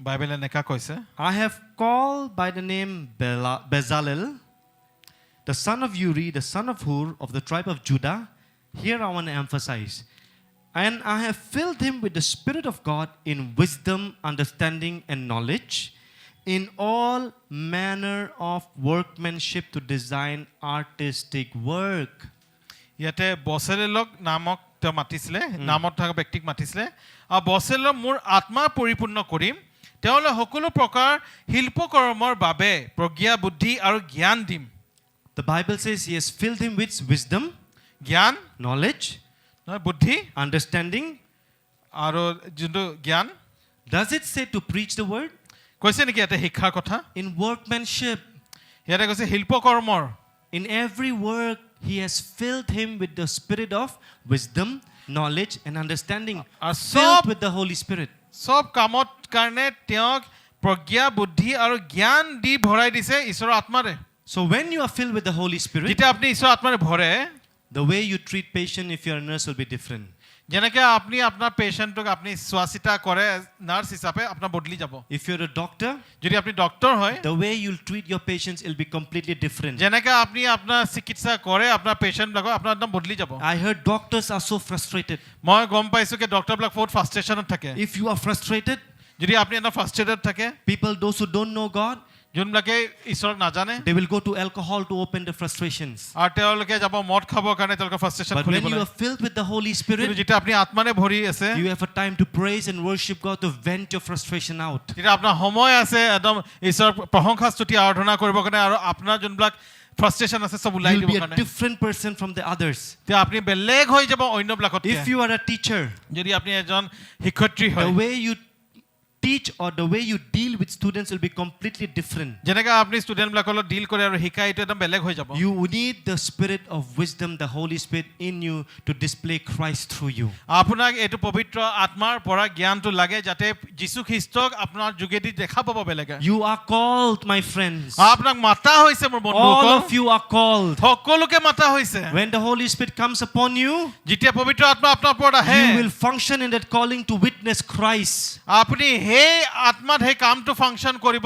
বাইবেলে এনেকা কৈছে I have called by the name Bezalel, the son of Uri, the son of Hur, of the tribe of Judah. Here I want to emphasize. And I have filled him with the Spirit of God in wisdom, understanding, and knowledge, in all manner of workmanship to design artistic work. ইয়াতে বছেলেলক নামক তেওঁ মাতিছিলে নামত থকা ব্যক্তিক মাতিছিলে আৰু বছেলেলক মোৰ আত্মা পৰিপূৰ্ণ কৰিম তেওঁলৈ সকলো প্ৰকাৰ শিল্পকৰ্মৰ বাবে প্ৰজ্ঞা বুদ্ধি আৰু জ্ঞান দিম The Bible says he has filled him with wisdom, জ্ঞান knowledge, নহয় বুদ্ধি understanding. আৰু যোনটো জ্ঞান Does it say to preach the word? কৈছে নেকি ইয়াতে শিক্ষাৰ কথা In workmanship. ইয়াতে কৈছে শিল্পকৰ্মৰ In every work, he has filled him with the spirit of wisdom, knowledge, and understanding. Filled with the Holy Spirit. সব কামত কাৰণে তেওঁক প্ৰজ্ঞা বুদ্ধি আৰু জ্ঞান দি ভৰাই দিছে ঈশ্বৰৰ আত্মাৰে So when you are filled with the Holy Spirit, যেতিয়া আপুনি ঈশ্বৰৰ আত্মাৰে ভৰে the way you treat patient if you're a nurse will be different. যেনেকৈ আপুনি আপোনাৰ পেশেন্টক আপুনি চোৱাচিতা কৰে নাৰ্ছ হিচাপে আপোনাৰ বদলি যাব If you're a doctor, যদি আপুনি ডক্টৰ হয় the way you'll treat your patients will be completely different. যেনেকৈ আপুনি আপোনাৰ চিকিৎসা কৰে আপোনাৰ পেশেন্টবিলাকক আপোনাৰ একদম বদলি যাব I heard doctors are so frustrated. মই গম পাইছোঁ কি ডক্টৰবিলাক বহুত ফ্ৰাষ্ট্ৰেশ্যনত থাকে If you are frustrated, যদি আপুনি এটা ফ্ৰাষ্ট্ৰেটেড থাকে people, those who don't know God, যোনবিলাকে ঈশ্বৰক নাজানে they will go to alcohol to open the frustrations. আৰু তেওঁলোকে যাব মদ খাবৰ কাৰণে তেওঁলোকৰ ফ্ৰাষ্ট্ৰেশ্যন But when you খুলিবলৈ are filled with the Holy কিন্তু Spirit, যেতিয়া আপুনি আত্মাৰে ভৰি আছে you have a time to praise and worship God to vent your frustration out. তেতিয়া আপোনাৰ সময় আছে একদম ঈশ্বৰৰ প্ৰশংসা স্তুতি আৰাধনা কৰিবৰ কাৰণে আৰু আপোনাৰ যোনবিলাক ফ্ৰাষ্ট্ৰেচন আছে সব ওলাই You'll দিব be a কাৰণে different person from the others. তে আপুনি বেলেগ হৈ যাব অন্যবিলাকতকৈ If you are a teacher, যদি আপুনি এজন শিক্ষয়িত্ৰী হয় the way you teach or the way you deal with students will be completely different. যেনেকৈ আপুনি ষ্টুডেণ্টবিলাকৰ লগত ডিল কৰে আৰু শিকায় এইটো একদম বেলেগ হৈ যাব You need the spirit of wisdom, the Holy Spirit in you to display Christ through you. আপোনাক এইটো পবিত্ৰ আত্মাৰ পৰা জ্ঞানটো লাগে যাতে যীশু খ্ৰীষ্টক আপোনাৰ যোগেদি দেখা পাব বেলেগে You are called, my friends. আপোনাক মাতা হৈছে মোৰ All বন্ধুসকল of you are called. সকলোকে মাতা হৈছে When the Holy Spirit comes upon you, যেতিয়া পবিত্ৰ আত্মা আপোনাৰ ওপৰত আহে you will function in that calling to witness Christ. আপুনি সেই আত্মাত সেই কামটো ফাংচন কৰিব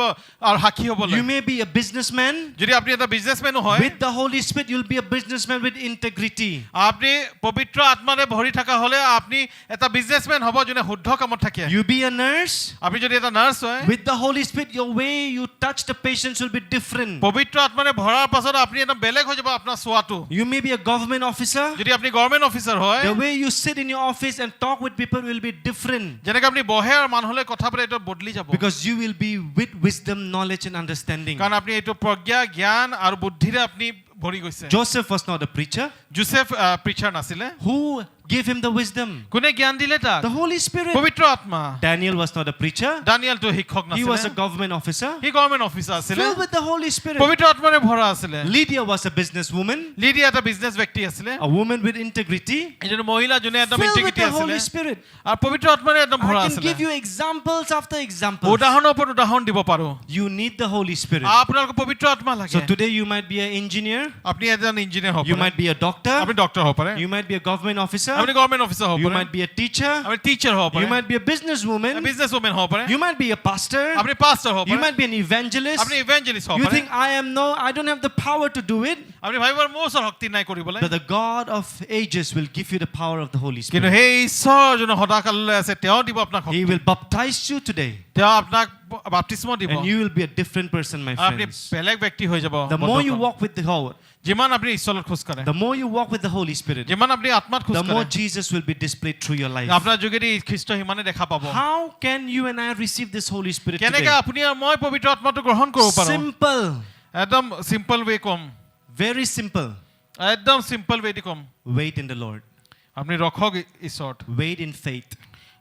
আৰু সাক্ষী হ'বলৈ You may be a businessman. যদি আপুনি এটা বিজনেছমেনো হয় With the Holy Spirit, you'll be a businessman with integrity. আপুনি পবিত্ৰ আত্মাৰে ভৰি থকা হ'লে আপুনি এটা বিজনেছমেন হ'ব যোনে শুদ্ধ কামত থাকে You be a nurse. আপুনি যদি এটা নাৰ্ছ হয় With the Holy Spirit, your way you touch the patients will be different. পবিত্ৰ আত্মাৰে ভৰাৰ পাছত আপুনি এটা বেলেগ হৈ যাব আপোনাৰ চোৱাটো You may be a government officer. যদি আপুনি গভৰ্ণমেণ্ট অফিচাৰ হয় The way you sit in your office and talk with people will be different. যেনেকৈ আপুনি বহে আৰু মানুহলৈ কথা পাতে এইটো বদলি যাব Because you will be with wisdom, knowledge, and understanding. কাৰণ আপুনি এইটো প্ৰজ্ঞা জ্ঞান আৰু বুদ্ধিৰে আপুনি ভৰি গৈছে Joseph was not a preacher. Joseph preacher নাছিলে Who gave him the wisdom? কোনে জ্ঞান দিলে তাক The Holy Spirit. পবিত্ৰ আত্মা Daniel was not a preacher. দানিয়েলটো শিক্ষক He was a নাছিলে government officer. She government officer আছিলে Filled with the Holy Spirit. পবিত্ৰ আত্মাৰে ভৰা আছিলে Lydia was a businesswoman. Lydia এটা বিজনেছ ব্যক্তি আছিলে A woman with integrity. এজন মহিলা যোনে একদম Filled with ইন্টিগ্ৰিটি the আছিলে Holy Spirit. আৰু পবিত্ৰ আত্মাৰে একদম ভৰা I can আছিলে give you examples after examples. উদাহৰণৰ ওপৰত উদাহৰণ দিব পাৰো You need the Holy Spirit. আপোনালোকৰ পবিত্ৰ আত্মা লাগে So today you might be an engineer. আপুনি এজন ইঞ্জিনিয়াৰ হ'ব You পাৰে might be a doctor. আপুনি ডক্টৰ হ'ব পাৰে You might be a government officer. আপুনি গভৰ্ণমেণ্ট অফিচাৰ হ'ব You পাৰে might be a teacher. আপুনি টিচাৰ হ'ব পাৰে You might be a businesswoman. Business women হ'ব পাৰে You might be a pastor. আপুনি পাষ্টাৰ হ'ব You পাৰে might be an evangelist. আপুনি ইভেঞ্জেলিষ্ট হ'ব You পাৰে think I don't have the power to do it. আপুনি ভাবিব মোৰ ওচৰত শক্তি নাই কৰিবলৈ But the God of ages will give you the power of the Holy কিন্তু Spirit. সেই ঈশ্বৰ যোনে সদাকাললৈ আছে তেওঁ দিব আপোনাক He Shakti will baptize you today. তেওঁ আপোনাক বাপ্তিস্ম দিব And you will be a different person, my আপুনি friends. বেলেগ ব্যক্তি হৈ যাব The more you বন্ধুসকল। walk with the Lord, যিমান আপুনি ঈশ্বৰৰ খোজ কাঢ়ে the more you walk with the Holy Spirit, যিমান আপুনি আত্মাত খোজ the more কাঢ়ে Jesus will be displayed through your life. আপোনাৰ যোগেদি খ্ৰীষ্ট সিমানে দেখা পাব How can you and I receive this Holy Spirit কেনেকৈ today? আপুনি আৰু মই পবিত্ৰ আত্মাটো গ্ৰহণ কৰিব পাৰোঁ Simple. একদম simple way come Very simple. একদম চিম্পল ৱেদি কম Wait in the Lord. আপুনি ৰখক ঈশ্বৰত Wait in faith.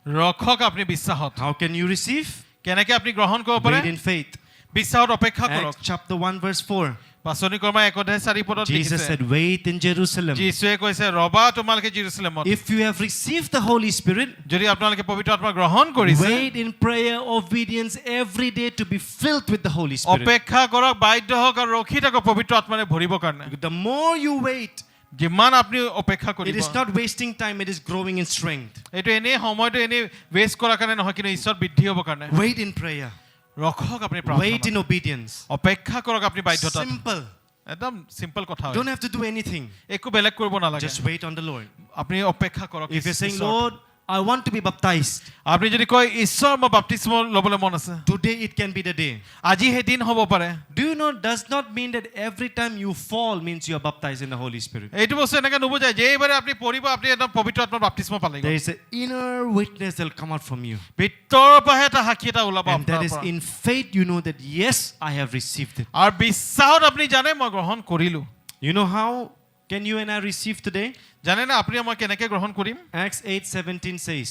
ৰখক আপুনি বিশ্বাসত How can you receive? কেনেকৈ আপুনি গ্ৰহণ কৰিব পাৰে Wait in faith. বিশ্বাসত অপেক্ষা কৰক Acts chapter 1 verse 4. পাচনি কৰ্ম 1:4 Jesus লিখিছে said, wait in Jerusalem. যীশুৱে কৈছে ৰবা তোমালোকে জেৰুজালেমত If you have received the Holy Spirit, যদি আপোনালোকে পবিত্ৰ আত্মা গ্ৰহণ কৰিছে wait in prayer, obedience every day to be filled with the Holy Spirit. অপেক্ষা কৰক বাধ্য হওক আৰু ৰখি থাকক পবিত্ৰ আত্মাৰে ভৰিবৰ কাৰণে The more you wait, যিমান আপুনি অপেক্ষা it কৰিব is not wasting time, it is growing in strength. এইটো এনেই সময়টো এনেই ৱেষ্ট কৰাৰ কাৰণে নহয় কিন্তু ঈশ্বৰ বৃদ্ধি হ'বৰ কাৰণে Wait in prayer. ৰখক আপুনি Wait প্ৰাৰ্থনাত in obedience. অপেক্ষা কৰক আপুনি বাধ্যতাত Simple. একদম চিম্পল কথা হয় Don't have to do anything. একো বেলেগ কৰিব নালাগে Just wait on the Lord. আপুনি অপেক্ষা কৰক If you're saying, ঈশ্বৰ। Lord, I want to be baptized, আপুনি যদি কয় ঈশ্বৰ মই বাপ্তিস্ম ল'বলৈ মন আছে today it can be the day. আজি সেই দিন হ'ব পাৰে Do you know, does not mean that every time you fall means you are baptized in the Holy Spirit. এইটো বস্তু এনেকৈ নুবুজায় যে এইবাৰে আপুনি পৰিব আপুনি একদম পবিত্ৰ আত্মাৰ বাপ্তিস্ম পালে There is an inner witness that will come out from you. ভিতৰৰ পৰাহে এটা সাক্ষী এটা ওলাব And that আপোনাৰ is পৰা in faith you know that yes, I have received it. আৰু বিশ্বাসত আপুনি জানে মই গ্ৰহণ কৰিলোঁ You know how can you and I receive today? জানে না আপুনি মই কেনেকৈ গ্ৰহণ কৰিম Acts 8:17 says,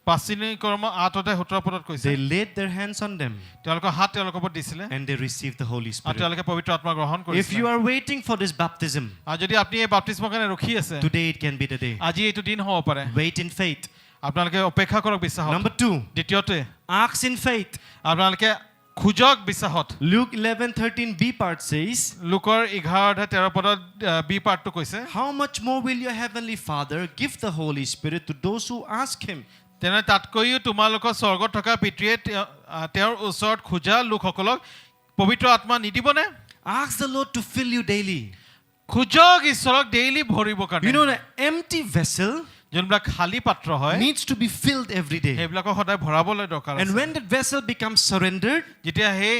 পাঁচনি কৰ্ম 8:17 কৈছে they laid their hands on them তেওঁলোকৰ হাত তেওঁলোকৰ ওপৰত দিছিলে and they received the Holy আৰু Spirit. তেওঁলোকে পবিত্ৰ আত্মা গ্ৰহণ If কৰিছিলে you are waiting for this baptism, আৰু যদি আপুনি এই বাপ্তিস্মৰ কাৰণে ৰখি আছে today it can be the day. আজি এইটো দিন হ'ব পাৰে Wait in faith. আপোনালোকে অপেক্ষা কৰক বিশ্বাসত Number 2, দ্বিতীয়তে ask in faith. আপোনালোকে খোজক বিশ্বাসত Luke 11:13 B part says, লোকৰ 11:13 বি পাৰ্টটো কৈছে how much more will your heavenly Father give the Holy Spirit to those who ask him? তেনে তাতকৈও তোমালোকৰ স্বৰ্গত থকা পিতৃয়ে তেওঁৰ ওচৰত খোজা লোকসকলক পবিত্ৰ আত্মা নিদিবনে Ask the Lord to fill you daily. খোজক ঈশ্বৰক ডেইলি ভৰিবৰ কাৰণে You know, the empty vessel যোনবিলাক খালী পাত্ৰ হয় needs to be filled every day. সেইবিলাকক সদায় ভৰাবলৈ দৰকাৰ And আছে when that vessel becomes surrendered, যেতিয়া সেই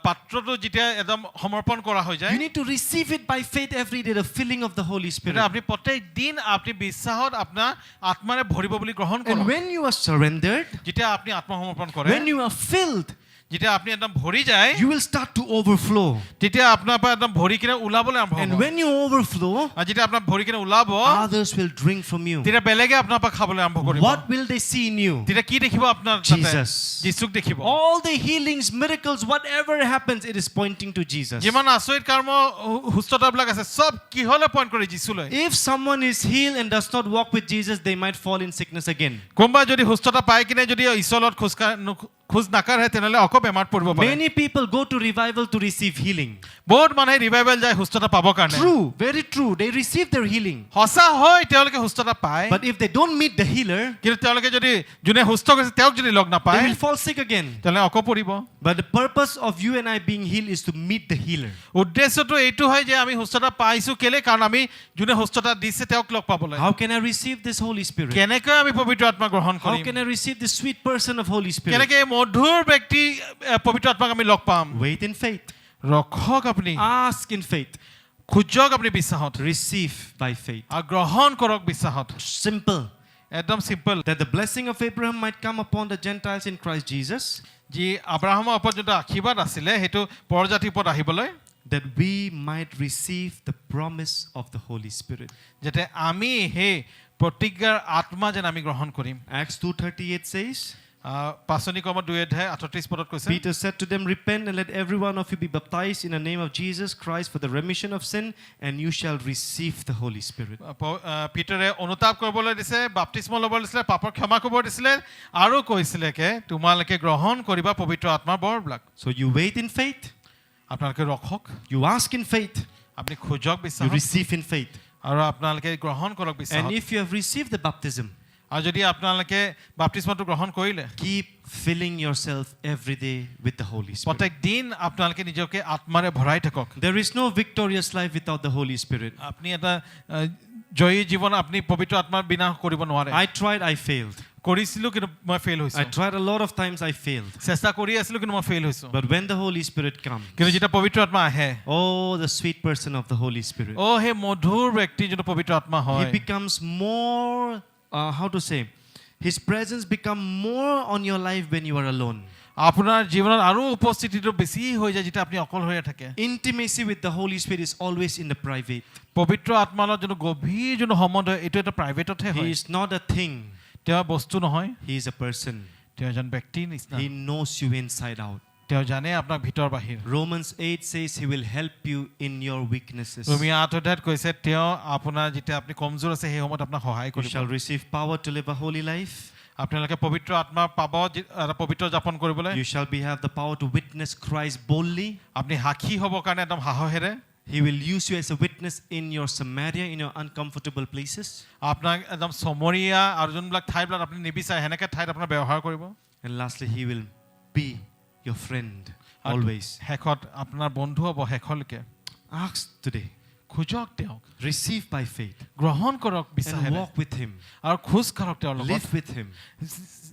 পাত্ৰটো যেতিয়া একদম সমৰ্পণ কৰা হৈ যায় you need to receive it by faith every day, the filling of the Holy Spirit. আপুনি প্ৰত্যেক দিন আপুনি বিশ্বাসত আপোনাৰ আত্মাৰে ভৰিব বুলি গ্ৰহণ And কৰক when you are surrendered, যেতিয়া আপুনি আত্মসমৰ্পণ কৰে when you are filled, যেতিয়া আপুনি একদম ভৰি যায় you will start to overflow. তেতিয়া আপোনাৰ পৰা একদম ভৰি কিনে ওলাবলৈ আৰম্ভ And হ'ব when you overflow, আৰু যেতিয়া আপোনাৰ ভৰি কিনে ওলাব others will drink from you. তেতিয়া বেলেগে আপোনাৰ পৰা খাবলৈ আৰম্ভ কৰিব What will they see in you? তেতিয়া কি দেখিব আপোনাৰ তাতে Jesus. যীশুক দেখিব All the healings, miracles, whatever happens, it is pointing to Jesus. যিমান আচৰিত কৰ্ম সুস্থতাবিলাক আছে সব কিহলে পইণ্ট কৰে যীশুলৈ If someone is healed and does not walk with Jesus, they might fall in sickness again. কোনোবা যদি সুস্থতা পায় কিনে যদি ঈশ্বৰৰ খোজ নাকাঢ়ে তেনেহ'লে আকৌ বেমাৰত পৰিব পাৰে Many people go to revival to receive healing. বহুত মানুহে ৰিভাইভেল যায় সুস্থতা পাবৰ কাৰণে True, very true. They receive their healing. সঁচা হয় তেওঁলোকে সুস্থতা পায় But if they don't meet the healer, কিন্তু তেওঁলোকে যদি যোনে সুস্থ কৰিছে তেওঁক যদি লগ they নাপায় will fall sick again. তেনেহ'লে আকৌ পৰিব But the purpose of you and I being healed is to meet the healer. উদ্দেশ্যটো এইটো হয় যে আমি সুস্থতা পাইছো কেলে কাৰণ আমি যোনে সুস্থতা দিছে তেওঁক লগ পাবলৈ How can I receive this Holy Spirit? কেনেকৈ আমি পবিত্ৰ আত্মা গ্ৰহণ How Karim can I receive this sweet person of Holy Spirit? কেনেকৈ এই মধুৰ ব্যক্তি পবিত্ৰ আত্মাক আমি log palm Wait in faith. ৰখক আপুনি Ask in faith. খুজক আপুনি বিশ্বাসত Receive by faith. আৰু গ্ৰহণ কৰক বিশ্বাসত Simple. একদম simple That the blessing of Abraham might come upon the Gentiles in Christ Jesus. যি আব্ৰাহামৰ ওপৰত যোনটো আশীৰ্বাদ আছিলে সেইটো পৰজাতিৰ ওপৰত আহিবলৈ That we might receive the promise of the Holy Spirit. যাতে আমি সেই প্ৰতিজ্ঞাৰ আত্মা যেন আমি গ্ৰহণ কৰিম Acts 2:38 says, পাচনি কৰ্ম 2:38 পদত কৈছে Peter said to them, Repent and let every one of you be baptized in the name of Jesus Christ for the remission of sin, and you shall receive the Holy Spirit. পিটাৰে অনুতাপ কৰিবলৈ দিছে বাপ্তিস্ম ল'ব দিছিলে পাপৰ ক্ষমা কৰিব দিছিলে আৰু কৈছিলে যে তোমালোকে গ্ৰহণ কৰিবা পবিত্ৰ আত্মাৰ বৰবিলাক So you wait in faith, আপোনালোকে ৰখক you ask in faith, আপুনি খুজক you বিশ্বাসত receive in faith. আৰু আপোনালোকে গ্ৰহণ কৰক And বিশ্বাসত if you have received the baptism, আৰু যদি আপোনালোকে বাপ্তিস্মটো গ্ৰহণ কৰিলে keep filling yourself every day with the Holy Spirit. প্ৰত্যেক দিন আপোনালোকে নিজকে আত্মাৰে ভৰাই থাকক There is no victorious life without the Holy Spirit. আপুনি এটা জয়ী জীৱন আপুনি পবিত্ৰ আত্মাৰ বিনা কৰিব নোৱাৰে I tried, I failed. কৰিছিলো কিন্তু মই ফেইল হৈছো I tried a lot of times, I failed. চেষ্টা কৰি আছিলো কিন্তু মই ফেইল হৈছো But when the Holy Spirit comes, কিন্তু যেতিয়া পবিত্ৰ আত্মা আহে oh, the sweet person of the Holy Spirit, ও হে মধুৰ ব্যক্তি যোনটো পবিত্ৰ আত্মা he হয় becomes more, how to say, his presence become more on your life when you are alone. আপোনাৰ জীৱনত আৰু উপস্থিতিটো বেছি হৈ যায় যেতিয়া আপুনি অকলশৰীয়া থাকে Intimacy with the Holy Spirit is always in the private. পবিত্ৰ আত্মাৰ লগত যোনটো গভীৰ যোনটো সম্বন্ধ এইটো এটা প্ৰাইভেটতহে He হয় is not a thing, তেওঁ বস্তু নহয় he is a person. তেওঁ এজন ব্যক্তিৰ নিচিনা He knows you inside out. তেওঁ জানে আপোনাক ভিতৰ বাহিৰ Romans 8 says he will help you in your weaknesses. তুমি 8 অধ্যায়ত কৈছে তেওঁ আপোনাৰ যেতিয়া আপুনি কমজোৰ আছে সেই সময়ত আপোনাক সহায় You কৰিব shall receive power to live a holy life. আপোনালোকে পবিত্ৰ আত্মা পাব এটা পবিত্ৰ যাপন কৰিবলৈ You shall have the power to witness Christ boldly. আপুনি সাক্ষী হ'ব কাৰণে একদম সাহসেৰে He will use you as a witness in your Samaria, in your uncomfortable places. আপোনাক একদম সমৰীয়া আৰু যোনবিলাক ঠাইবিলাক আপুনি নিবিচাৰে হেনেকে ঠাইত আপোনাৰ ব্যৱহাৰ কৰিব And lastly, he will be your friend always. শেষত আপোনাৰ বন্ধু হ'ব শেষলৈকে Ask today. খুজক তেওঁক Receive by faith. গ্ৰহণ কৰক And বিশ্বাসেৰে walk with him. আৰু খোজ কাঢ়ক তেওঁৰ লগত Live with him.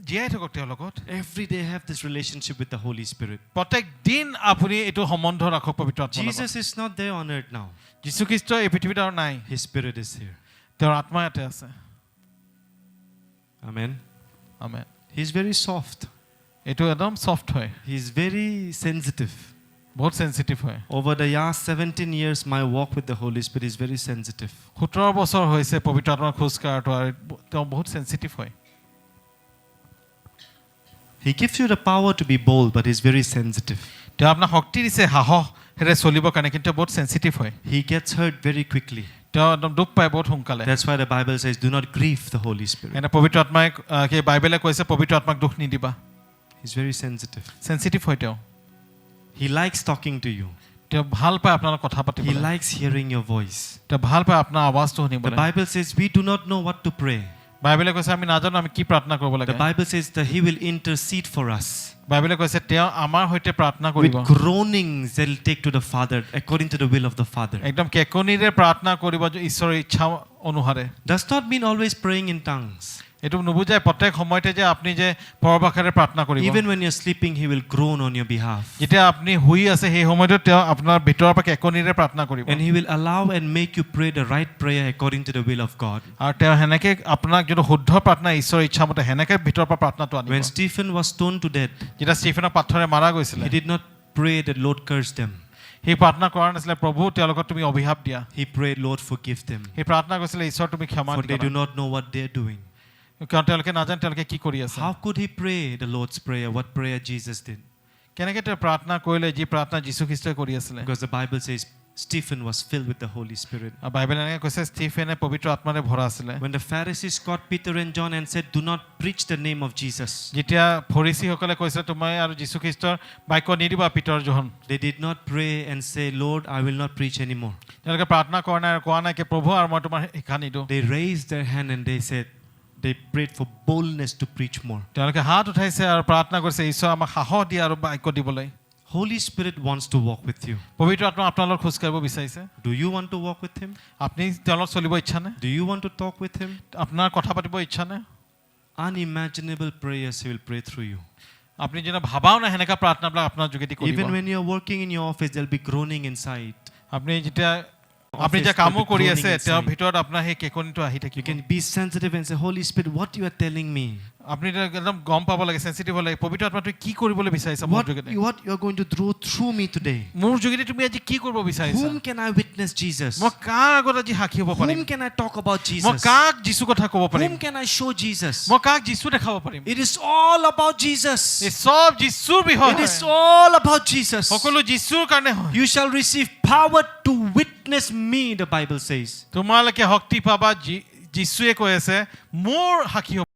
জীয়াই থাকক তেওঁৰ লগত Every day have this relationship with the Holy Spirit. প্ৰত্যেক দিন আপুনি এইটো সম্বন্ধ ৰাখক পবিত্ৰ আত্মাৰ লগত Jesus is not there on earth now. যীশু খ্ৰীষ্ট এই পৃথিৱীত আৰু নাই His Spirit is here. তেওঁৰ আত্মা ইয়াতে আছে Amen. Amen He's very soft. এইটো একদম সফ্ট হয় He's very sensitive. বহুত সেনচিটিভ হয় Over the last 17 years, my walk with the Holy Spirit is very sensitive. 17 বছৰ হৈছে পবিত্ৰ আত্মাৰ খোজ কাঢ়াটো আৰু তেওঁ বহুত সেনচিটিভ হয় He gives you the power to be bold, but he's very sensitive. তেওঁ আপোনাক শক্তি দিছে সাহসেৰে চলিবৰ কাৰণে কিন্তু বহুত সেনচিটিভ হয় He gets hurt very quickly. তেওঁ একদম দুখ পায় বহুত সোনকালে That's why the Bible says, do not grieve the Holy Spirit. এনে পবিত্ৰ আত্মাই কি বাইবেলে কৈছে পবিত্ৰ আত্মাক দুখ নিদিবা He's very sensitive. সেনচিটিভ হয় তেওঁ He likes talking to you. তেওঁ ভাল পায় আপোনাৰ লগত কথা He পাতিবলৈ likes hearing your voice. তেওঁ ভাল পায় আপোনাৰ আৱাজটো The শুনিবলৈ Bible says, we do not know what to pray. বাইবেলে কৈছে আমি নাজানো আমি কি প্ৰাৰ্থনা কৰিব লাগে The Bible says that he will intercede for us. বাইবেলে কৈছে তেওঁ আমাৰ হৈতে প্ৰাৰ্থনা কৰিব With groanings they'll take to the Father, according to the will of the Father. একদম কেকনিৰে প্ৰাৰ্থনা কৰিব ঈশ্বৰৰ ইচ্ছা অনুসাৰে Does not mean always praying in tongues. এইটো নুবুজায় প্ৰত্যেক সময়তে যে আপুনি যে পৰভাষাৰে প্ৰাৰ্থনা কৰিব Even when you're sleeping, He will groan on your behalf. যেতিয়া আপুনি শুই আছে সেই সময়তে তেওঁ আপোনাৰ ভিতৰৰ পৰা কেকনিৰে প্ৰাৰ্থনা কৰিব And He will allow and make you pray the right prayer according to the will of God. আৰু তেওঁ হেনেকে আপোনাক যোনটো শুদ্ধ প্ৰাৰ্থনা ঈশ্বৰৰ ইচ্ছামতে হেনেকে ভিতৰৰ পৰা প্ৰাৰ্থনাটো আনিব When Stephen was stoned to death, যেতিয়া ষ্টিফেনক পাথৰে মাৰা গৈছিল he did not pray that Lord curse them. সেই প্ৰাৰ্থনা কৰা নাছিলে প্ৰভু তেওঁলোকক তুমি অভিশাপ দিয়া He prayed, Lord forgive them, সেই প্ৰাৰ্থনা কৰিছিলে ঈশ্বৰ তুমি ক্ষমা for they do কৰা not know what they're doing. কাৰণ তেওঁলোকে নাজানে তেওঁলোকে কি কৰি আছে How could he pray the Lord's prayer? What prayer Jesus did? কেনেকে তেওঁ প্ৰাৰ্থনা কৰিলে যি প্ৰাৰ্থনা যীশু খ্ৰীষ্টই কৰি আছিলে Because the Bible says Stephen was filled with the Holy Spirit. আৰু বাইবেলে এনেকৈ কৈছে ষ্টিফেনে পবিত্ৰ আত্মাৰে ভৰা আছিলে When the Pharisees caught Peter and John and said, do not preach the name of Jesus, যেতিয়া ফৰিচীসকলে কৈছে তুমি আৰু যীশু খ্ৰীষ্টৰ বাক্য নিদিবা পিতৰ John they did not pray and say, Lord, I will not preach anymore. তেওঁলোকে প্ৰাৰ্থনা কৰা নাই আৰু কোৱা নাই কি প্ৰভু আৰু মই তোমাৰ শিক্ষা নিদিওঁ They raised their hand and they said, they prayed for boldness to preach more. তেওঁলোকে হাত উঠাইছে আৰু প্ৰাৰ্থনা কৰিছে ঈশ্বৰ আমাক সাহস দিয়া আৰু বাক্য দিবলৈ Holy Spirit wants to walk with you. পবিত্ৰ আত্মা আপোনাৰ লগত খোজ কাঢ়িব বিচাৰিছে Do you want to walk with Him? আপুনি তেওঁৰ লগত চলিব ইচ্ছা নে Do you want to talk with Him? আপোনাৰ কথা পাতিব ইচ্ছা নে Unimaginable prayers He will pray through you. আপুনি যেনে ভাবাও না হেনেকা প্ৰাৰ্থনাবিলাক আপোনাৰ যোগেদি কৰিব Even when you are working in your office, there'll be groaning inside. আপুনি যেতিয়া আপুনি Office যে কামো will be কৰি groaning আছে তেওঁৰ inside. ভিতৰত আপোনাৰ সেই কেকনিটো আহি You থাকিব can be sensitive and say, Holy Spirit, what you are telling me? আপুনি একদম গম পাব লাগে সেনসিটিভ হ'ব লাগে পবিত্ৰ আত্মাটো কি কৰিবলৈ বিচাৰিছে মোৰ যোগেদি What you are going to do through me today? মোৰ যোগেদি তুমি আজি কি কৰিব বিচাৰিছা Whom can I witness Jesus? মই কাৰ আগত আজি সাক্ষী হ'ব পাৰিম Whom can I talk about মই Jesus? কাক যীশু কথা ক'ব পাৰিম Whom can I show Jesus? মই কাক যীশু দেখাব পাৰিম It is all about Jesus. এই সব যীশুৰ বিষয় It is all about Jesus. সকলো যীশুৰ কাৰণে হয় You shall receive power to witness me, the Bible says. তোমালোকে শক্তি পাবা যীশুৱে কৈ আছে মোৰ সাক্ষী হ'ব